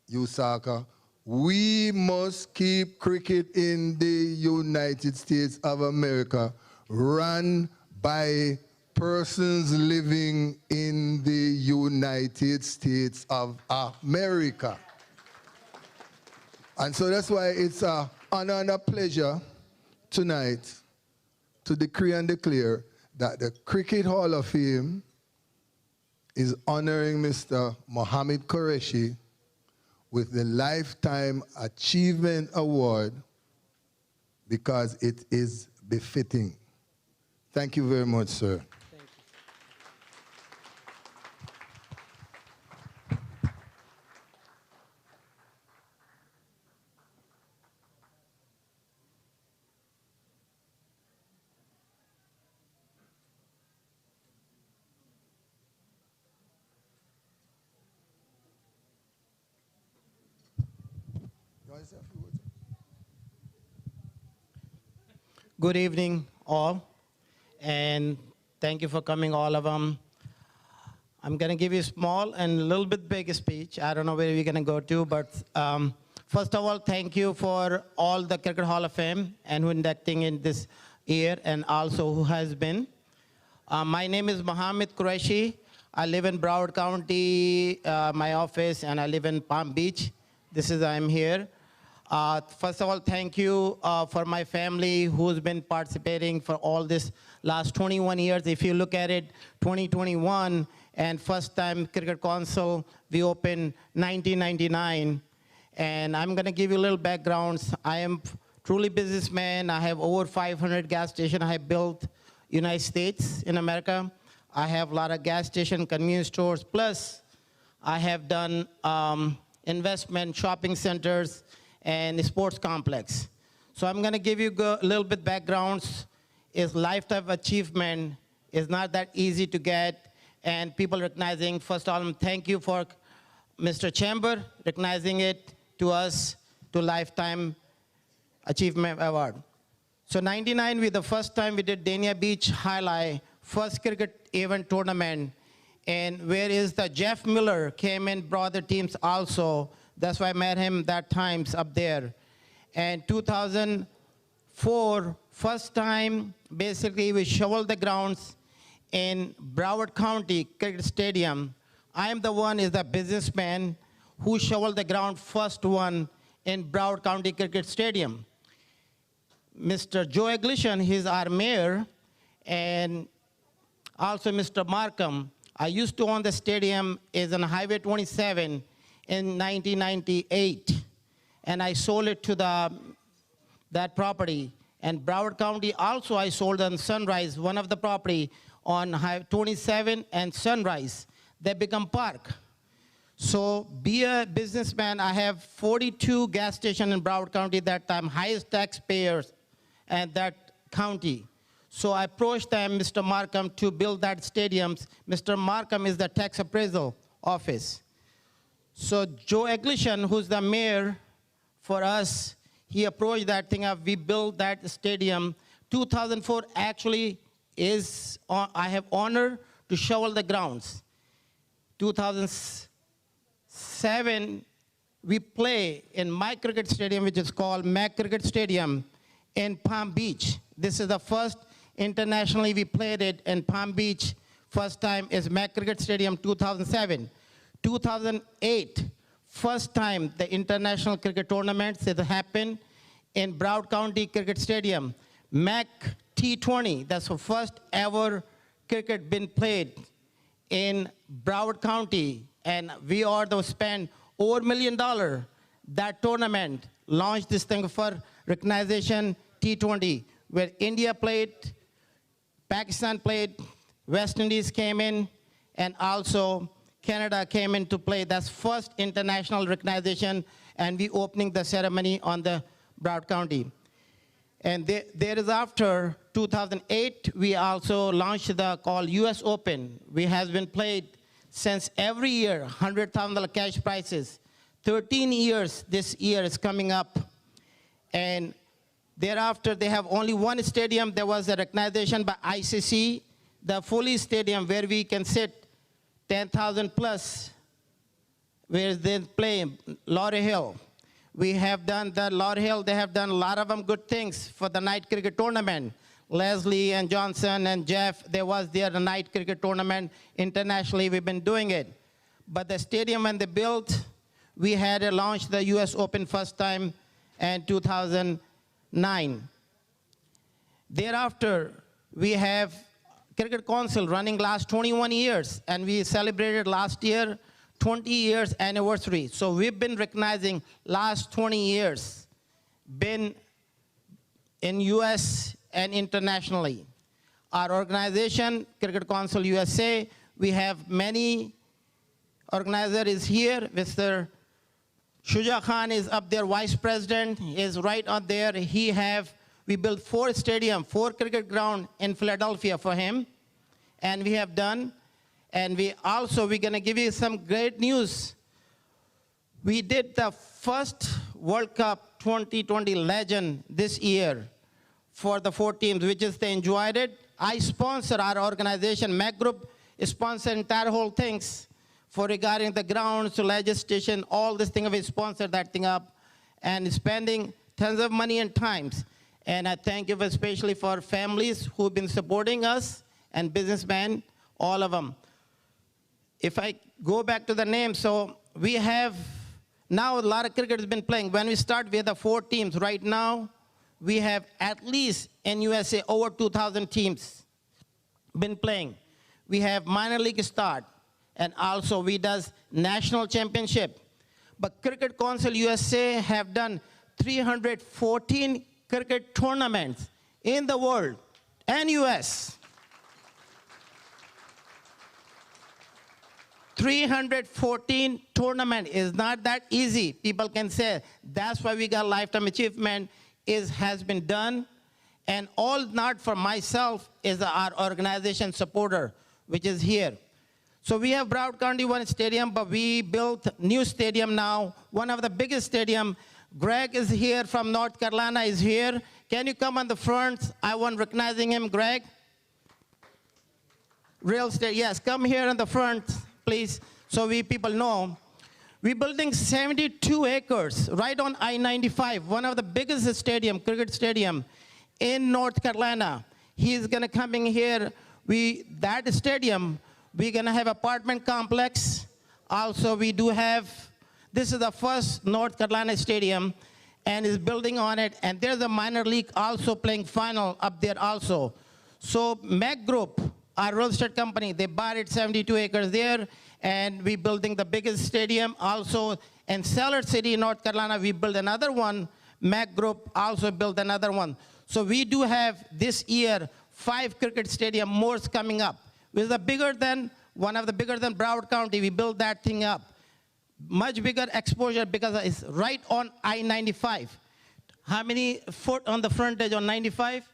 USACA, we must keep cricket in the United States of America, run by persons living in the United States of America. And so that's why it's an honor and a pleasure tonight to decree and declare that the Cricket Hall of Fame is honoring Mr. Mohammed Qureshi with the Lifetime Achievement Award because it is befitting. Thank you very much, sir. Good evening, all, and thank you for coming, all of them. I'm going to give you a small and a little bit big speech. I don't know where we're going to go to, but first of all, thank you for all the Cricket Hall of Fame and who inducting in this year, and also who has been. My name is Mohammed Qureshi. I live in Broward County, my office, and I live in Palm Beach. I'm here. First of all, thank you for my family who's been participating for all this last 21 years. If you look at it, 2021, and first time Cricket Council, we opened 1999. And I'm gonna give you a little backgrounds. I am truly businessman. I have over 500 gas stations I have built United States in America. I have a lot of gas station, convenience stores, plus I have done investment, shopping centers, and sports complex. So I'm gonna give you a little bit backgrounds. Is lifetime achievement is not that easy to get, and people recognizing. First of all, thank you for Mr. Chamber recognizing it to us to Lifetime Achievement Award. So 99, we the first time we did Dania Beach Highlight, first cricket event tournament, and where is the Jeff Miller came in, brought the teams also. That's why I met him that times up there. And 2004, first time, basically we shoveled the grounds in Broward County Cricket Stadium. I am the one is the businessman who shoveled the ground first one in Broward County Cricket Stadium. Mr. Joe Iglishan, he's our mayor, and also Mr. Markham. I used to own the stadium is on Highway 27 in 1998, and I sold it to that property. And Broward County also I sold on Sunrise, one of the property on Highway 27 and Sunrise. They become park. So be a businessman. I have 42 gas stations in Broward County that time, highest taxpayers at that county. So I approached them, Mr. Markham, to build that stadiums. Mr. Markham is the tax appraisal office. So Joe Iglishan, who's the mayor for us, he approached that thing up. We built that stadium. 2004 actually is, I have honor to shovel the grounds. 2007, we play in my cricket stadium, which is called Mac Cricket Stadium in Palm Beach. This is the first internationally we played it in Palm Beach. First time is Mac Cricket Stadium, 2007. 2008, first time the international cricket tournaments that happened in Broward County Cricket Stadium. Mac T20, that's the first ever cricket been played in Broward County, and we are to spend over $1 million. That tournament launched this thing for recognition T20, where India played, Pakistan played, West Indies came in, and also Canada came into play. That's first international recognition, and we opening the ceremony on the Broward County. And there is after 2008, we also launched the called US Open. We has been played since every year, $100,000 cash prizes. 13 years this year is coming up. And thereafter, they have only one stadium. There was a recognition by ICC, the Foley Stadium, where we can sit 10,000 plus, where they play Laurel Hill. We have done the Laurel Hill. They have done a lot of them good things for the night cricket tournament. Leslie and Johnson and Jeff, they was there the night cricket tournament. Internationally, we've been doing it. But the stadium when they built, we had launched the US Open first time in 2009. Thereafter, we have Cricket Council running last 21 years, and we celebrated last year 20 years anniversary. So we've been recognizing last 20 years, been in US and internationally. Our organization, Cricket Council USA, we have many organizers here. Mr. Shuja Khan is up there, vice president, is right up there. We built 4 stadiums, 4 cricket ground in Philadelphia for him, and we have done. And we're gonna give you some great news. We did the first World Cup 2020 legend this year for the 4 teams, which is they enjoyed it. I sponsor our organization, Mac Group, sponsored entire whole things for regarding the grounds, to legislation, all this thing, we sponsored that thing up and spending tons of money and times. And I thank you especially for families who've been supporting us and businessmen, all of them. If I go back to the name, so we have now a lot of cricket has been playing. When we start, we had the 4 teams. Right now, we have at least in USA over 2,000 teams been playing. We have minor league start, and also we does national championship. But Cricket Council USA have done 314 cricket tournaments in the world and US. 314 tournament is not that easy. People can say, that's why we got lifetime achievement, has been done. And all not for myself is our organization supporter, which is here. So we have Broward County 1 stadium, but we built new stadium now, one of the biggest stadium. Greg is here from North Carolina, is here. Can you come on the front? I want recognizing him, Greg. Real estate, yes, come here on the front, please, so people know. We're building 72 acres right on I-95, one of the biggest stadium, cricket stadium in North Carolina. He's gonna come in here. That stadium, we're gonna have apartment complex. Also, we do have, this is the first North Carolina stadium, and is building on it, and there's a minor league also playing final up there also. So Mac Group, our real estate company, they bought it 72 acres there, and we building the biggest stadium also in Sellers City, North Carolina. We built another one. Mac Group also built another one. So we do have this year 5 cricket stadium more coming up. With one of the bigger than Broward County. We built that thing up. Much bigger exposure because it's right on I-95. How many foot on the frontage on 95?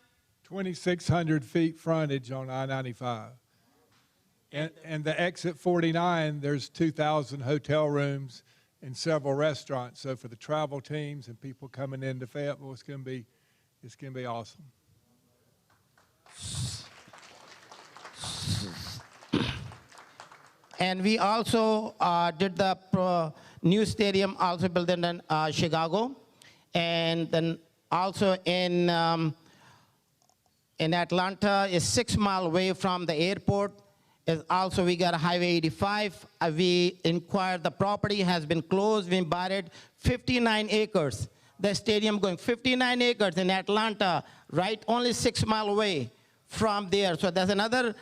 2,600 feet frontage on I-95. And the exit 49, there's 2,000 hotel rooms and several restaurants. So for the travel teams and people coming into Fayetteville, it's going to be awesome. And we also did the new stadium, also built in Chicago, and then also in Atlanta, is 6 miles away from the airport. Is also we got a Highway 85. We inquired, the property has been closed. We bought it 59 acres. The stadium going 59 acres in Atlanta, right only 6 miles away from there. So there's another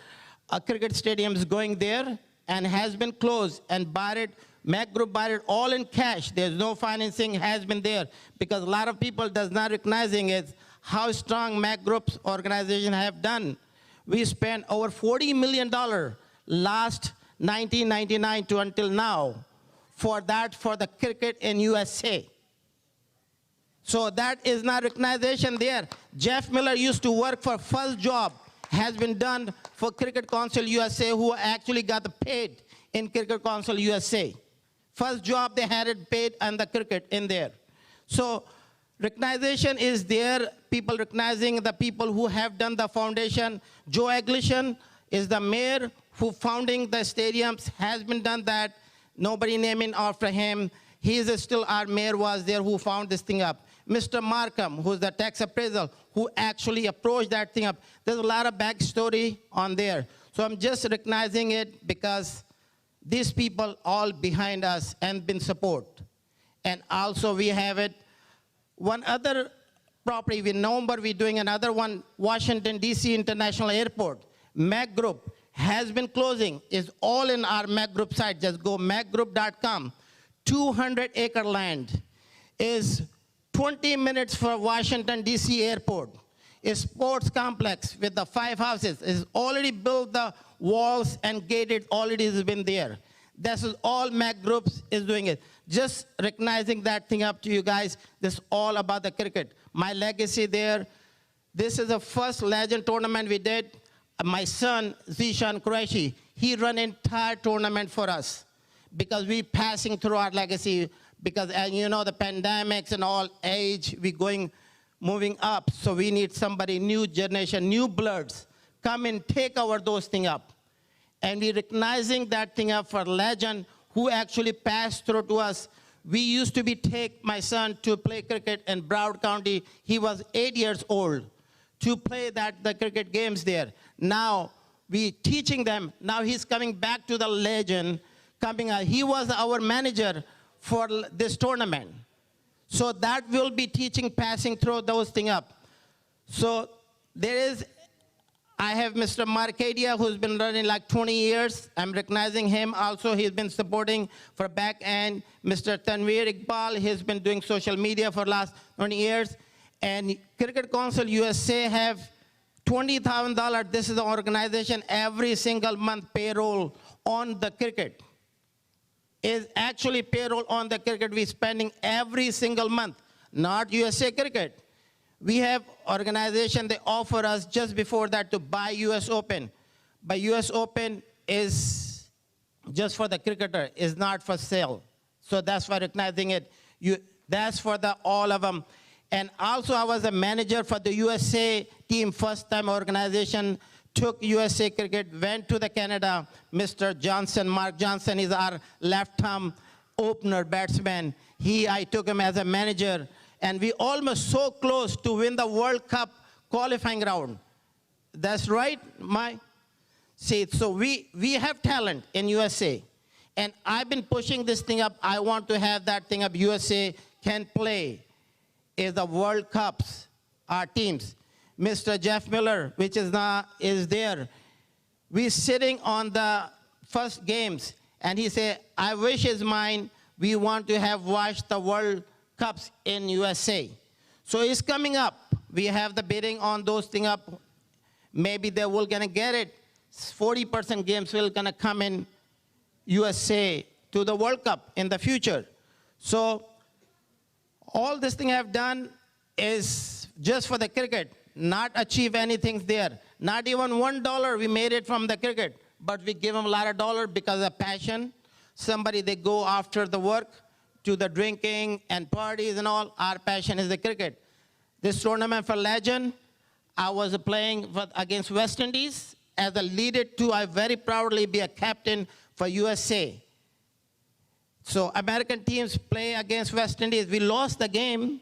cricket stadium is going there and has been closed and bought it. Mac Group bought it all in cash. There's no financing has been there because a lot of people does not recognizing it how strong Mac Group's organization have done. We spent over $40 million last 1999 to until now for the cricket in USA. So that is not recognition there. Jeff Miller used to work for first job, has been done for Cricket Council USA, who actually got paid in Cricket Council USA. First job they had it paid and the cricket in there. So recognition is there, people recognizing the people who have done the foundation. Joe Eglishan is the mayor who founding the stadiums, has been done that. Nobody naming after him. He is still our mayor was there who found this thing up. Mr. Markham, who's the tax appraisal, who actually approached that thing up. There's a lot of backstory on there. So I'm just recognizing it because these people all behind us and been support. And also we have it. One other property, in November we're doing another one, Washington, D.C. International Airport. Mac Group has been closing. It's all in our Mac Group site. Just go macgroup.com. 200-acre land is 20 minutes from Washington, D.C. airport. A sports complex with the 5 houses is already built, the walls and gated already has been there. This is all Mac Groups is doing it. Just recognizing that thing up to you guys. This is all about the cricket. My legacy there. This is the first legend tournament we did. My son, Zishan Qureshi, he ran entire tournament for us because we passing through our legacy because, as you know, the pandemics and all age, moving up. So we need somebody, new generation, new bloods, come and take over those things up. And we recognizing that thing up for legend who actually passed through to us. We used to take my son to play cricket in Broward County. He was 8 years old to play the cricket games there. Now we teaching them. Now he's coming back to the legend. He was our manager for this tournament. So that will be teaching, passing through those things up. So I have Mr. Marcadia, who's been running like 20 years. I'm recognizing him also. He's been supporting for back end. Mr. Tanveer Iqbal, he's been doing social media for last 20 years. And Cricket Council USA have $20,000. This is the organization every single month payroll on the cricket. Is actually payroll on the cricket we're spending every single month, not USA Cricket. We have organization, they offer us just before that to buy US Open. But US Open is just for the cricketer, is not for sale. So that's why recognizing it. That's for all of them. And also I was a manager for the USA team, first time organization, took USA Cricket, went to the Canada. Mr. Johnson, Mark Johnson is our left-arm opener batsman. I took him as a manager, and we almost so close to win the World Cup qualifying round. That's right, so we have talent in USA, and I've been pushing this thing up. I want to have that thing up. USA can play is the World Cups, our teams. Mr. Jeff Miller, which is there. We're sitting on the first games, and he said, I wish is mine. We want to have watched the World Cups in USA. So it's coming up. We have the bidding on those things up. Maybe they will gonna get it. 40% games will gonna come in USA to the World Cup in the future. So all this thing I've done is just for the cricket. Not achieve anything there. Not even $1 we made it from the cricket, but we give them a lot of dollars because of passion. Somebody, they go after the work to the drinking and parties and all. Our passion is the cricket. This tournament for legend, I was playing against West Indies. As a leader too, I very proudly be a captain for USA. So American teams play against West Indies. We lost the game,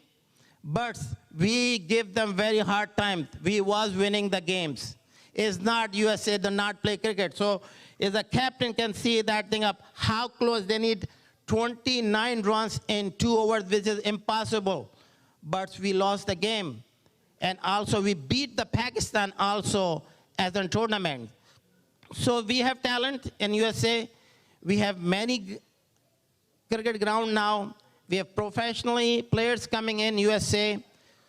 but we give them very hard time. We was winning the games. It's not USA do not play cricket. So as a captain can see that thing up, how close they need 29 runs in 2 overs, which is impossible. But we lost the game. And also we beat the Pakistan also as a tournament. So we have talent in USA. We have many cricket ground now. We have professionally players coming in USA.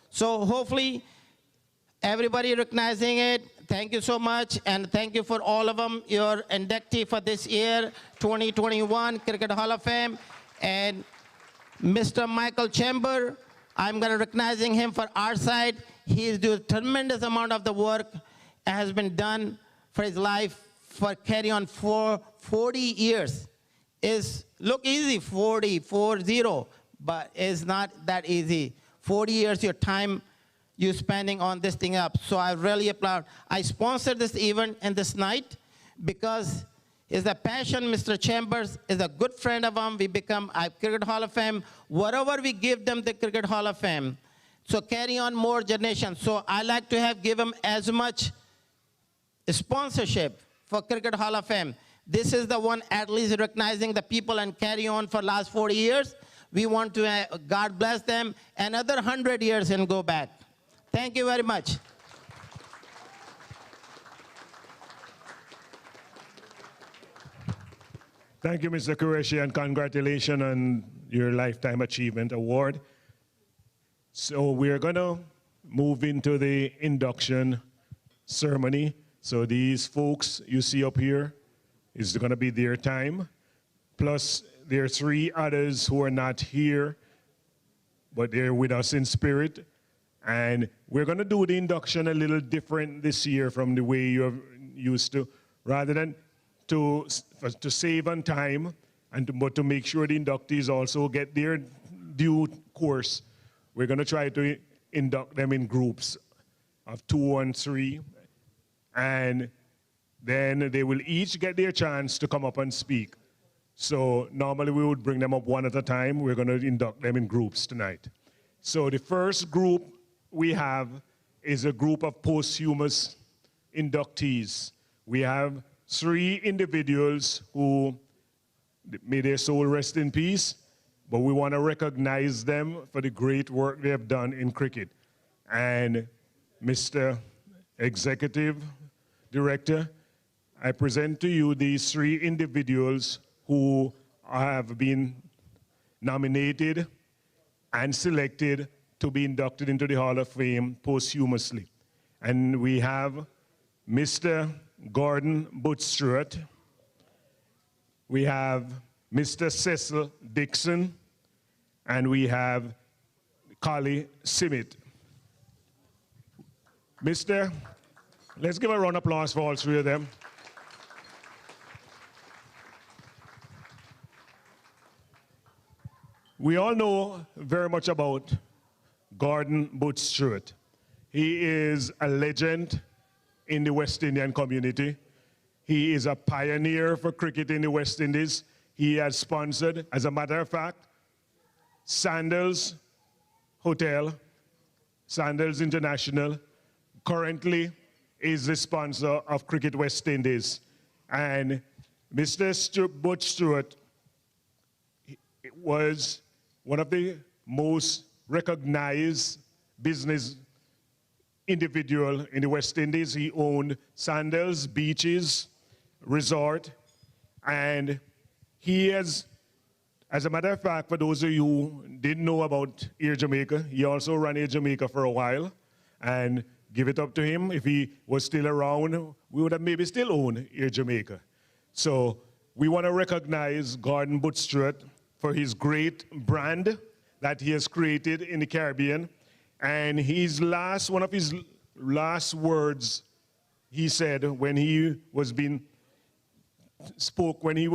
So hopefully everybody recognizing it. Thank you so much, and thank you for all of them. Your inductee for this year, 2021 Cricket Hall of Fame, and Mr. Michael Chamber. I'm going to recognizing him for our side. He's doing a tremendous amount of the work has been done for his life for carry on for 40 years. Look easy, 40, but it's not that easy. 40 years, your time you're spending on this thing up. So I really applaud. I sponsored this event and this night because it's a passion. Mr. Chambers is a good friend of him. We become a Cricket Hall of Fame. Whatever we give them the Cricket Hall of Fame. So carry on more generations. So I like to give them as much sponsorship for Cricket Hall of Fame. This is the one at least recognizing the people and carry on for last 40 years. We want to, God bless them, another 100 years and go back. Thank you very much. Thank you, Mr. Qureshi, and congratulations on your Lifetime Achievement Award. So we're going to move into the induction ceremony. So these folks you see up here is going to be their time. Plus, there are 3 others who are not here, but they're with us in spirit. And we're going to do the induction a little different this year from the way you're used to. Rather than to save on time, but to make sure the inductees also get their due course, we're going to try to induct them in groups of 2 and 3. And then they will each get their chance to come up and speak. So normally we would bring them up one at a time. We're going to induct them in groups tonight. So the first group we have is a group of posthumous inductees. We have 3 individuals who, may their soul rest in peace, but we want to recognize them for the great work they have done in cricket. And Mr. Executive Director, I present to you these 3 individuals who have been nominated and selected to be inducted into the Hall of Fame posthumously. And we have Mr. Gordon Butch-Stewart. We have Mr. Cecil Dixon. And we have Collie Simmet. Let's give a round of applause for all 3 of them. We all know very much about Gordon Butch-Stewart. He is a legend in the West Indian community. He is a pioneer for cricket in the West Indies. He has sponsored, as a matter of fact, Sandals Hotel, Sandals International, currently is the sponsor of Cricket West Indies. And Mr. Butch-Stewart was one of the most recognized business individual in the West Indies. He owned Sandals Beaches Resort, and he has, as a matter of fact, for those of you who didn't know about Air Jamaica, he also ran Air Jamaica for a while, and give it up to him. If he was still around, we would have maybe still owned Air Jamaica. So we want to recognize Gordon Butch-Stewart for his great brand that he has created in the Caribbean. And one of his last words he said when he was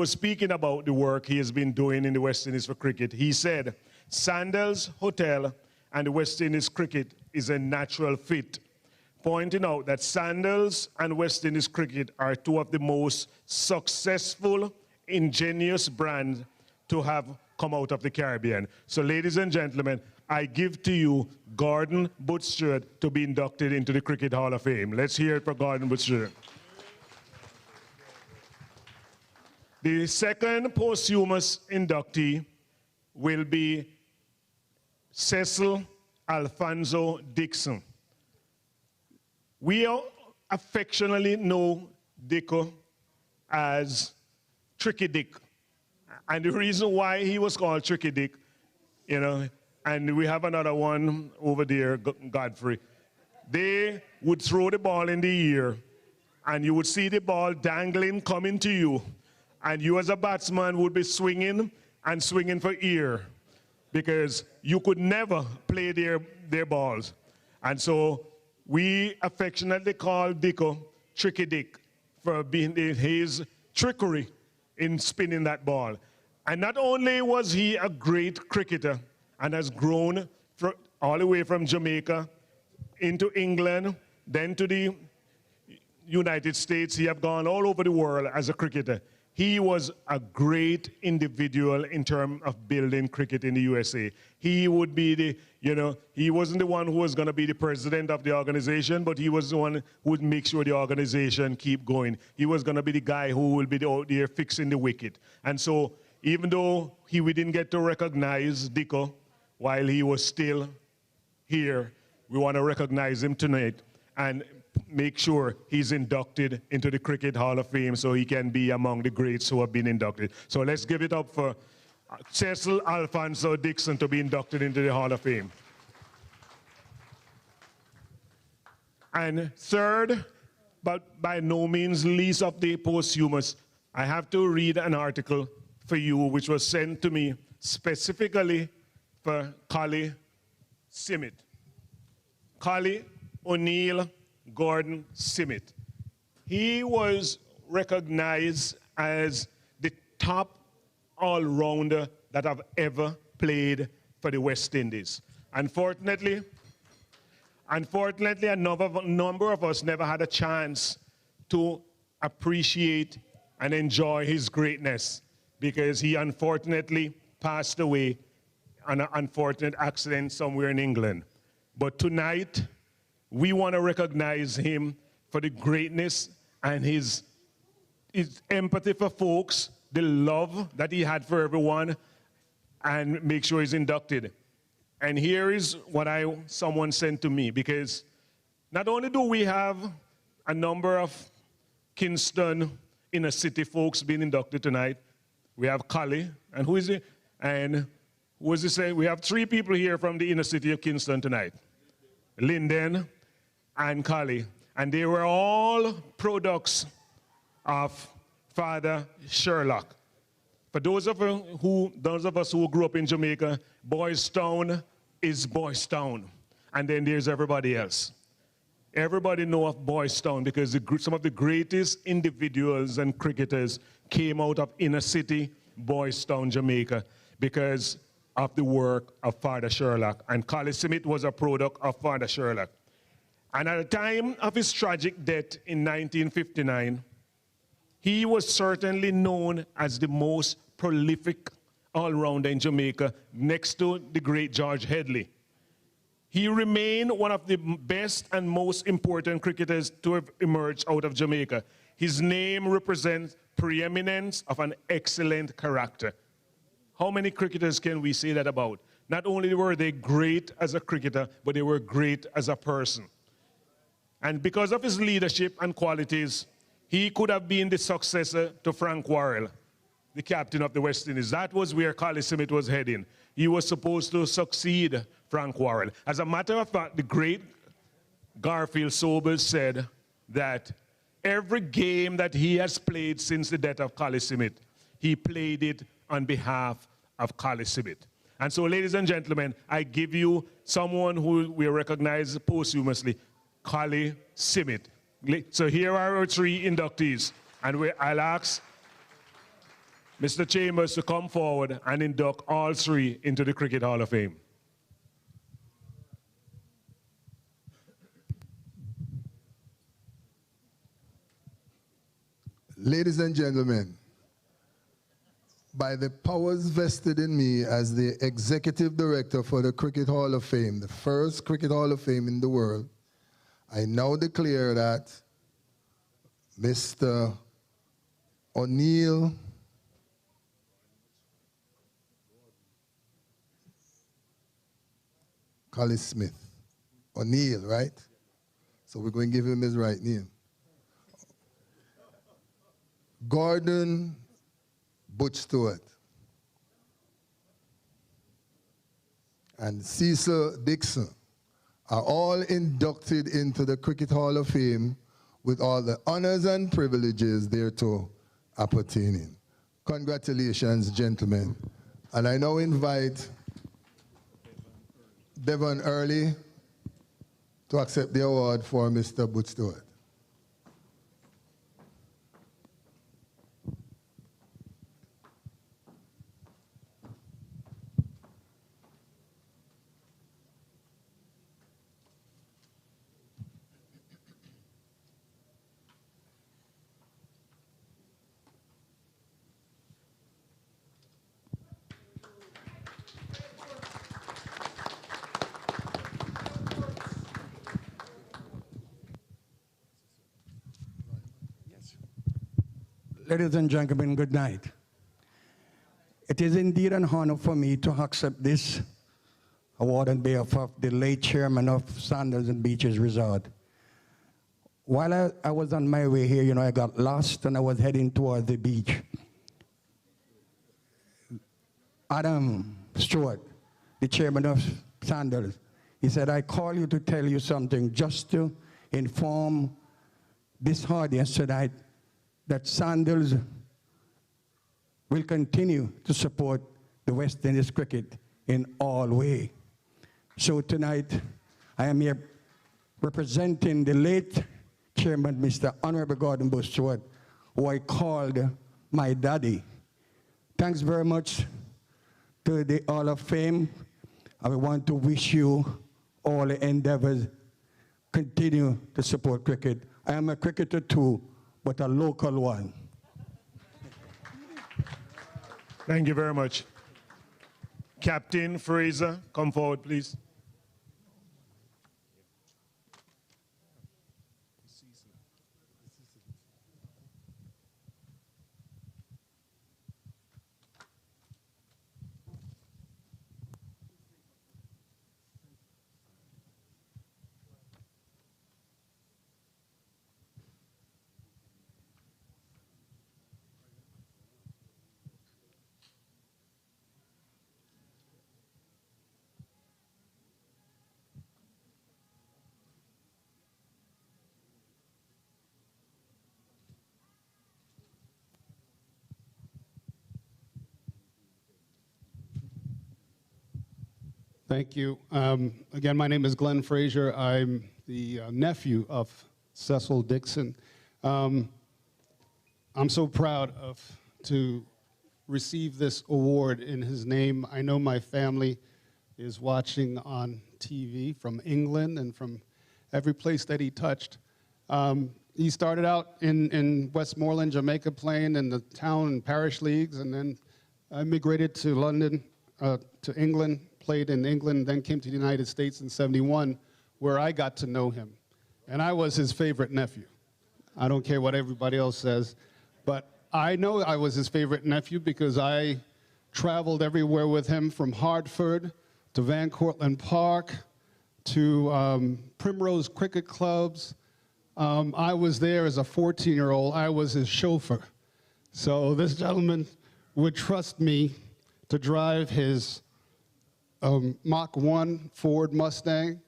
speaking about the work he has been doing in the West Indies for cricket, he said, "Sandals Hotel and the West Indies cricket is a natural fit," pointing out that Sandals and West Indies cricket are 2 of the most successful, ingenious brands to have come out of the Caribbean. So ladies and gentlemen, I give to you Gordon Butch-Stewart to be inducted into the Cricket Hall of Fame. Let's hear it for Gordon Butch-Stewart. The second posthumous inductee will be Cecil Alfonso Dixon. We affectionately know Dicko as Tricky Dick. And the reason why he was called Tricky Dick, and we have another one over there, Godfrey. They would throw the ball in the air, and you would see the ball dangling, coming to you. And you as a batsman would be swinging and swinging for air, because you could never play their balls. And so we affectionately call Dicko Tricky Dick for being his trickery in spinning that ball. And not only was he a great cricketer and has grown all the way from Jamaica into England, then to the United States, he have gone all over the world as a cricketer. He was a great individual in terms of building cricket in the USA. He would be he wasn't the one who was going to be the president of the organization, but he was the one who would make sure the organization keep going. He was going to be the guy who will be out there fixing the wicket. And so even though we didn't get to recognize Dicko while he was still here, we want to recognize him tonight and make sure he's inducted into the Cricket Hall of Fame so he can be among the greats who have been inducted. So let's give it up for Cecil Alfonso Dixon to be inducted into the Hall of Fame. And third, but by no means least of the posthumous, I have to read an article for you which was sent to me specifically for Collie Simmet. Collie O'Neill Gordon Simmet. He was recognized as the top all-rounder that have ever played for the West Indies. Unfortunately, a number of us never had a chance to appreciate and enjoy his greatness because he unfortunately passed away in an unfortunate accident somewhere in England. But tonight, we want to recognize him for the greatness and his empathy for folks, the love that he had for everyone, and make sure he's inducted. And here is what someone sent to me, because not only do we have a number of Kingston inner city folks being inducted tonight, we have Collie, and who is it? And who is it saying? We have 3 people here from the inner city of Kingston tonight. Linden and Collie. And they were all products of Father Sherlock. For those of us who grew up in Jamaica, Boys Town is Boys Town. And then there's everybody else. Everybody know of Boys Town because some of the greatest individuals and cricketers came out of inner city, Boys Town, Jamaica, because of the work of Father Sherlock. And Collie Simmet was a product of Father Sherlock. And at the time of his tragic death in 1959, he was certainly known as the most prolific all-rounder in Jamaica, next to the great George Headley. He remained one of the best and most important cricketers to have emerged out of Jamaica. His name represents preeminence of an excellent character. How many cricketers can we say that about? Not only were they great as a cricketer, but they were great as a person. And because of his leadership and qualities, he could have been the successor to Frank Worrell, the captain of the West Indies. That was where Collie Simmet was heading. He was supposed to succeed Frank Worrell. As a matter of fact, the great Garfield Sobers said that every game that he has played since the death of Collie Simmet, he played it on behalf of Collie Simmet. And so, ladies and gentlemen, I give you someone who we recognize posthumously, Collie Simmet. So here are our 3 inductees, and I'll ask Mr. Chambers to come forward and induct all 3 into the Cricket Hall of Fame. Ladies and gentlemen, by the powers vested in me as the Executive Director for the Cricket Hall of Fame, the first Cricket Hall of Fame in the world, I now declare that Mr. O'Neill Collie Smith. O'Neill, right? So we're going to give him his right name. Gordon Butch Stewart and Cecil Dixon are all inducted into the Cricket Hall of Fame with all the honors and privileges thereto appertaining. Congratulations, gentlemen. And I now invite Devon Early to accept the award for Mr. Butch Stewart. Ladies and gentlemen, good night. It is indeed an honor for me to accept this award on behalf of the late chairman of Sanders and Beaches Resort. while I was on my way here, you know, I got lost and I was heading toward the beach. Adam Stewart, the chairman of Sandals, he said, I call you to tell you something, just to inform this audience tonight that Sandals will continue to support the West Indies cricket in all ways. So tonight, I am here representing the late chairman, Mr. Honorable Gordon Bush Stewart, who I called my daddy. Thanks very much to the Hall of Fame. I want to wish you all the endeavors. Continue to support cricket. I am a cricketer too, but a local one. Thank you very much. Captain Fraser, come forward, please. Thank you. Again, my name is Glenn Frazier. I'm the nephew of Cecil Dixon. I'm so proud to receive this award in his name. I know my family is watching on TV from England and from every place that he touched. He started out in Westmoreland, Jamaica, playing in the town and parish leagues, and then immigrated to London, to England, played in England, then came to the United States in '71, where I got to know him. And I was his favorite nephew. I don't care what everybody else says, but I know I was his favorite nephew because I traveled everywhere with him, from Hartford to Van Cortlandt Park to Primrose Cricket Clubs. I was there as a 14-year-old. I was his chauffeur. So this gentleman would trust me to drive his Mach 1 Ford Mustang,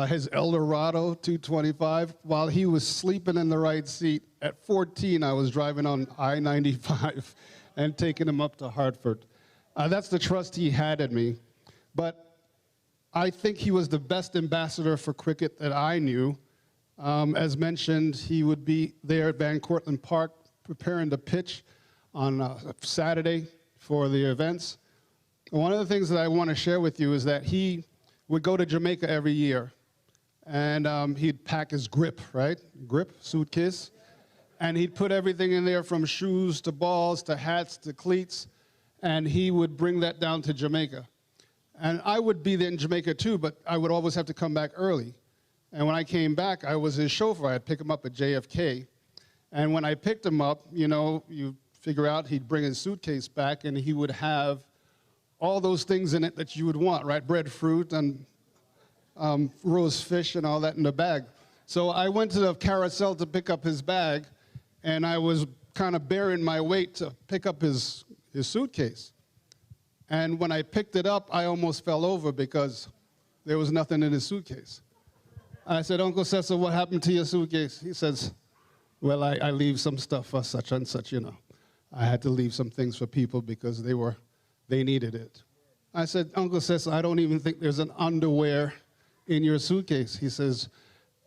his Eldorado 225, while he was sleeping in the right seat. At 14, I was driving on I-95 and taking him up to Hartford. That's the trust he had in me. But I think he was the best ambassador for cricket that I knew. As mentioned, he would be there at Van Cortlandt Park preparing the pitch on Saturday for the events. One of the things that I want to share with you is that he would go to Jamaica every year, and he'd pack his grip, right? Grip, suitcase, and he'd put everything in there from shoes to balls to hats to cleats, and he would bring that down to Jamaica. And I would be there in Jamaica too, but I would always have to come back early. And when I came back, I was his chauffeur. I'd pick him up at JFK. And when I picked him up, you know, you figure out he'd bring his suitcase back, and he would have all those things in it that you would want, right? Breadfruit and roast fish and all that in the bag. So I went to the carousel to pick up his bag, and I was kind of bearing my weight to pick up his suitcase. And when I picked it up, I almost fell over because there was nothing in his suitcase. I said, Uncle Cecil, what happened to your suitcase? He says, well, I leave some stuff for such and such, you know. I had to leave some things for people because they needed it. I said, Uncle Cecil, I don't even think there's an underwear in your suitcase. He says,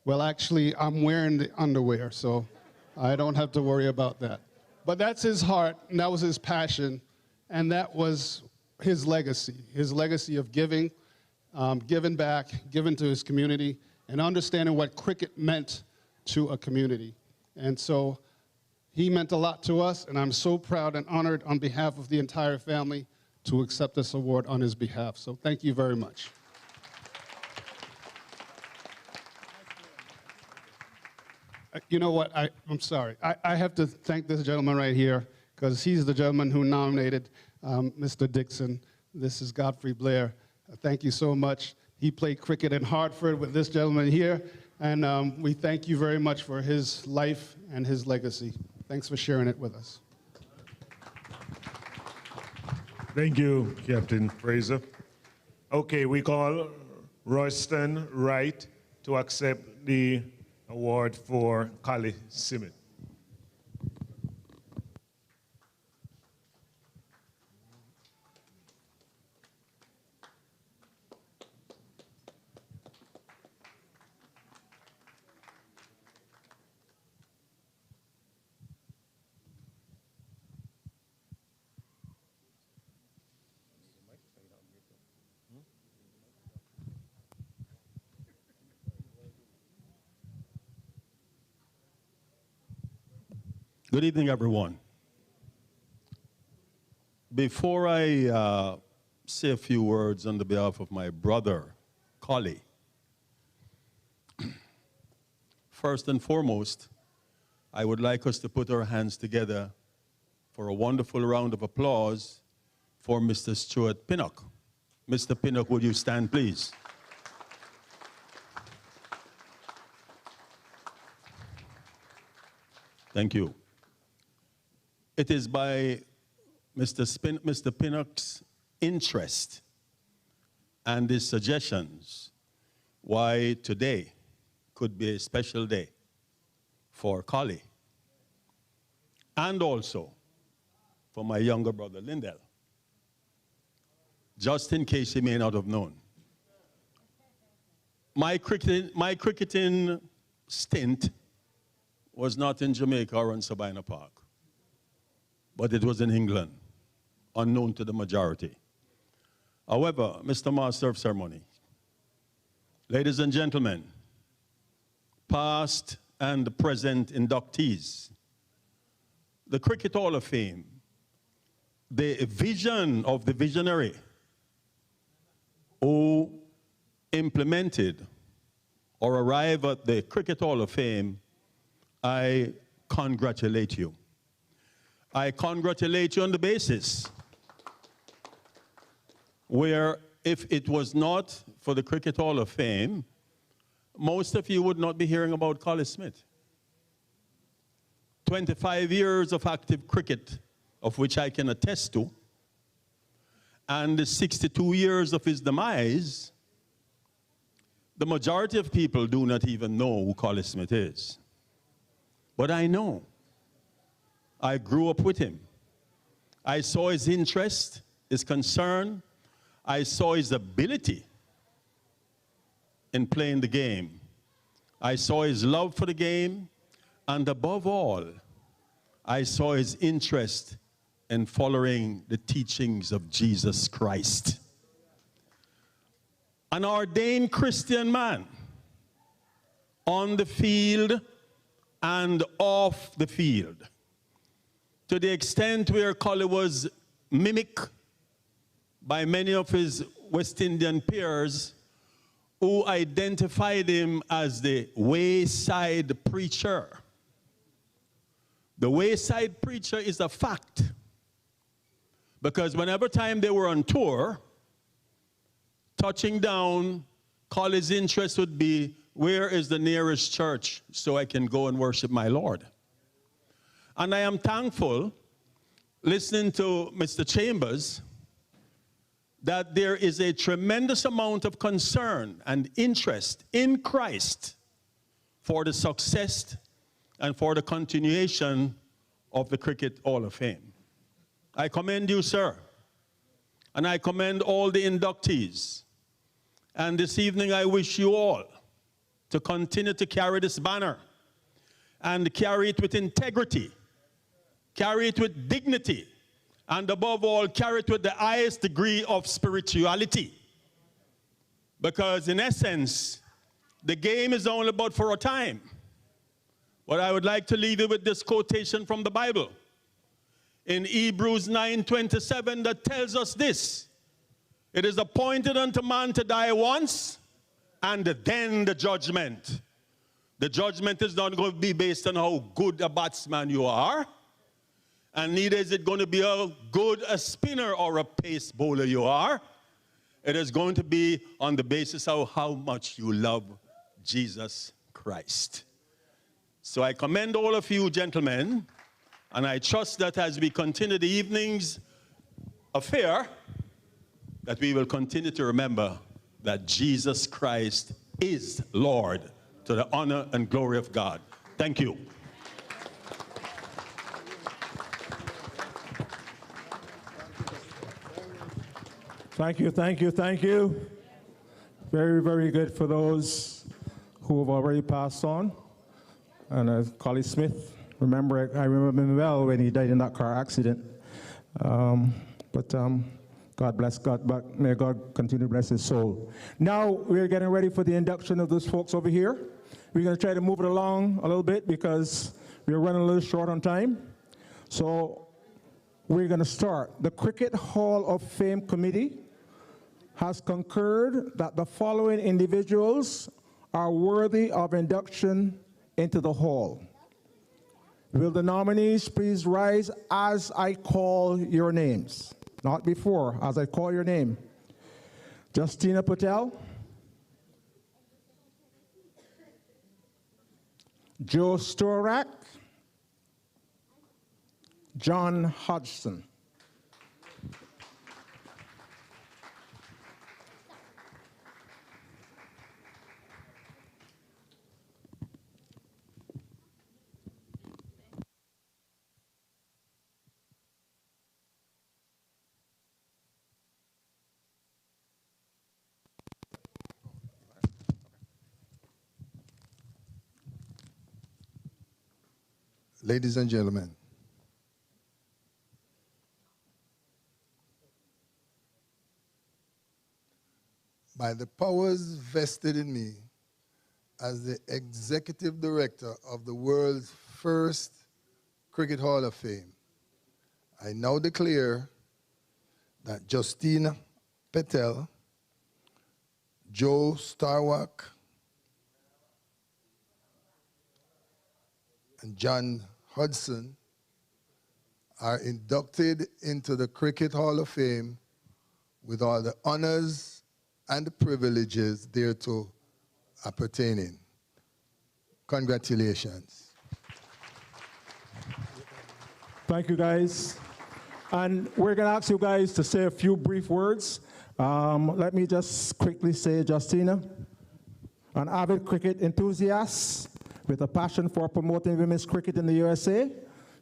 well, actually, I'm wearing the underwear, so I don't have to worry about that. But that's his heart, and that was his passion, and that was his legacy of giving, giving back, giving to his community, and understanding what cricket meant to a community. And so he meant a lot to us, and I'm so proud and honored on behalf of the entire family to accept this award on his behalf. So thank you very much. You know what, I'm sorry. I have to thank this gentleman right here, because he's the gentleman who nominated Mr. Dixon. This is Godfrey Blair. Thank you so much. He played cricket in Hartford with this gentleman here, And we thank you very much for his life and his legacy. Thanks for sharing it with us. Thank you, Captain Fraser. Okay, we call Royston Wright to accept the award for Kali Simit. Good evening, everyone. Before I say a few words on the behalf of my brother, Kali, first and foremost, I would like us to put our hands together for a wonderful round of applause for Mr. Stuart Pinnock. Mr. Pinnock, would you stand, please? Thank you. It is by Mr. Pinnock's interest and his suggestions why today could be a special day for Kali and also for my younger brother, Lindell, just in case he may not have known. My cricketing stint was not in Jamaica or in Sabina Park, but it was in England, unknown to the majority. However, Mr. Master of Ceremony, ladies and gentlemen, past and present inductees, the Cricket Hall of Fame, the vision of the visionary who implemented or arrived at the Cricket Hall of Fame, I congratulate you. I congratulate you on the basis where if it was not for the Cricket Hall of Fame, most of you would not be hearing about Kali Smith. 25 years of active cricket, of which I can attest to, and the 62 years of his demise, the majority of people do not even know who Kali Smith is. But I know. I grew up with him. I saw his interest, his concern. I saw his ability in playing the game. I saw his love for the game. And above all, I saw his interest in following the teachings of Jesus Christ. An ordained Christian man on the field and off the field, to the extent where Kali was mimicked by many of his West Indian peers who identified him as the wayside preacher. The wayside preacher is a fact, because whenever time they were on tour, touching down, Kali's interest would be, where is the nearest church so I can go and worship my Lord? And I am thankful, listening to Mr. Chambers, that there is a tremendous amount of concern and interest in Christ for the success and for the continuation of the Cricket Hall of Fame. I commend you, sir, and I commend all the inductees. And this evening I wish you all to continue to carry this banner and carry it with integrity, carry it with dignity, and above all, carry it with the highest degree of spirituality. Because in essence, the game is only but for a time. But I would like to leave you with this quotation from the Bible in Hebrews 9:27 that tells us this: it is appointed unto man to die once, and then the judgment. The judgment is not going to be based on how good a batsman you are, and neither is it going to be how good a spinner or a pace bowler you are. It is going to be on the basis of how much you love Jesus Christ. So I commend all of you gentlemen, and I trust that as we continue the evening's affair, that we will continue to remember that Jesus Christ is Lord, to the honor and glory of God. Thank you. Thank you, thank you, thank you. Very, very good for those who have already passed on. And Collie Smith, I remember him well when he died in that car accident. God bless God, but may God continue to bless his soul. Now we're getting ready for the induction of those folks over here. We're going to try to move it along a little bit because we're running a little short on time. So we're going to start. The Cricket Hall of Fame Committee has concurred that the following individuals are worthy of induction into the hall. Will the nominees please rise as I call your names? Not before, as I call your name. Justina Patel, Joe Storak, John Hodgson. Ladies and gentlemen, by the powers vested in me as the Executive Director of the world's first Cricket Hall of Fame, I now declare that Justina Patel, Joe Starwak, and John Hodgson are inducted into the Cricket Hall of Fame with all the honors and the privileges thereto appertaining. Congratulations. Thank you, guys. And we're going to ask you guys to say a few brief words. Let me just quickly say, Justina, an avid cricket enthusiast with a passion for promoting women's cricket in the USA.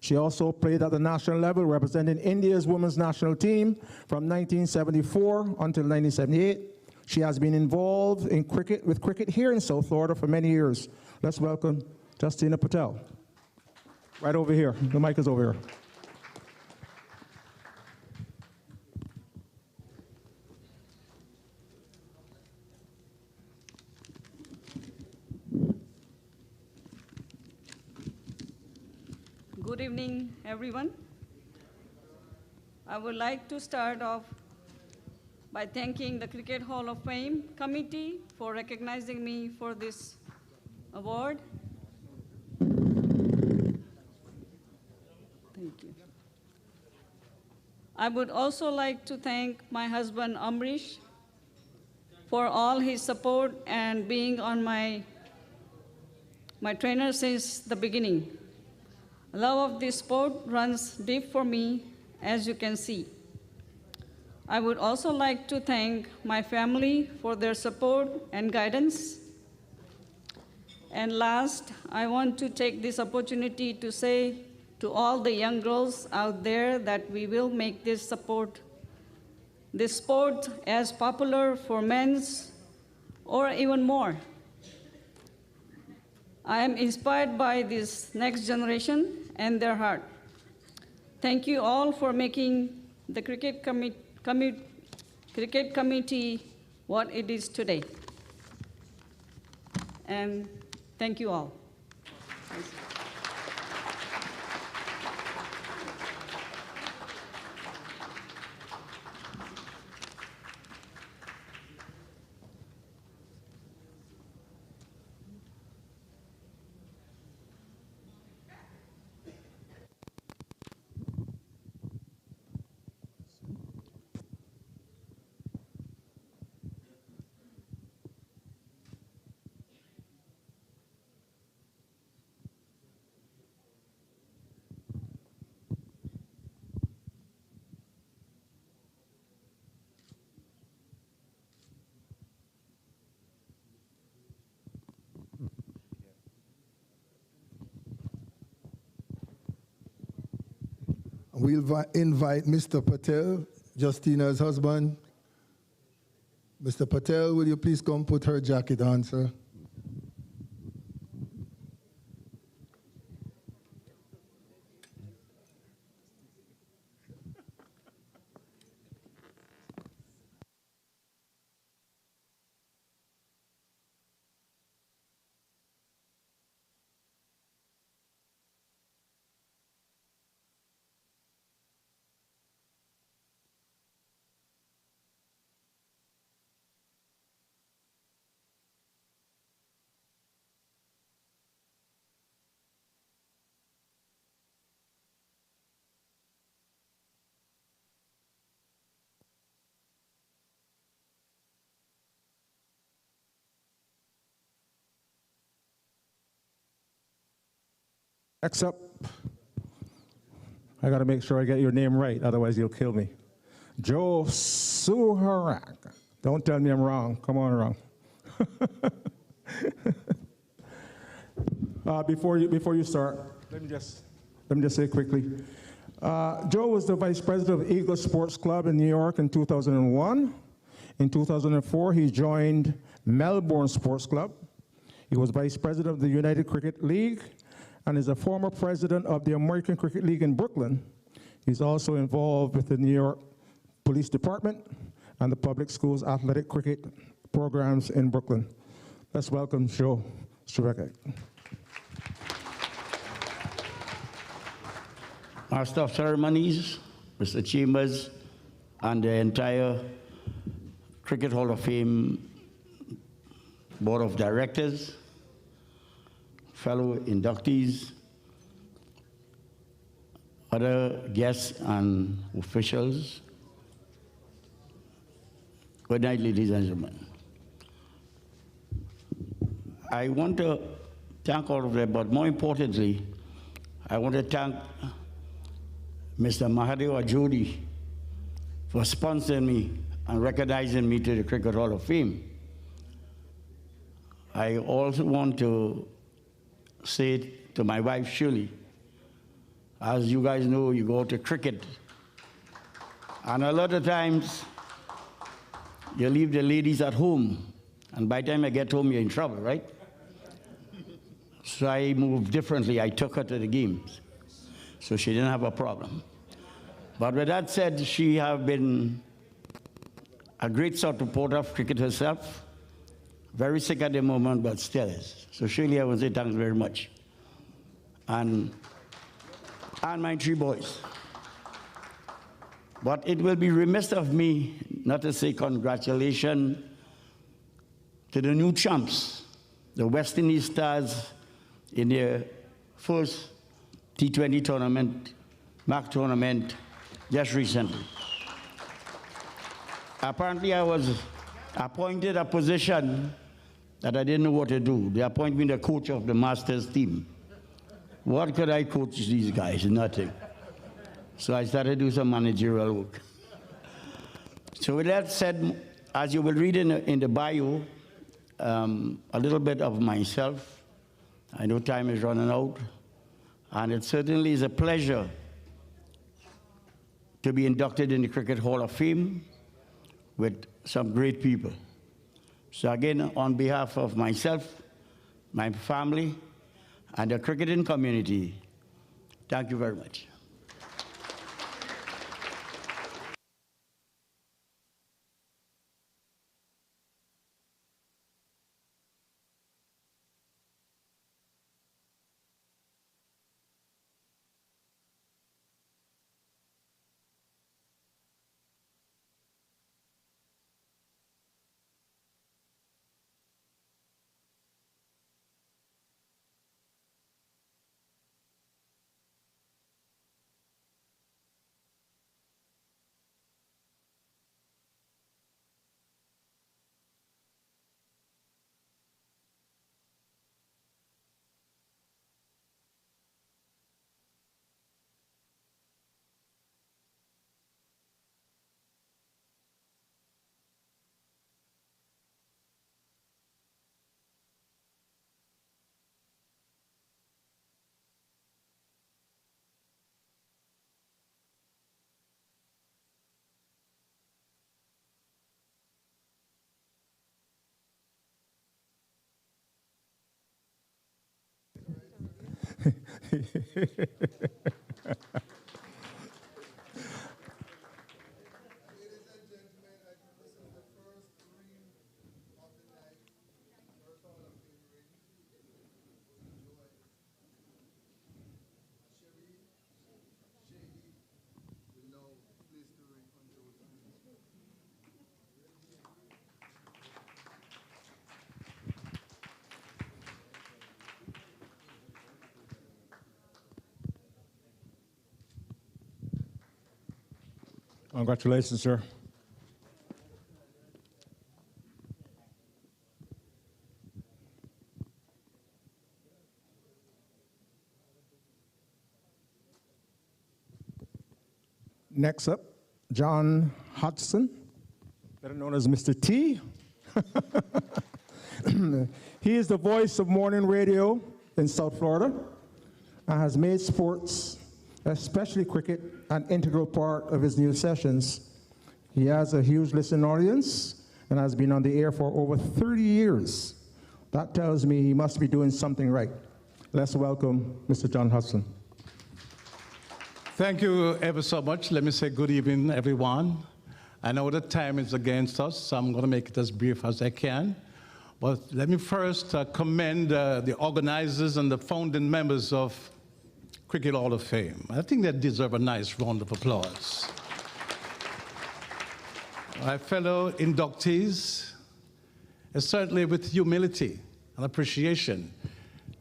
She also played at the national level, representing India's women's national team from 1974 until 1978. She has been involved in with cricket here in South Florida for many years. Let's welcome Justina Patel. Right over here. The mic is over here. Good evening, everyone. I would like to start off by thanking the Cricket Hall of Fame committee for recognizing me for this award. Thank you. I would also like to thank my husband, Amrish, for all his support and being on my trainer since the beginning. Love of this sport runs deep for me, as you can see. I would also like to thank my family for their support and guidance. And last, I want to take this opportunity to say to all the young girls out there that we will make this sport as popular for men's or even more. I am inspired by this next generation and their heart. Thank you all for making the cricket committee what it is today. And thank you all. We'll invite Mr. Patel, Justina's husband. Mr. Patel, will you please come put her jacket on, sir? Next up, I got to make sure I get your name right, otherwise you'll kill me. Joe Suharak. Don't tell me I'm wrong. Come on, wrong. Before you start, let me just say quickly. Joe was the vice president of Eagle Sports Club in New York in 2001. In 2004, he joined Melbourne Sports Club. He was vice president of the United Cricket League and is a former president of the American Cricket League in Brooklyn. He's also involved with the New York Police Department and the public schools athletic cricket programs in Brooklyn. Let's welcome Joe Suharak. Master of Ceremonies, Mr. Chambers, and the entire Cricket Hall of Fame Board of Directors, fellow inductees, other guests and officials. Good night, ladies and gentlemen. I want to thank all of them, but more importantly, I want to thank Mr. Mahadev Ajodi for sponsoring me and recognizing me to the Cricket Hall of Fame. I also want to say to my wife, Shirley, as you guys know, you go to cricket, and a lot of times you leave the ladies at home, and by the time I get home, you're in trouble, right? So I moved differently. I took her to the games, so she didn't have a problem. But with that said, she has been a great supporter of cricket herself. Very sick at the moment, but still is. So Shirley, I want to say thanks very much. And my three boys. But it will be remiss of me not to say congratulations to the new champs, the West Indies Stars, in their first T20 tournament, MAC tournament, just recently. Apparently, I was appointed a position that I didn't know what to do. They appointed me the coach of the Masters team. What could I coach these guys? Nothing. So I started to do some managerial work. So with that said, as you will read in the bio, a little bit of myself. I know time is running out, and it certainly is a pleasure to be inducted in the Cricket Hall of Fame with some great people. So again, on behalf of myself, my family, and the cricketing community, thank you very much. Congratulations, sir. Next up, John Hodgson, better known as Mr. T. He is the voice of morning radio in South Florida and has made sports, especially cricket, an integral part of his news sessions. He has a huge listening audience and has been on the air for over 30 years. That tells me he must be doing something right. Let's welcome Mr. John Hodgson. Thank you ever so much. Let me say good evening, everyone. I know the time is against us, so I'm going to make it as brief as I can. But let me first commend the organizers and the founding members of Cricket Hall of Fame. I think they deserve a nice round of applause. My fellow inductees, it's certainly with humility and appreciation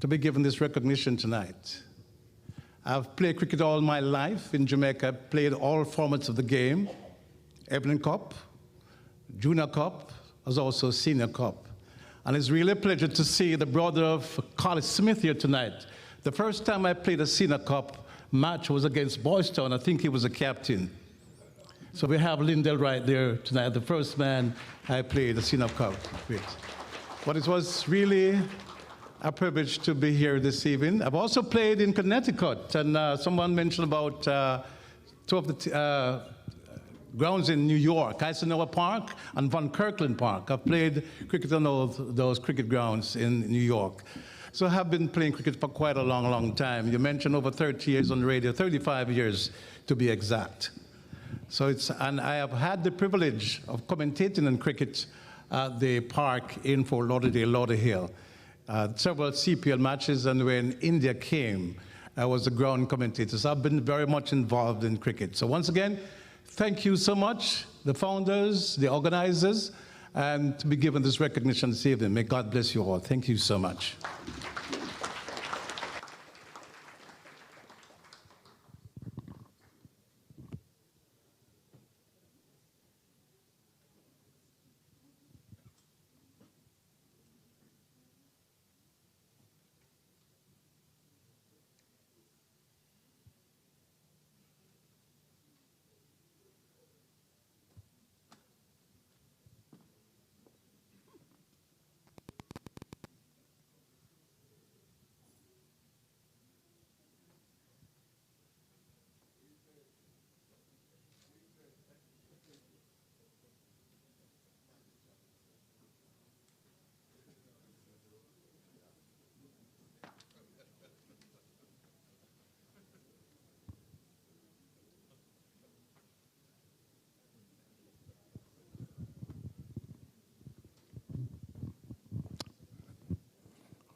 to be given this recognition tonight. I've played cricket all my life in Jamaica. I've played all formats of the game, Evening Cup, Junior Cup, as also Senior Cup. And it's really a pleasure to see the brother of Carly Smith here tonight. The first time I played a Senior Cup match was against Boys Town. I think he was a captain. So we have Lindell right there tonight, the first man I played the Senior Cup with. But it was really a privilege to be here this evening. I've also played in Connecticut, and someone mentioned about two of the grounds in New York, Eisenhower Park and Van Kirkland Park. I've played cricket on those cricket grounds in New York. So I have been playing cricket for quite a long, long time. You mentioned over 30 years on the radio, 35 years to be exact. And I have had the privilege of commentating on cricket at the park in Fort Lauderdale, Lauderhill. Several CPL matches, and when India came, I was the ground commentator. So I've been very much involved in cricket. So once again, thank you so much, the founders, the organizers, and to be given this recognition this evening. May God bless you all. Thank you so much.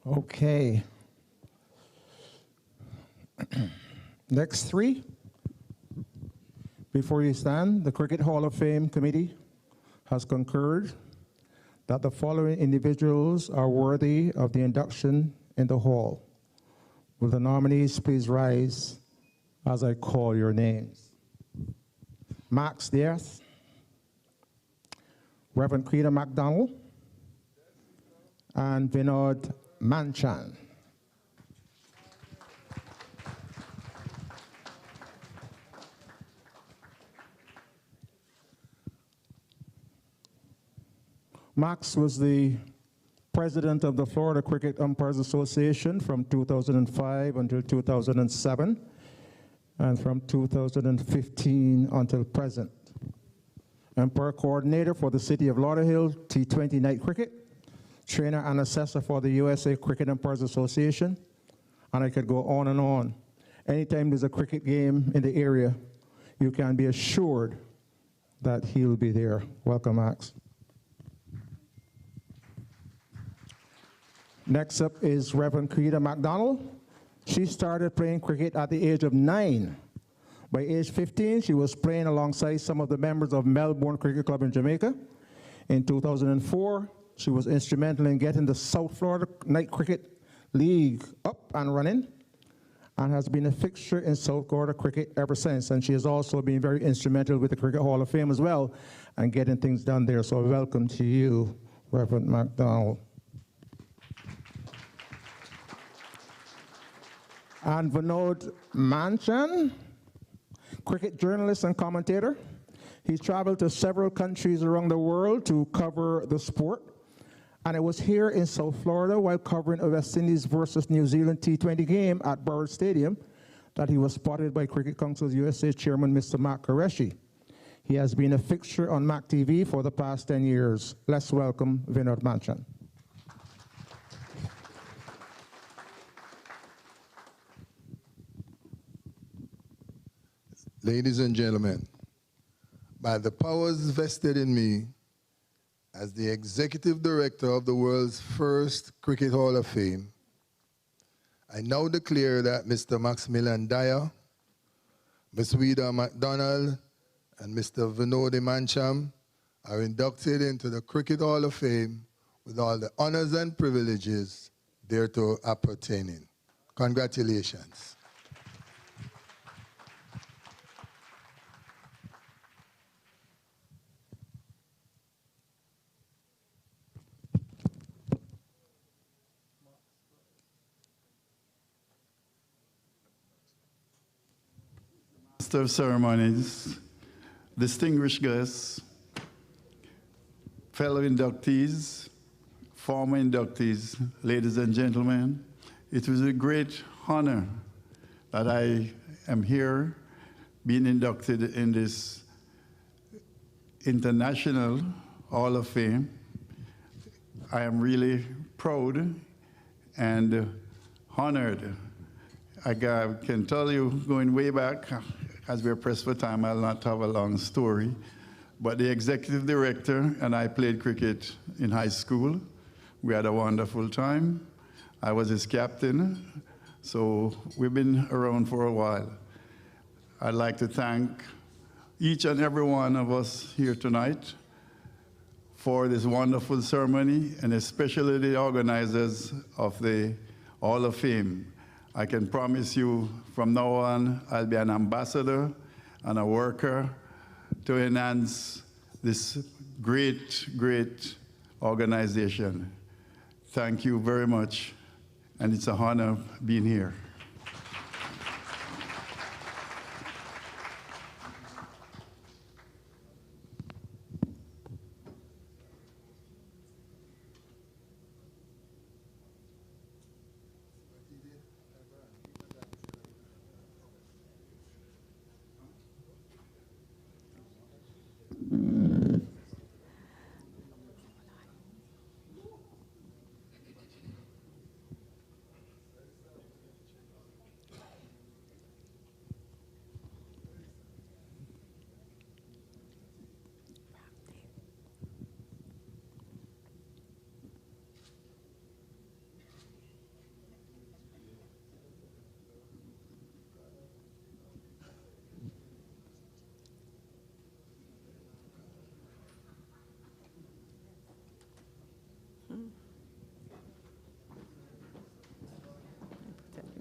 Okay. Next three. Before you stand, the Cricket Hall of Fame Committee has concurred that the following individuals are worthy of the induction in the hall. Will the nominees please rise as I call your names? Max Diaz, Reverend Creeder McDonald, and Vinod Manchan. Max was the president of the Florida Cricket Umpires Association from 2005 until 2007, and from 2015 until present. Umpire coordinator for the City of Lauderhill T20 Night Cricket, trainer and assessor for the USA Cricket Umpires Association, and I could go on and on. Anytime there's a cricket game in the area, you can be assured that he'll be there. Welcome, Max. Next up is Reverend Creeda MacDonald. She started playing cricket at the age of 9. By age 15, she was playing alongside some of the members of Melbourne Cricket Club in Jamaica. In 2004, she was instrumental in getting the South Florida Night Cricket League up and running, and has been a fixture in South Florida cricket ever since. And she has also been very instrumental with the Cricket Hall of Fame as well, and getting things done there. So welcome to you, Reverend MacDonald. And Vinod Manchan, cricket journalist and commentator. He's traveled to several countries around the world to cover the sport. And it was here in South Florida while covering a West Indies versus New Zealand T20 game at Burrard Stadium that he was spotted by Cricket Council USA Chairman Mr. Mark Qureshi. He has been a fixture on MAC TV for the past 10 years. Let's welcome Vinod Manchan. Ladies and gentlemen, by the powers vested in me as the Executive Director of the world's first Cricket Hall of Fame, I now declare that Mr. Maximilian Dyer, Ms. Weeda MacDonald, and Mr. Vinod Manchan are inducted into the Cricket Hall of Fame with all the honors and privileges thereto appertaining. Congratulations. Master of Ceremonies, distinguished guests, fellow inductees, former inductees, ladies and gentlemen, it was a great honor that I am here being inducted in this International Hall of Fame. I am really proud and honored. I can tell you, going way back, as we're pressed for time, I'll not have a long story, but the executive director and I played cricket in high school. We had a wonderful time. I was his captain, so we've been around for a while. I'd like to thank each and every one of us here tonight for this wonderful ceremony, and especially the organizers of the Hall of Fame. I can promise you from now on, I'll be an ambassador and a worker to enhance this great, great organization. Thank you very much, and it's an honor being here.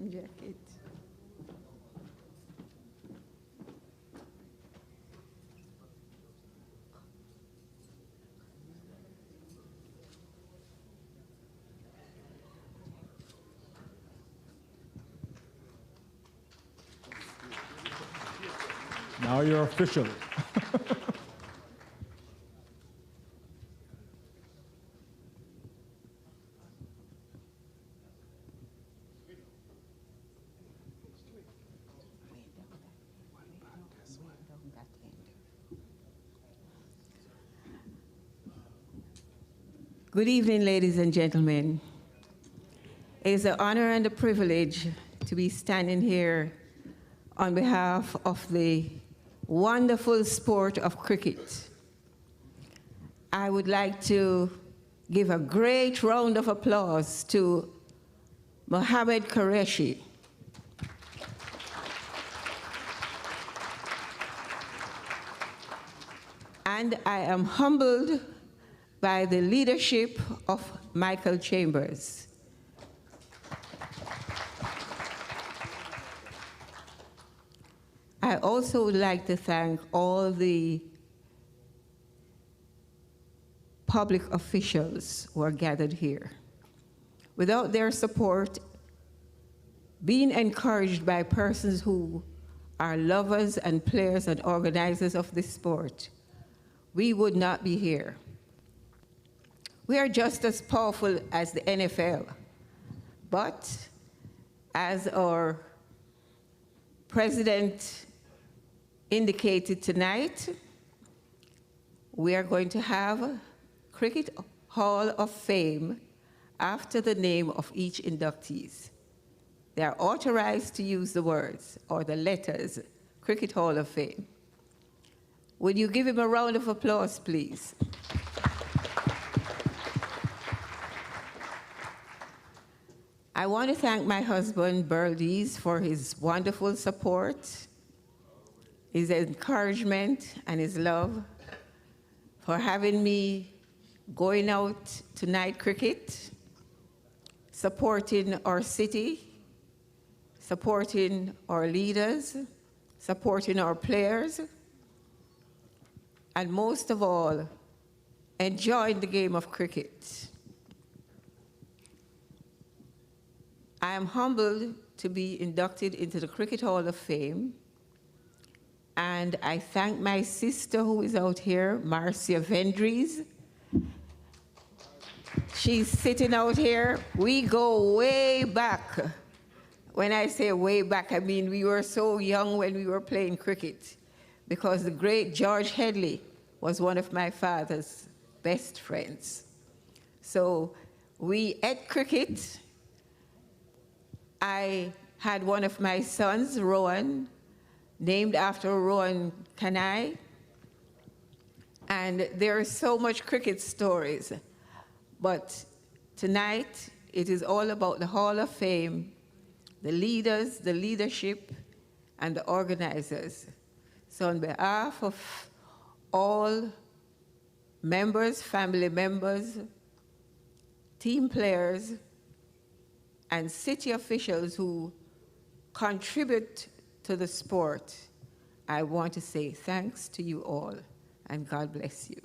Jacket. Now you're official. Good evening, ladies and gentlemen. It's an honor and a privilege to be standing here on behalf of the wonderful sport of cricket. I would like to give a great round of applause to Mohammed Qureshi. And I am humbled by the leadership of Michael Chambers. I also would like to thank all the public officials who are gathered here. Without their support, being encouraged by persons who are lovers and players and organizers of this sport, we would not be here. We are just as powerful as the NFL, but as our president indicated tonight, we are going to have a Cricket Hall of Fame after the name of each inductees. They are authorized to use the words or the letters, Cricket Hall of Fame. Would you give him a round of applause, please? I want to thank my husband, Berlies, for his wonderful support, his encouragement, and his love, for having me going out to night cricket, supporting our city, supporting our leaders, supporting our players, and most of all, enjoying the game of cricket. I am humbled to be inducted into the Cricket Hall of Fame, and I thank my sister who is out here, Marcia Vendries. She's sitting out here. We go way back. When I say way back, I mean we were so young when we were playing cricket, because the great George Headley was one of my father's best friends. So we ate cricket. I had one of my sons, Rowan, named after Rowan Kanai. And there are so much cricket stories. But tonight, it is all about the Hall of Fame, the leaders, the leadership, and the organizers. So on behalf of all members, family members, team players, and city officials who contribute to the sport, I want to say thanks to you all, and God bless you.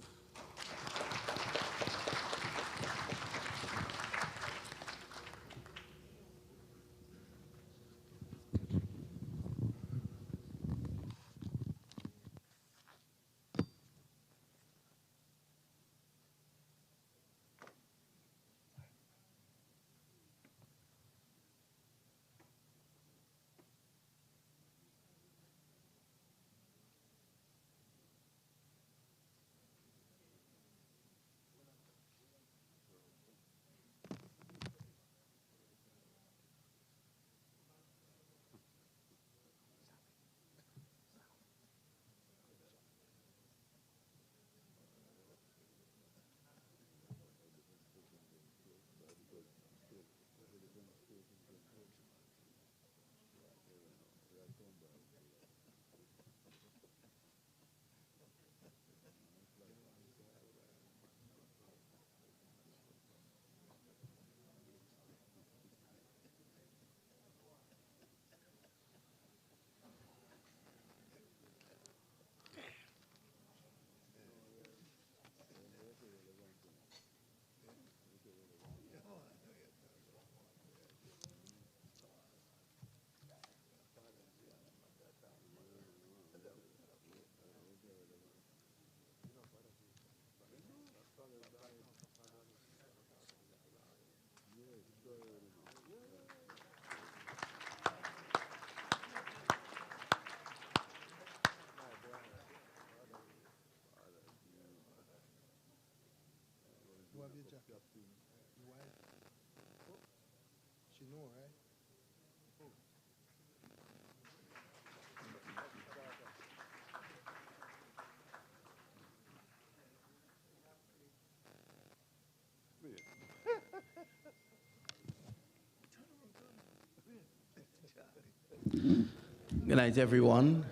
Good night, everyone.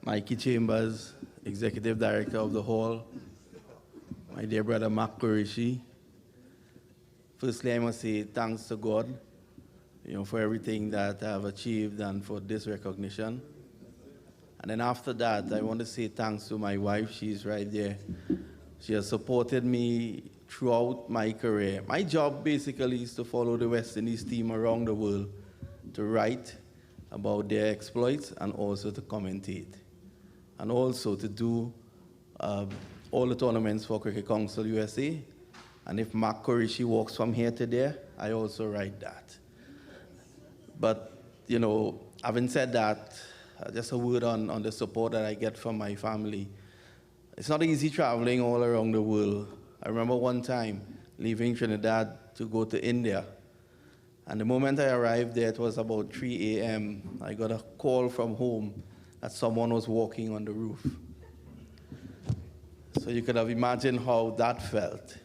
Mikey Chambers, Executive Director of the Hall. My dear brother, Mark Qureshi. Firstly, I must say thanks to God, for everything that I've achieved and for this recognition. And then after that, I want to say thanks to my wife. She's right there. She has supported me throughout my career. My job basically is to follow the West Indies team around the world, to write about their exploits and also to commentate. And also to do all the tournaments for Cricket Council USA. And if Mark Qureshi walks from here to there, I also write that. But, having said that, just a word on the support that I get from my family. It's not easy traveling all around the world. I remember one time leaving Trinidad to go to India. And the moment I arrived there, it was about 3 a.m. I got a call from home that someone was walking on the roof. So you could have imagined how that felt.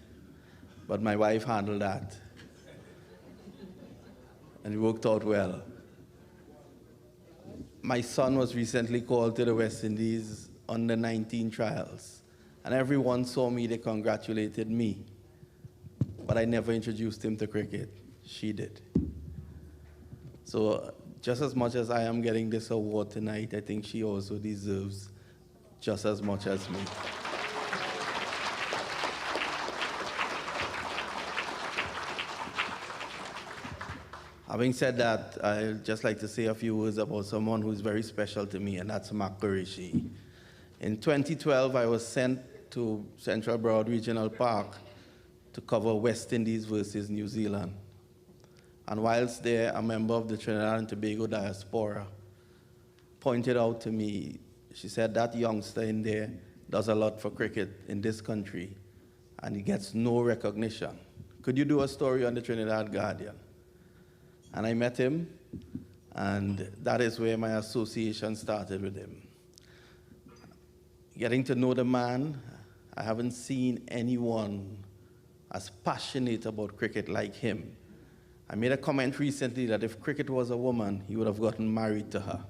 But my wife handled that. And it worked out well. My son was recently called to the West Indies under 19 trials. And everyone saw me, they congratulated me. But I never introduced him to cricket. She did. So just as much as I am getting this award tonight, I think she also deserves just as much as me. Having said that, I'd just like to say a few words about someone who's very special to me, and that's Mark Qureshi. In 2012, I was sent to Central Broad Regional Park to cover West Indies versus New Zealand. And whilst there, a member of the Trinidad and Tobago diaspora pointed out to me, she said, that youngster in there does a lot for cricket in this country, and he gets no recognition. Could you do a story on the Trinidad Guardian? And I met him, and that is where my association started with him. Getting to know the man, I haven't seen anyone as passionate about cricket like him. I made a comment recently that if cricket was a woman, he would have gotten married to her.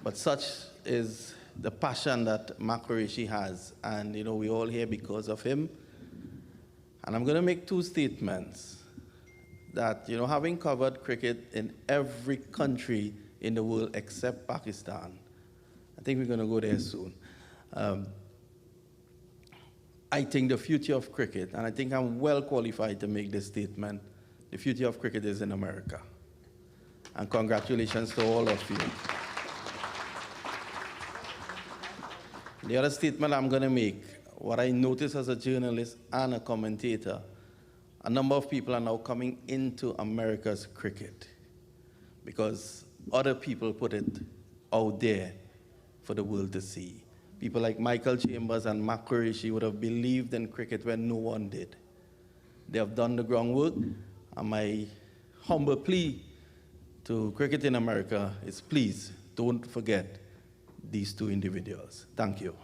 But such is the passion that Mark Qureshi has, and we're all here because of him. And I'm going to make two statements. That, having covered cricket in every country in the world except Pakistan, I think we're going to go there soon. I think the future of cricket, and I think I'm well qualified to make this statement, the future of cricket is in America. And congratulations to all of you. The other statement I'm going to make, what I notice as a journalist and a commentator, a number of people are now coming into America's cricket because other people put it out there for the world to see. People like Michael Chambers and Mark Qureshi would have believed in cricket when no one did. They have done the groundwork, and my humble plea to cricket in America is please don't forget these two individuals. Thank you.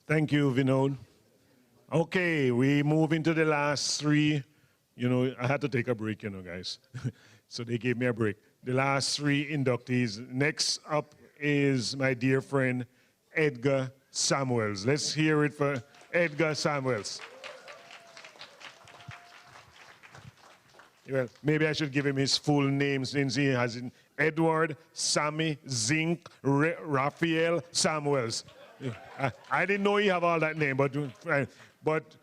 Thank you, Vinod. Okay, we move into the last three. You know, I had to take a break, you know, guys. So they gave me a break. The last three inductees. Next up is my dear friend, Edgar Samuels. Let's hear it for Edgar Samuels. Well, maybe I should give him his full name since he has it. Edward Sammy Zink Raphael Samuels. I didn't know he have all that name, but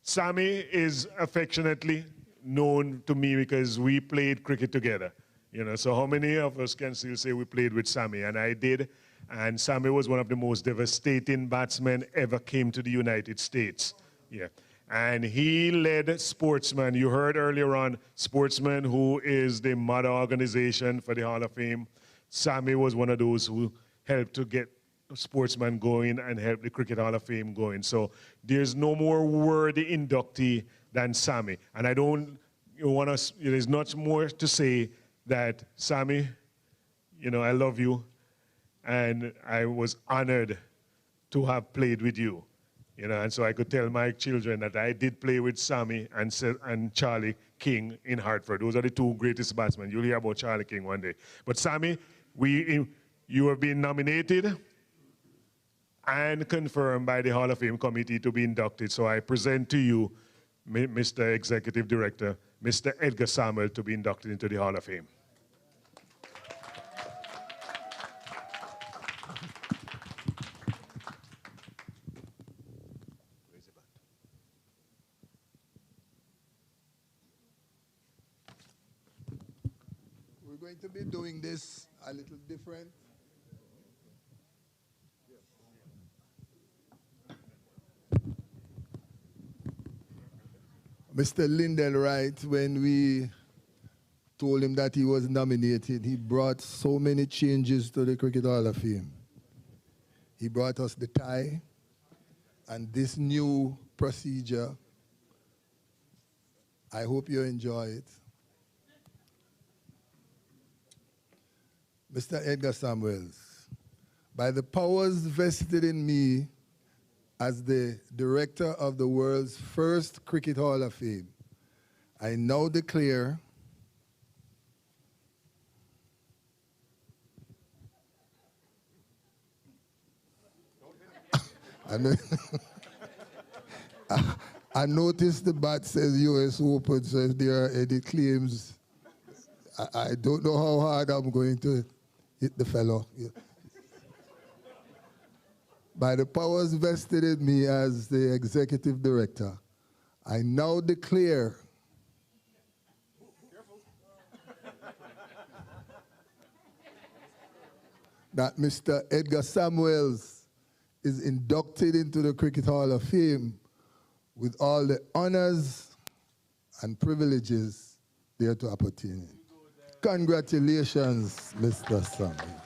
Sammy is affectionately known to me because we played cricket together. You know, so how many of us can still say we played with Sammy? And I did. And Sammy was one of the most devastating batsmen ever came to the United States. Yeah. And he led Sportsman. You heard earlier on, Sportsman, who is the mother organization for the Hall of Fame. Sammy was one of those who helped to get Sportsman going and help the Cricket Hall of Fame going. So there's no more worthy inductee than Sammy. And I don't want to, there's not more to say that Sammy, you know, I love you. And I was honored to have played with you. You know, and so I could tell my children that I did play with Sammy and Charlie King in Hartford. Those are the two greatest batsmen. You'll hear about Charlie King one day. But Sammy, you have been nominated and confirmed by the Hall of Fame committee to be inducted. So I present to you, Mr. Executive Director, Mr. Edgar Samuel, to be inducted into the Hall of Fame. We're going to be doing this a little different. Mr. Lyndon Wright, when we told him that he was nominated, he brought so many changes to the Cricket Hall of Fame. He brought us the tie and this new procedure. I hope you enjoy it. Mr. Edgar Samuels, by the powers vested in me as the director of the world's first Cricket Hall of Fame, I now declare I noticed the bat says US Open, so if there are any claims, I don't know how hard I'm going to hit the fellow. Yeah. By the powers vested in me as the executive director, I now declare that Mr. Edgar Samuels is inducted into the Cricket Hall of Fame with all the honors and privileges thereto appertaining. Congratulations, Mr. Samuels.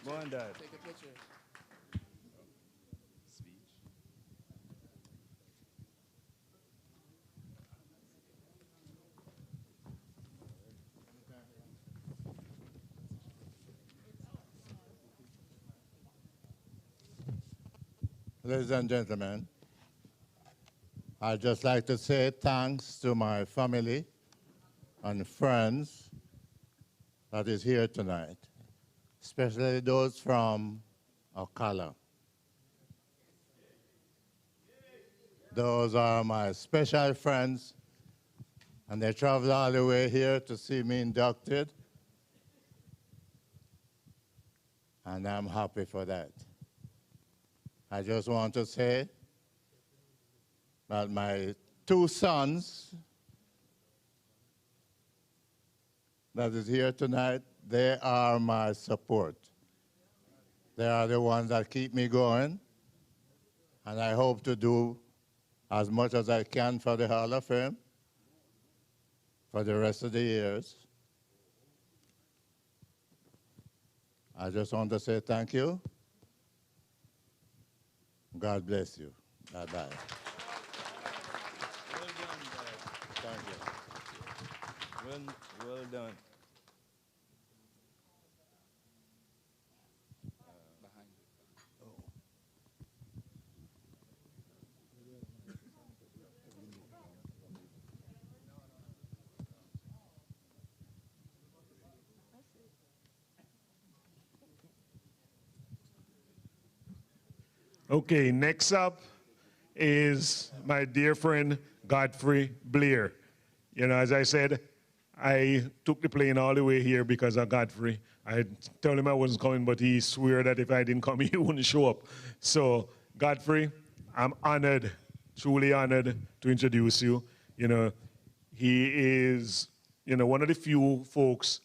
Go on, Dad. Take a picture. Ladies and gentlemen, I'd just like to say thanks to my family and friends that is here tonight, especially those from Ocala. Those are my special friends, and they traveled all the way here to see me inducted, and I'm happy for that. I just want to say that my two sons that is here tonight, they are my support. They are the ones that keep me going, and I hope to do as much as I can for the Hall of Fame for the rest of the years. I just want to say thank you. God bless you. Bye-bye. Thank you. Well done. Okay, next up is my dear friend Godfrey Blair. You know, as I said, I took the plane all the way here because of Godfrey. I told him I wasn't coming, but he swore that if I didn't come, he wouldn't show up. So, Godfrey, I'm honored, truly honored to introduce you. You know, he is, you know, one of the few folks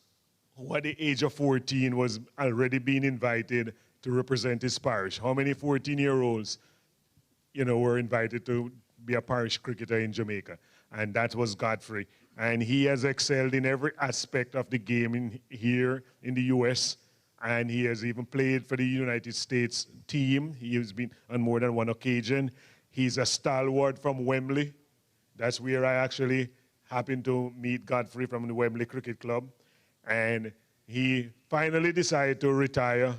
who at the age of 14 was already being invited to represent his parish. How many 14-year-olds, you know, were invited to be a parish cricketer in Jamaica? And that was Godfrey. And he has excelled in every aspect of the game here in the US. And he has even played for the United States team. He has been on more than one occasion. He's a stalwart from Wembley. That's where I actually happened to meet Godfrey, from the Wembley Cricket Club. And he finally decided to retire.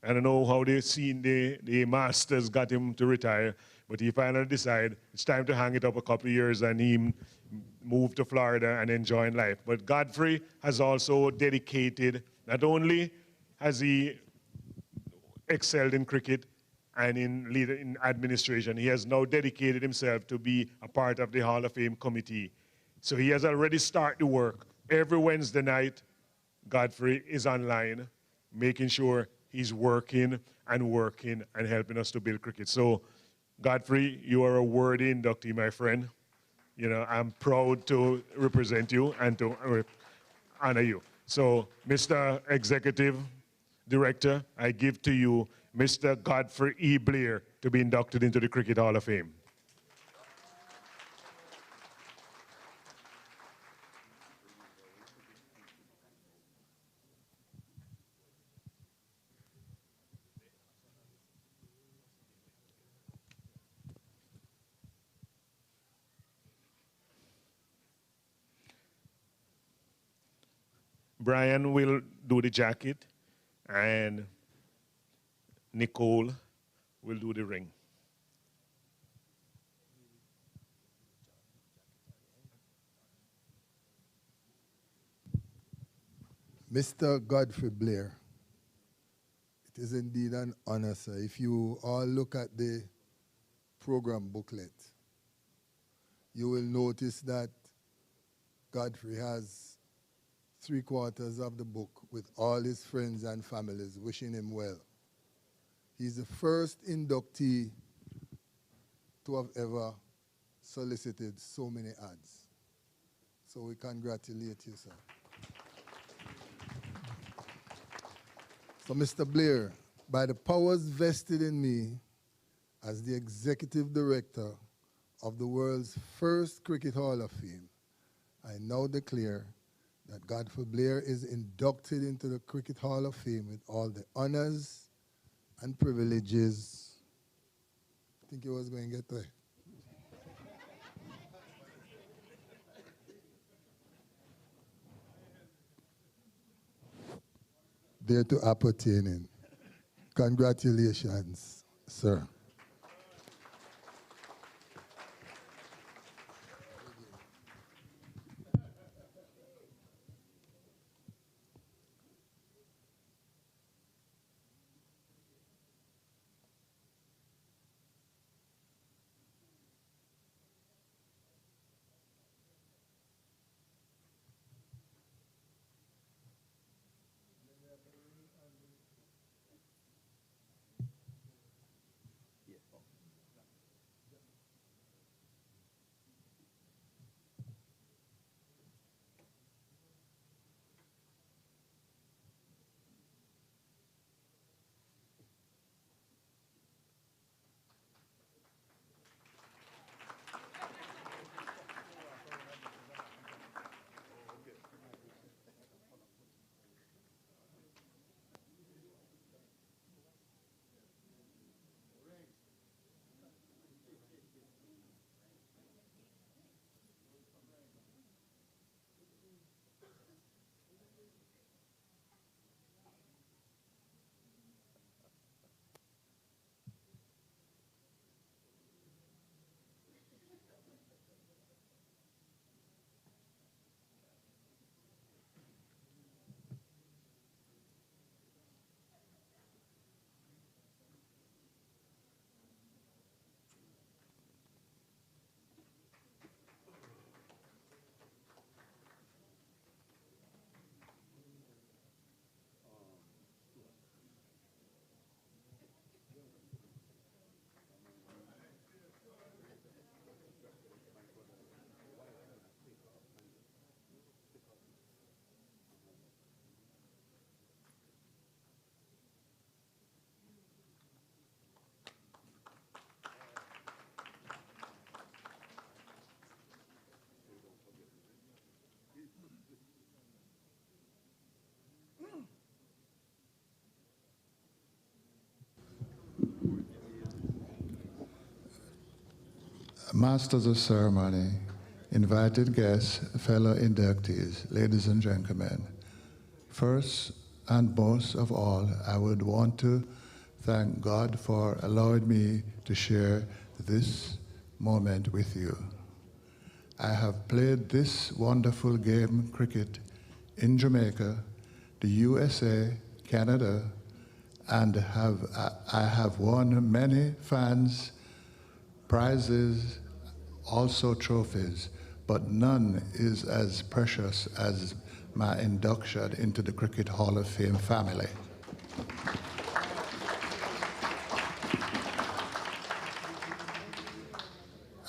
I don't know how the Masters got him to retire, but he finally decided it's time to hang it up a couple of years, and he moved to Florida and enjoying life. But Godfrey has also dedicated, not only has he excelled in cricket and in administration, he has now dedicated himself to be a part of the Hall of Fame committee. So he has already started the work. Every Wednesday night, Godfrey is online, making sure he's working and helping us to build cricket. So, Godfrey, you are a worthy inductee, my friend. You know, I'm proud to represent you and to honor you. So, Mr. Executive Director, I give to you Mr. Godfrey E. Blair to be inducted into the Cricket Hall of Fame. Brian will do the jacket, and Nicole will do the ring. Mr. Godfrey Blair, it is indeed an honor, sir. If you all look at the program booklet, you will notice that Godfrey has 3/4 of the book with all his friends and families wishing him well. He's the first inductee to have ever solicited so many ads. So we congratulate you, sir. So, Mr. Blair, by the powers vested in me as the executive director of the world's first Cricket Hall of Fame, I now declare that Godfrey Blair is inducted into the Cricket Hall of Fame with all the honors and privileges. I think he was going to get there. There to appertain in. Congratulations, sir. Masters of ceremony, invited guests, fellow inductees, ladies and gentlemen. First and most of all, I would want to thank God for allowing me to share this moment with you. I have played this wonderful game, cricket, in Jamaica, the USA, Canada, and I have won many fans, prizes, also trophies, but none is as precious as my induction into the Cricket Hall of Fame family.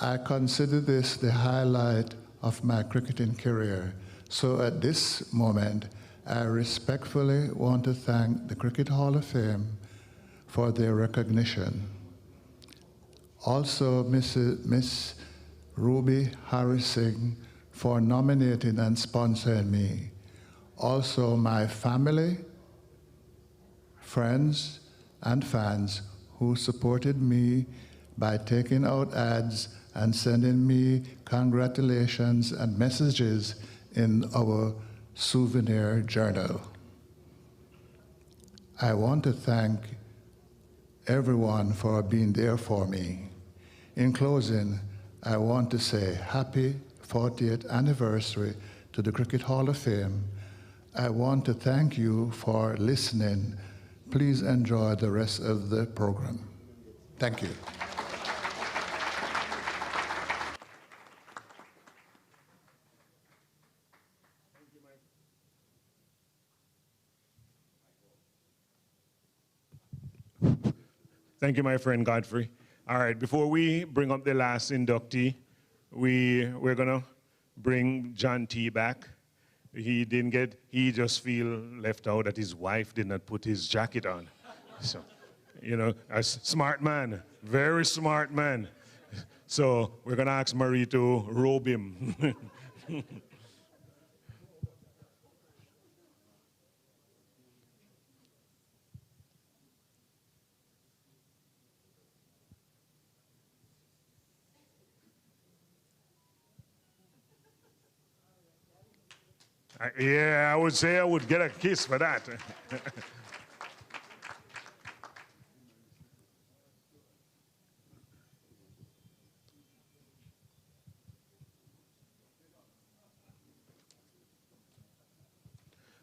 I consider this the highlight of my cricketing career. So at this moment, I respectfully want to thank the Cricket Hall of Fame for their recognition. Also, Miss Ruby Harris-Singh for nominating and sponsoring me. Also, my family, friends, and fans who supported me by taking out ads and sending me congratulations and messages in our souvenir journal. I want to thank everyone for being there for me. In closing, I want to say happy 40th anniversary to the Cricket Hall of Fame. I want to thank you for listening. Please enjoy the rest of the program. Thank you. Thank you, my friend Godfrey. All right, before we bring up the last inductee, we're gonna bring John T back. He just feel left out that his wife did not put his jacket on. So, you know, a smart man, very smart man. So we're gonna ask Marie to robe him. Yeah, I would say I would get a kiss for that.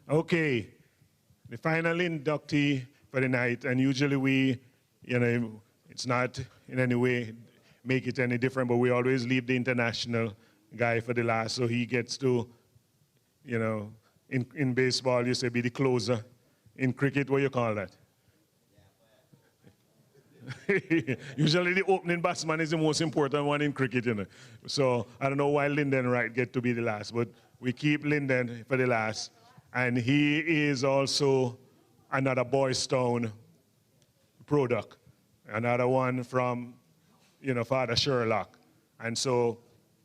Okay, the final inductee for the night, and usually we, you know, it's not in any way make it any different, but we always leave the international guy for the last, so he gets to, you know, in baseball, you say be the closer. In cricket, what you call that? Usually the opening batsman is the most important one in cricket, you know. So I don't know why Lyndon Wright get to be the last, but we keep Lyndon for the last. And he is also another Boys Town product, another one from, you know, Father Sherlock. And so,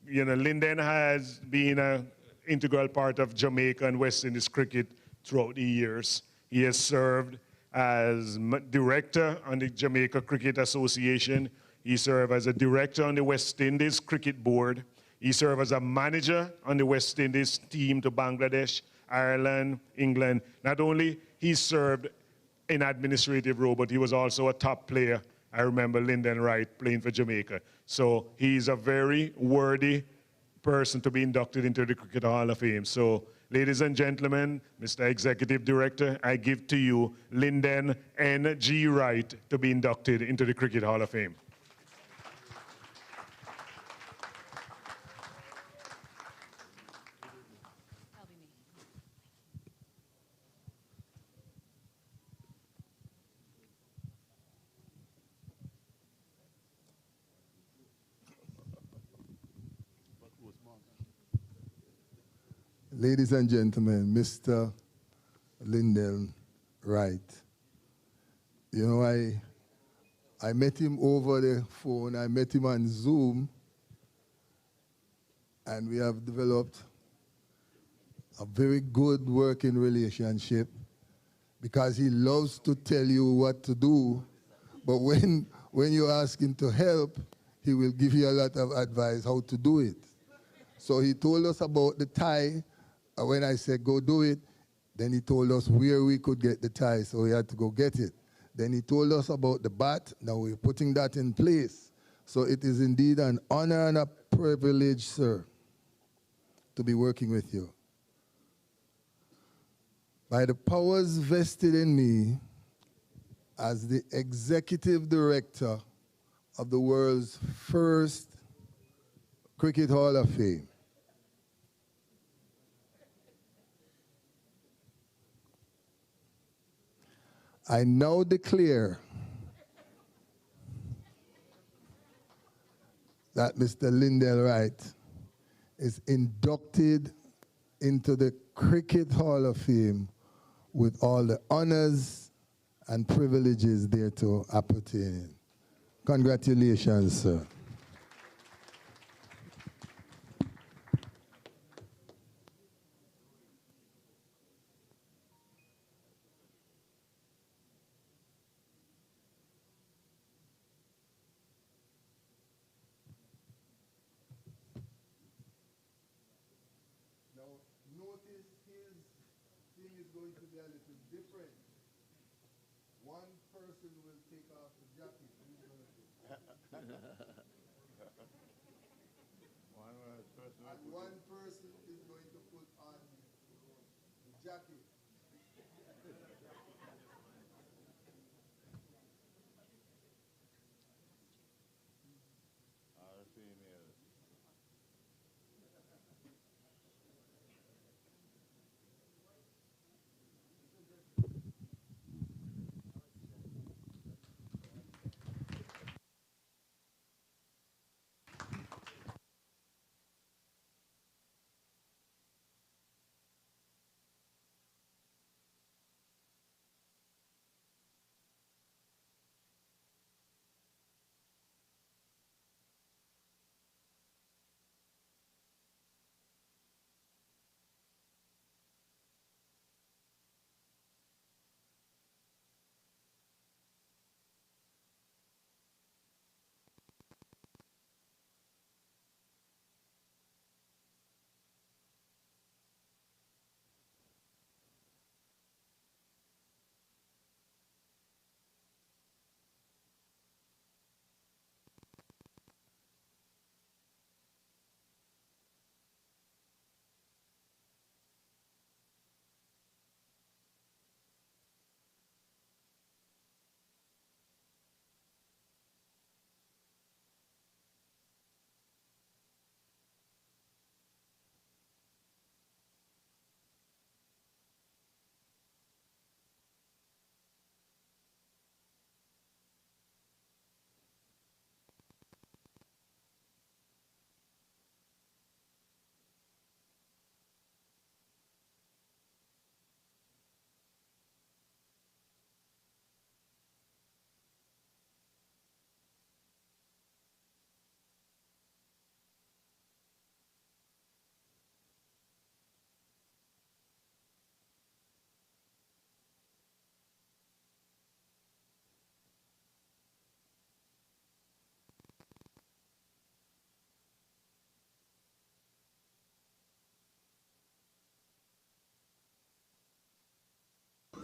you know, Lyndon has been an integral part of Jamaica and West Indies cricket throughout the years. He has served as director on the Jamaica Cricket Association. He served as a director on the West Indies Cricket Board. He served as a manager on the West Indies team to Bangladesh, Ireland, England. Not only he served in administrative role, but he was also a top player. I remember Lyndon Wright playing for Jamaica. So he's a very worthy person to be inducted into the Cricket Hall of Fame. So, ladies and gentlemen, Mr. Executive Director, I give to you Lyndon N.G. Wright to be inducted into the Cricket Hall of Fame. Ladies and gentlemen, Mr. Lyndon Wright. You know, I met him over the phone. I met him on Zoom, and we have developed a very good working relationship because he loves to tell you what to do, but when you ask him to help, he will give you a lot of advice how to do it. So he told us about the tie. When I said go do it, then he told us where we could get the tie, so we had to go get it. Then he told us about the bat. Now we're putting that in place. So it is indeed an honor and a privilege, sir, to be working with you. By the powers vested in me as the executive director of the world's first Cricket Hall of Fame, I now declare that Mr. Lindell Wright is inducted into the Cricket Hall of Fame with all the honors and privileges thereto appertaining. Congratulations, sir. And one person is going to put on the jacket. Our females.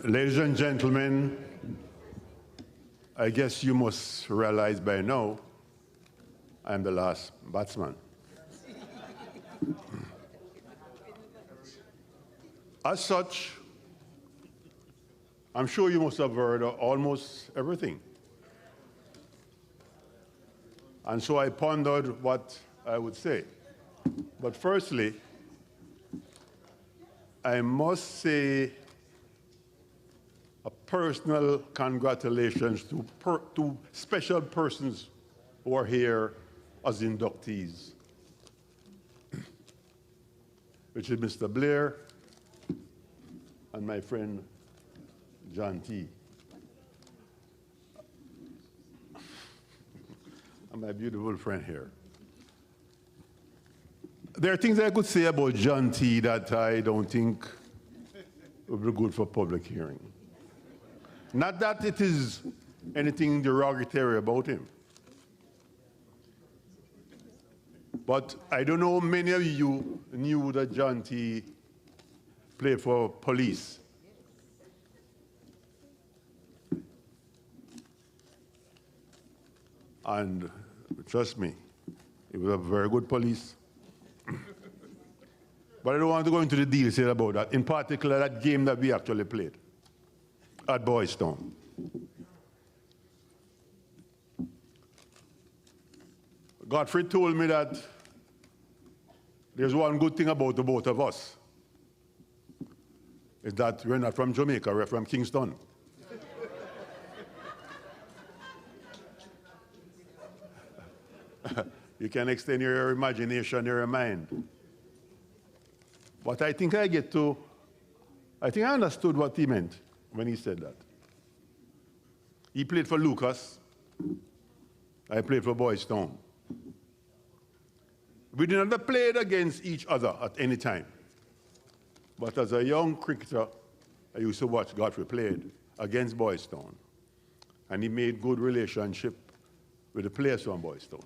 Ladies and gentlemen, I guess you must realize by now I'm the last batsman. As such, I'm sure you must have heard almost everything. And so I pondered what I would say. But firstly, I must say a personal congratulations to special persons who are here as inductees, which is Mr. Blair and my friend John T. And my beautiful friend here. There are things I could say about John T that I don't think would be good for public hearing. Not that it is anything derogatory about him. But I don't know how many of you knew that John T. played for police. And trust me, he was a very good police. But I don't want to go into the details about that, in particular that game that we actually played at Boys Town. Godfrey told me that there's one good thing about the both of us, is that we're not from Jamaica, we're from Kingston. You can extend your imagination, your mind. But I think I understood what he meant when he said that. He played for Lucas. I played for Boys Town. We did not play against each other at any time. But as a young cricketer, I used to watch Godfrey played against Boys Town. And he made good relationship with the players from Boys Town.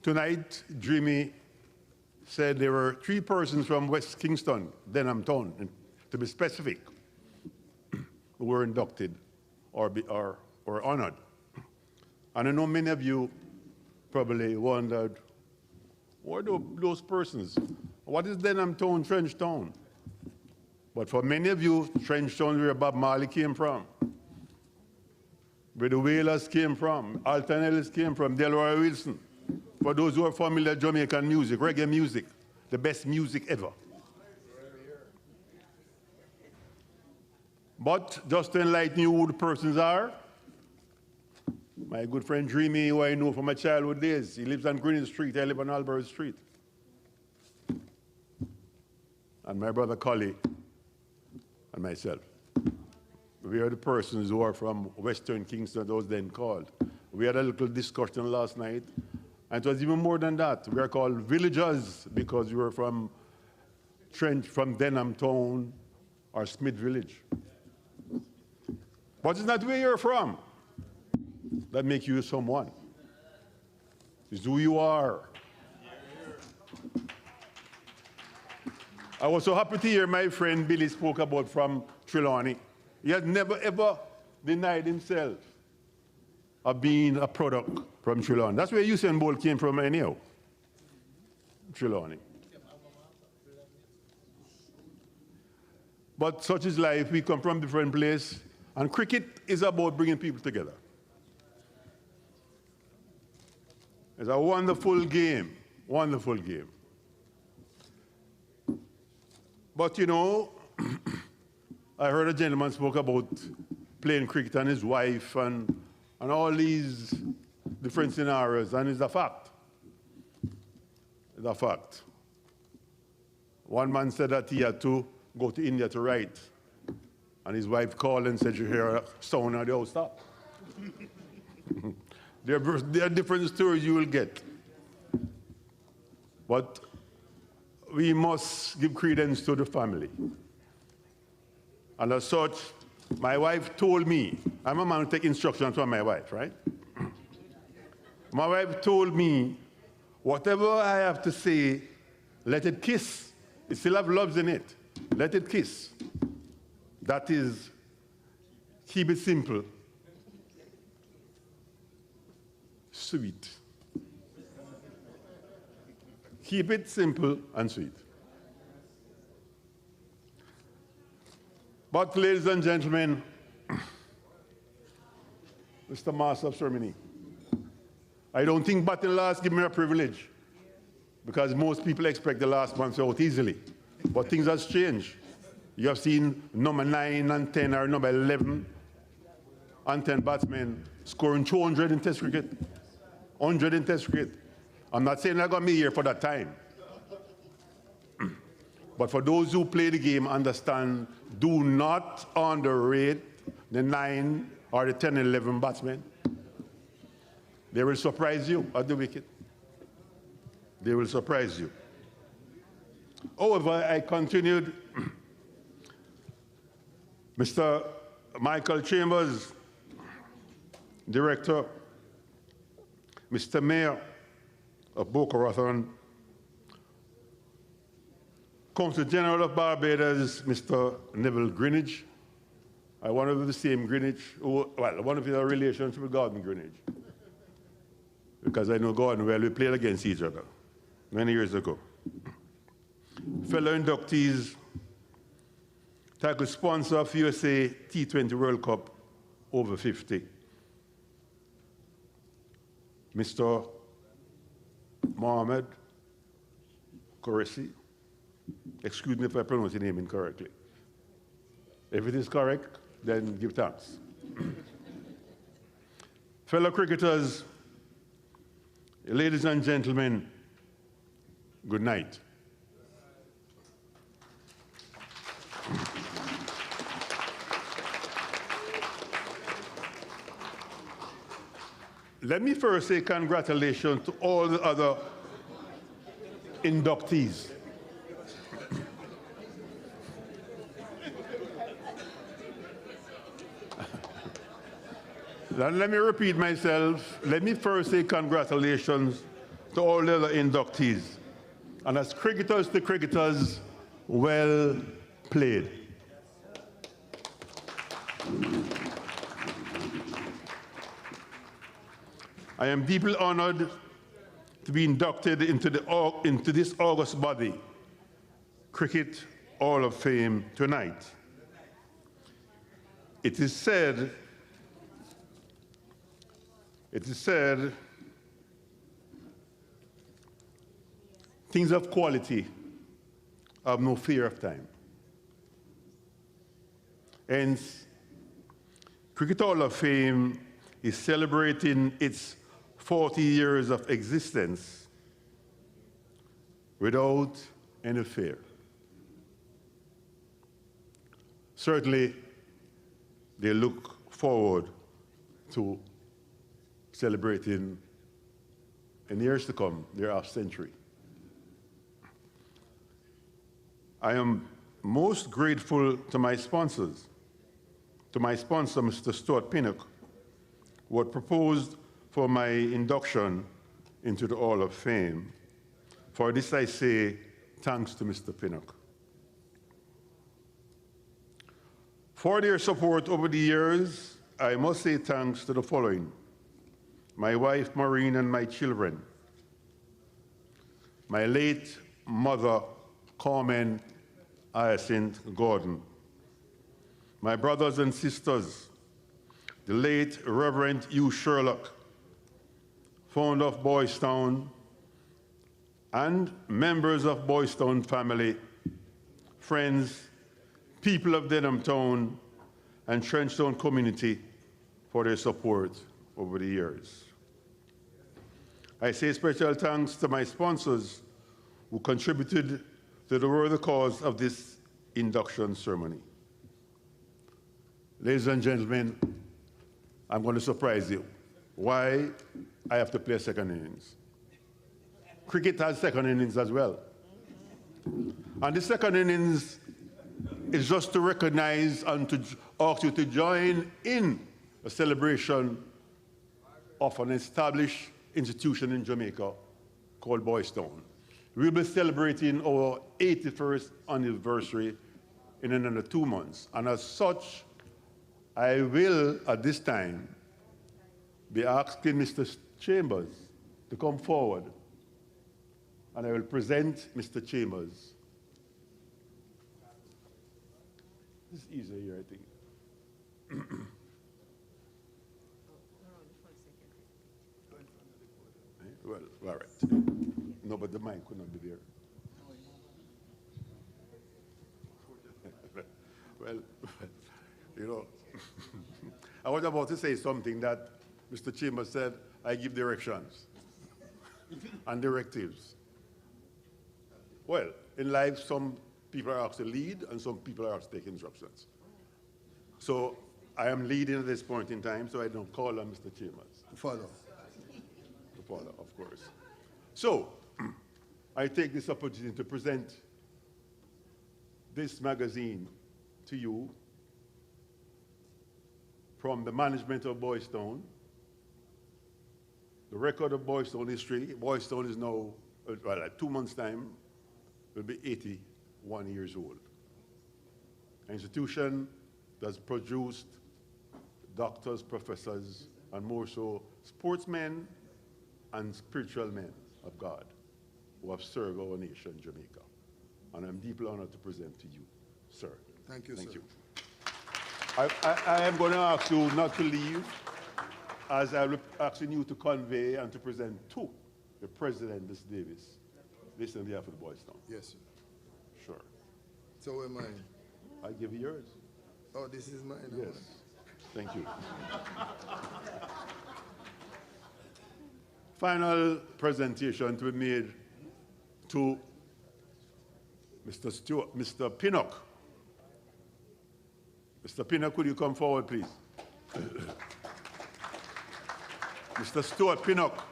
Tonight, Dreamy said there were 3 persons from West Kingston, Denham Town, to be specific, who were inducted or honored. And I know many of you probably wondered, what are those persons? What is Denham Town, Trench Town? But for many of you, Trench Town, where Bob Marley came from, where the Wailers came from, Alton Ellis came from, Delroy Wilson. For those who are familiar with Jamaican music, reggae music, the best music ever. But just to enlighten you who the persons are, my good friend Dreamy, who I know from my childhood days, he lives on Green Street, I live on Albert Street. And my brother Collie and myself. We are the persons who are from Western Kingston, those then called. We had a little discussion last night, and it was even more than that. We are called villagers because we were from Denham Town or Smith Village. But it's not where you're from that makes you someone. It's who you are. I was so happy to hear my friend Billy spoke about from Trelawney. He has never ever denied himself of being a product from Trelawney. That's where Usain Bolt came from anyhow. Trelawney. But such is life. We come from different places. And cricket is about bringing people together. It's a wonderful game, wonderful game. But you know, I heard a gentleman spoke about playing cricket and his wife and all these different scenarios, and it's a fact. It's a fact. One man said that he had to go to India to write, and his wife called and said, "You hear a sound at the house stop." There are different stories you will get. But we must give credence to the family. And as such, my wife told me, I'm a man who takes instructions from my wife, right? My wife told me, whatever I have to say, let it kiss. It still have loves in it. Let it kiss. That is, keep it simple. Sweet. Keep it simple and sweet. But ladies and gentlemen, Mr. Master of Ceremony, I don't think batting last give me a privilege, because most people expect the last one to out easily. But things have changed. You have seen number 9 and 10 or number 11 and 10 batsmen scoring 200 in Test cricket. 100 in Test cricket. I'm not saying I'm going to be here for that time. But for those who play the game, understand, do not underrate the 9 or the 10 and 11 batsmen. They will surprise you at the wicket. They will surprise you. However, I continued. Mr. Michael Chambers, director, Mr. Mayor of Boca Raton, Consul General of Barbados, Mr. Neville Greenwich. I want to be the same Greenwich, well, one of your relationship with Gordon Greenwich. Because I know Gordon well, we played against each other many years ago. Fellow inductees, title sponsor of USA T20 World Cup over 50, Mr. Mohamed Qureshi. Excuse me if I pronounce your name incorrectly. If it is correct, then give thanks. Fellow cricketers, ladies and gentlemen, good night. Let me first say congratulations to all the other inductees. Let me repeat myself. Let me first say congratulations to all the other inductees. And as cricketers to cricketers, well played. I am deeply honored to be inducted into this august body, Cricket Hall of Fame, tonight. It is said, things of quality have no fear of time. Hence, Cricket Hall of Fame is celebrating its 40 years of existence without any fear. Certainly, they look forward to celebrating in years to come, their half century. I am most grateful to my sponsors, to my sponsor, Mr. Stuart Pinnock, who had proposed for my induction into the Hall of Fame. For this I say thanks to Mr. Pinnock. For their support over the years, I must say thanks to the following: my wife, Maureen, and my children, my late mother, Carmen Hyacinth Gordon, my brothers and sisters, the late Reverend Hugh Sherlock, founder of Boys Town, and members of Boys Town family, friends, people of Denham Town, and Trenchtown community for their support over the years. I say special thanks to my sponsors who contributed to the worthy cause of this induction ceremony. Ladies and gentlemen, I'm going to surprise you. Why I have to play second innings? Cricket has second innings as well. And the second innings is just to recognize and to ask you to join in a celebration of an established institution in Jamaica called Boys Town. We'll be celebrating our 81st anniversary in another 2 months. And as such, I will, at this time, be asking Mr. Chambers to come forward, and I will present Mr. Chambers. This is easier here, I think. Well, all right. No, but the mic could not be there. Well, you know, I was about to say something that Mr. Chambers said, I give directions and directives. Well, in life, some people are asked to lead and some people are asked to take instructions. So I am leading at this point in time, so I don't call on Mr. Chambers. Follow. To follow, of course. So I take this opportunity to present this magazine to you from the management of Boys Town the record of Boys Town history. Boys Town is now, well, at 2 months' time, will be 81 years old. An institution that's produced doctors, professors, and more so, sportsmen and spiritual men of God who have served our nation, Jamaica. And I'm deeply honored to present to you, sir. Thank you, Thank sir. you. I am going to ask you not to leave, as I'm asking you to convey and to present to the President, Mr. Davis, this on behalf of the Boys Town. Yes, sir. Sure. So am I. I give you yours. Oh, this is mine? Yes. Thank you. Final presentation to be made to Mr. Pinnock. Mr. Pinnock, could you come forward, please? Mr. Stuart Pinnock.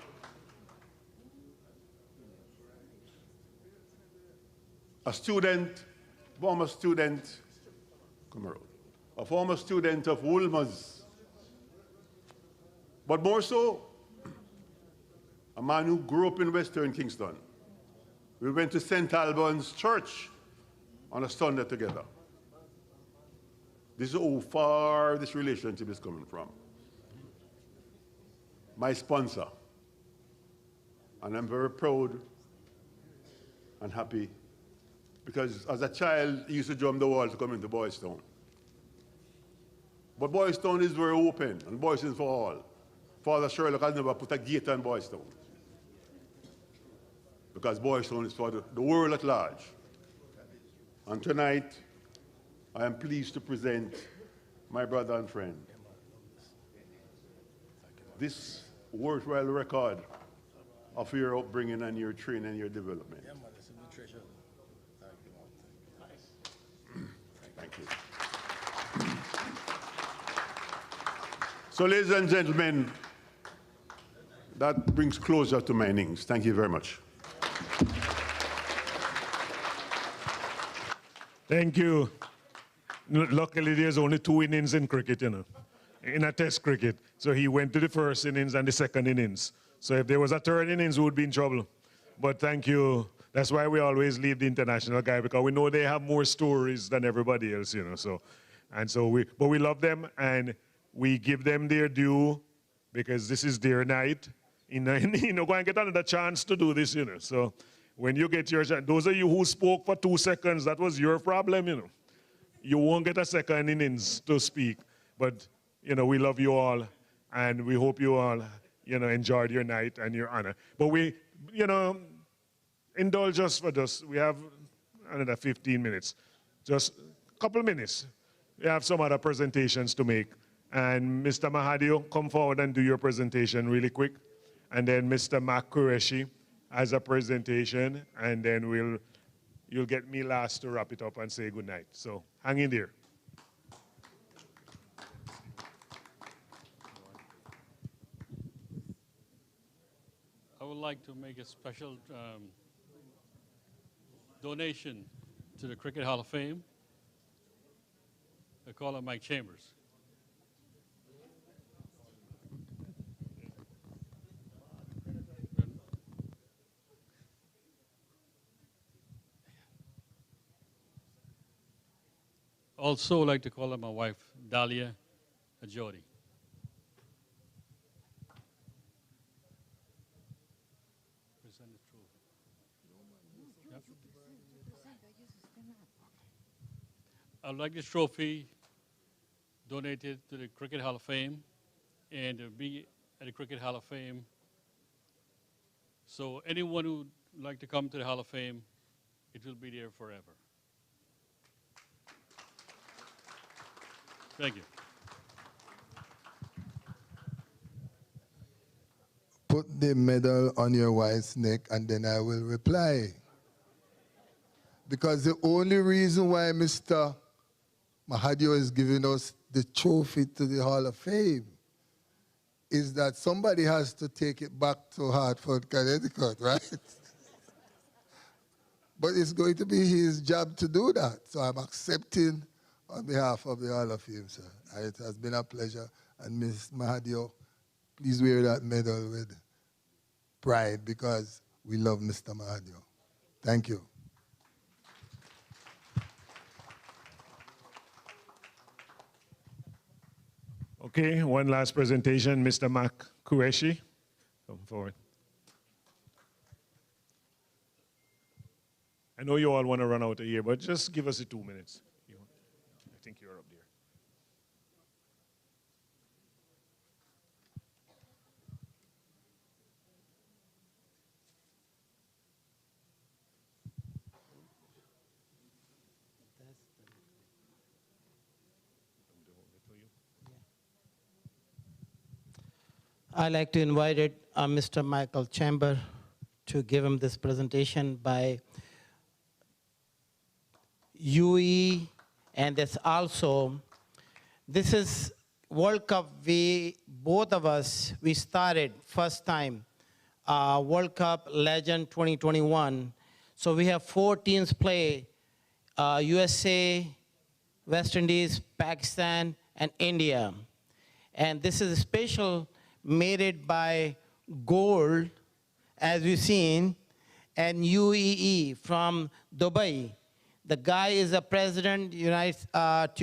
A student, former student, come around, a former student of Woolmer's, but more so, a man who grew up in Western Kingston. We went to St. Albans Church on a Sunday together. This is how far this relationship is coming from. My sponsor, and I'm very proud and happy because as a child, he used to jump the wall to come into Boys Town. But Boys Town is very open, and Boys Town is for all. Father Sherlock has never put a gate on Boys Town, because Boys Town is for the world at large. And tonight, I am pleased to present my brother and friend this worthwhile record of your upbringing and your training and your development. Thank you. So, ladies and gentlemen, that brings closure to my innings. Thank you very much. Thank you. Luckily, there's only 2 innings in cricket, you know, in a test cricket. So he went to the first innings and the second innings. So if there was a third innings, we would be in trouble. But thank you. That's why we always leave the international guy, because we know they have more stories than everybody else, you know. So, but we love them and we give them their due because this is their night. You know, go and get another chance to do this, you know. So when you get your chance, those of you who spoke for 2 seconds, that was your problem, you know. You won't get a second innings to speak, but, you know, we love you all, and we hope you all, you know, enjoyed your night and your honor. But we, you know, indulge us for this. We have another 15 minutes, just a couple minutes. We have some other presentations to make. And Mr. Mahadio, come forward and do your presentation really quick. And then Mr. Mac Qureshi has a presentation, and then you'll get me last to wrap it up and say good night. So hang in there. I would like to make a special donation to the Cricket Hall of Fame. I call him Mike Chambers. Also like to call her my wife, Dahlia Ajodi. Present the trophy. Yep. I'd like this trophy donated to the Cricket Hall of Fame and to be at the Cricket Hall of Fame. So anyone who would like to come to the Hall of Fame, it will be there forever. Thank you. Put the medal on your wife's neck and then I will reply. Because the only reason why Mr. Mahadio is giving us the trophy to the Hall of Fame is that somebody has to take it back to Hartford, Connecticut, right? But it's going to be his job to do that. So I'm accepting on behalf of the Hall of Fame, sir. It has been a pleasure. And Ms. Mahadio, please wear that medal with pride because we love Mr. Mahadio. Thank you. Okay, one last presentation, Mr. Mac Qureshi. Come forward. I know you all want to run out of here, but just give us the 2 minutes. I think you're up there. I'd like to invite Mr. Michael Chamber to give him this presentation by UE, and this is World Cup. Both of us, we started first time, World Cup Legend 2021. So we have 4 teams play, USA, West Indies, Pakistan, and India. And this is a special made it by Gold, as we've seen, and UEE from Dubai. The guy is a president to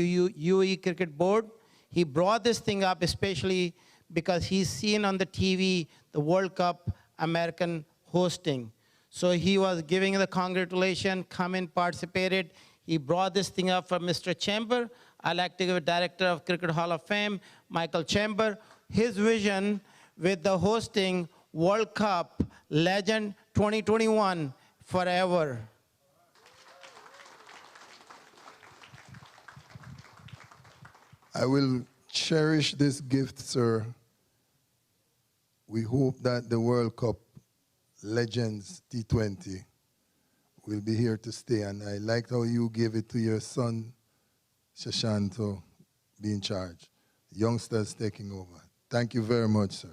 UAE Cricket Board. He brought this thing up especially because he's seen on the TV the World Cup American hosting. So he was giving the congratulations, come and participated. He brought this thing up for Mr. Chamber. I'd like to give a Director of Cricket Hall of Fame, Michael Chamber, his vision with the hosting World Cup Legend 2021 forever. I will cherish this gift, sir. We hope that the World Cup Legends T20 will be here to stay, and I liked how you gave it to your son, Shashank, to be in charge. Youngsters taking over. Thank you very much, sir.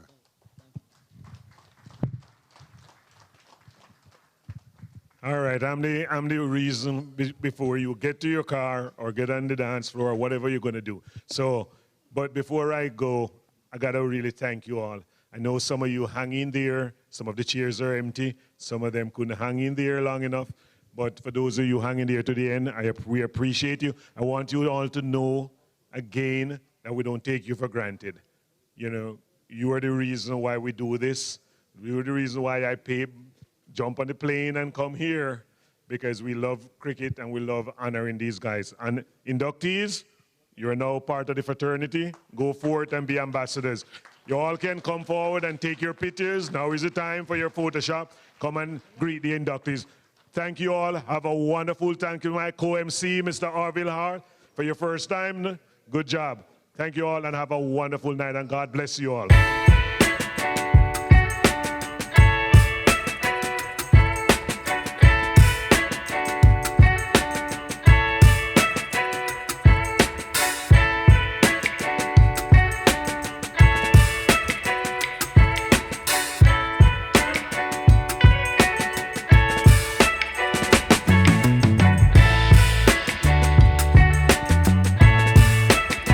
All right, I'm the reason before you get to your car or get on the dance floor or whatever you're going to do. So, but before I go, I got to really thank you all. I know some of you hang in there. Some of the chairs are empty. Some of them couldn't hang in there long enough. But for those of you hanging there to the end, we appreciate you. I want you all to know, again, that we don't take you for granted. You know, you are the reason why we do this. You are the reason why I jump on the plane and come here, because we love cricket and we love honoring these guys. And inductees, you're now part of the fraternity. Go forth and be ambassadors. You all can come forward and take your pictures. Now is the time for your Photoshop. Come and greet the inductees. Thank you all. Have a wonderful, thank you, my co-MC, Mr. Orville Hart, for your first time. Good job. Thank you all and have a wonderful night, and God bless you all.